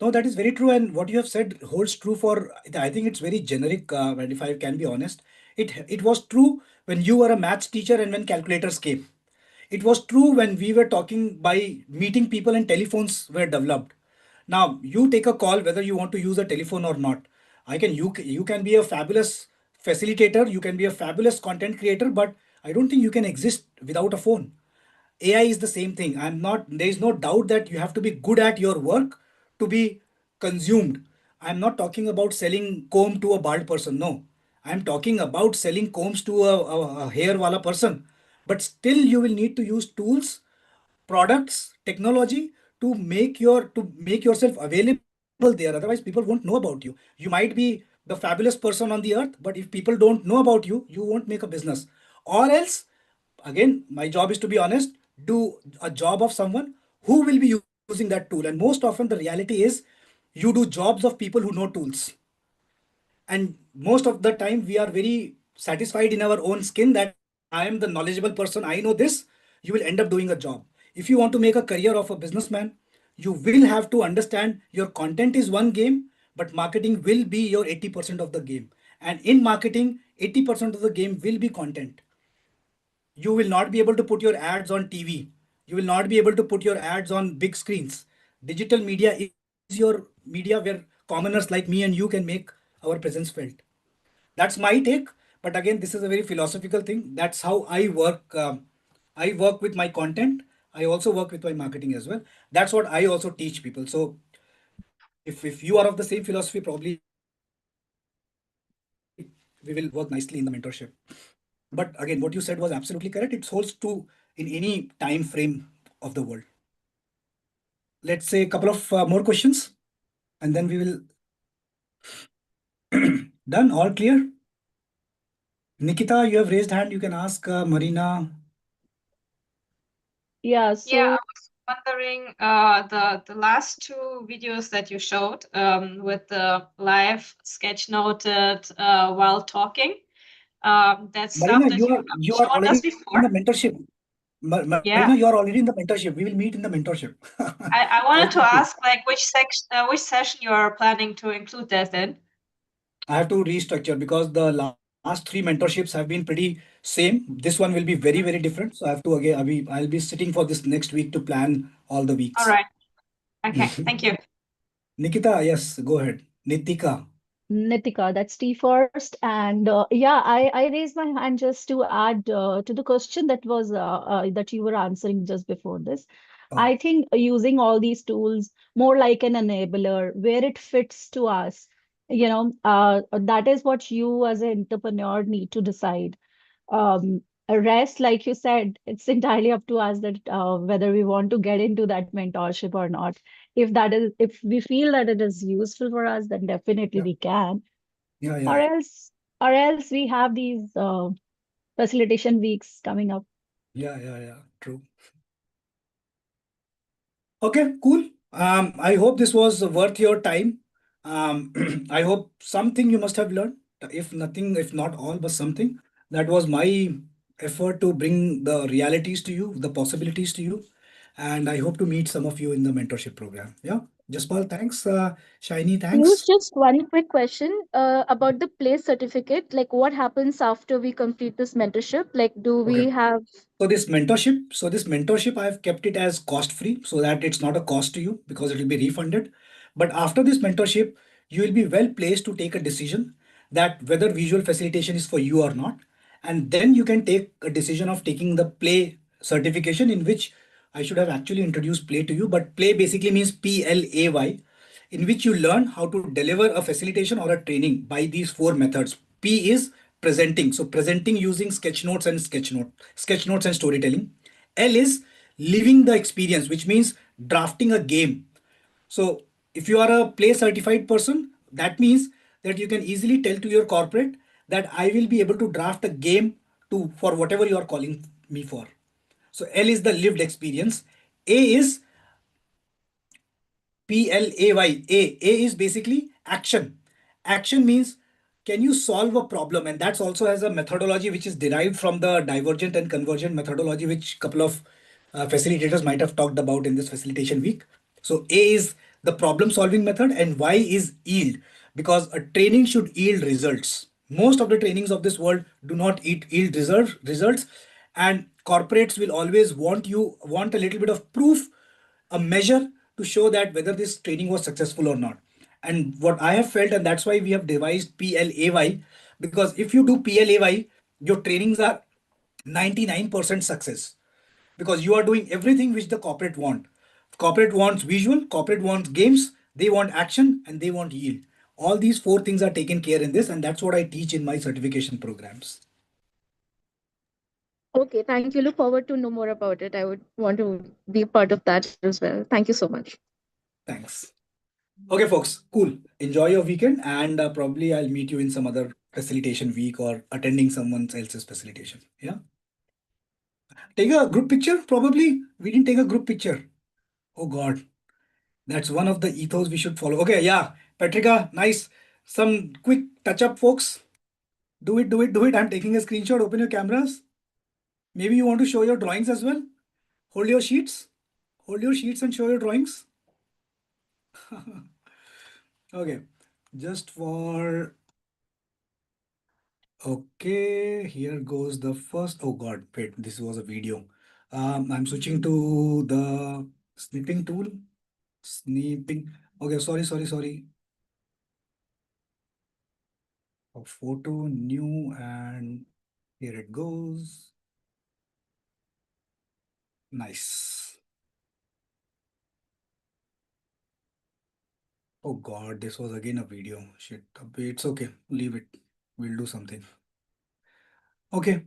No, that is very true. And what you have said holds true for, I think it's very generic. And if I can be honest, it was true when you were a maths teacher and when calculators came. It was true when we were talking by meeting people and telephones were developed. Now you take a call whether you want to use a telephone or not. You can be a fabulous facilitator, you can be a fabulous content creator, but I don't think you can exist without a phone. AI is the same thing. There is no doubt that you have to be good at your work to be consumed. I'm not talking about selling comb to a bald person. No, I'm talking about selling combs to a hair wala person. But still you will need to use tools, products, technology to make yourself available there. Otherwise, people won't know about you. You might be the fabulous person on the earth, but if people don't know about you, you won't make a business. Or else, again, my job is to be honest, do a job of someone who will be using that tool. And most often the reality is you do jobs of people who know tools. And most of the time we are very satisfied in our own skin that I am the knowledgeable person, I know this. You will end up doing a job. If you want to make a career of a businessman, you will have to understand your content is one game, but marketing will be your 80% of the game. And in marketing, 80% of the game will be content. You will not be able to put your ads on TV. You will not be able to put your ads on big screens. Digital media is your media where commoners like me and you can make our presence felt. That's my take. But again, this is a very philosophical thing. That's how I work. I work with my content. I also work with my marketing as well. That's what I also teach people. So if you are of the same philosophy, probably we will work nicely in the mentorship. But again, what you said was absolutely correct. It holds true in any time frame of the world. Let's say a couple of more questions and then we will. Done? All clear? Nikita, you have raised hand. You can ask Marina. Yeah, I was wondering the last two videos that you showed with the live sketchnoted while talking. That stuff Marina, that you are showed us already before. in the mentorship. Marina, you are already in the mentorship. We will meet in the mentorship. I wanted to ask like which session you are planning to include that in. I have to restructure because the last three mentorships have been pretty same. This one will be very, very different. So I have to again, I'll be sitting for this next week to plan all the weeks. All right. Okay. Thank you. Nikita, yes, go ahead. Nitika. Nitika, that's T first. And yeah, I raised my hand just to add to the question that was that you were answering just before this. I think using all these tools more like an enabler where it fits to us, that is what you as an entrepreneur need to decide. Rest, like you said, it's entirely up to us that whether we want to get into that mentorship or not. If we feel that it is useful for us, then definitely we can. Yeah, Or yeah. else we have these facilitation weeks coming up. Yeah, true. Okay, cool. I hope this was worth your time. I hope something you must have learned. If nothing, if not all, but something. That was my effort to bring the realities to you, the possibilities to you. And I hope to meet some of you in the mentorship program. Yeah. Jaspal, thanks. Shiny, Piyush, thanks. just one quick question about the place certificate. Like, what happens after we complete this mentorship? Like, do we Okay. have So this mentorship, I've kept it as cost free so that it's not a cost to you because it will be refunded. But after this mentorship, you will be well placed to take a decision that whether visual facilitation is for you or not. And then you can take a decision of taking the play certification, in which I should have actually introduced play to you, but play basically means PLAY, in which you learn how to deliver a facilitation or a training by these four methods. P is presenting. So presenting using sketchnotes and storytelling. L is living the experience, which means drafting a game. So if you are a play certified person, that means that you can easily tell to your corporate that I will be able to draft a game to for whatever you are calling me for. So L is the lived experience. A is PLAY. A is basically action. Action means can you solve a problem? And that's also has a methodology which is derived from the divergent and convergent methodology, which a couple of facilitators might have talked about in this facilitation week. So A is the problem solving method and Y is yield, because a training should yield results. Most of the trainings of this world do not yield results, and corporates will always want a little bit of proof, a measure to show that whether this training was successful or not. And what I have felt, and that's why we have devised PLAY, because if you do PLAY, your trainings are 99% success, because you are doing everything which the corporate want. Corporate wants visual, corporate wants games, they want action, and they want yield. All these four things are taken care in this, and that's what I teach in my certification programs. Okay, thank you. Look forward to know more about it. I would want to be part of that as well. Thank you so much. Thanks. Okay, folks, cool. Enjoy your weekend, and probably I'll meet you in some other facilitation week or attending someone else's facilitation. Yeah. Take a group picture, probably. We didn't take a group picture. Oh God. That's one of the ethos we should follow. Okay, yeah. Patrika, nice. Some quick touch up, folks. Do it. I'm taking a screenshot. Open your cameras. Maybe you want to show your drawings as well. Hold your sheets. Hold your sheets and show your drawings. Okay. Just for. Okay, here goes the first. Oh God, wait, this was a video. I'm switching to the snipping tool. Snipping. Okay, sorry. A photo, new, and here it goes. Nice. Oh God, this was again a video. Shit, it's okay. Leave it. We'll do something. Okay.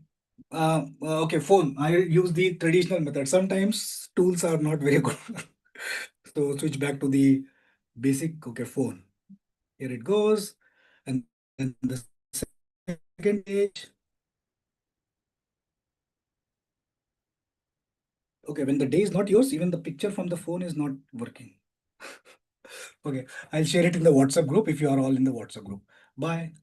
Okay, phone. I use the traditional method. Sometimes tools are not very good. So switch back to the basic. Okay, phone. Here it goes. And then the second page. Okay, when the day is not yours, even the picture from the phone is not working. Okay, I'll share it in the WhatsApp group if you are all in the WhatsApp group. Bye.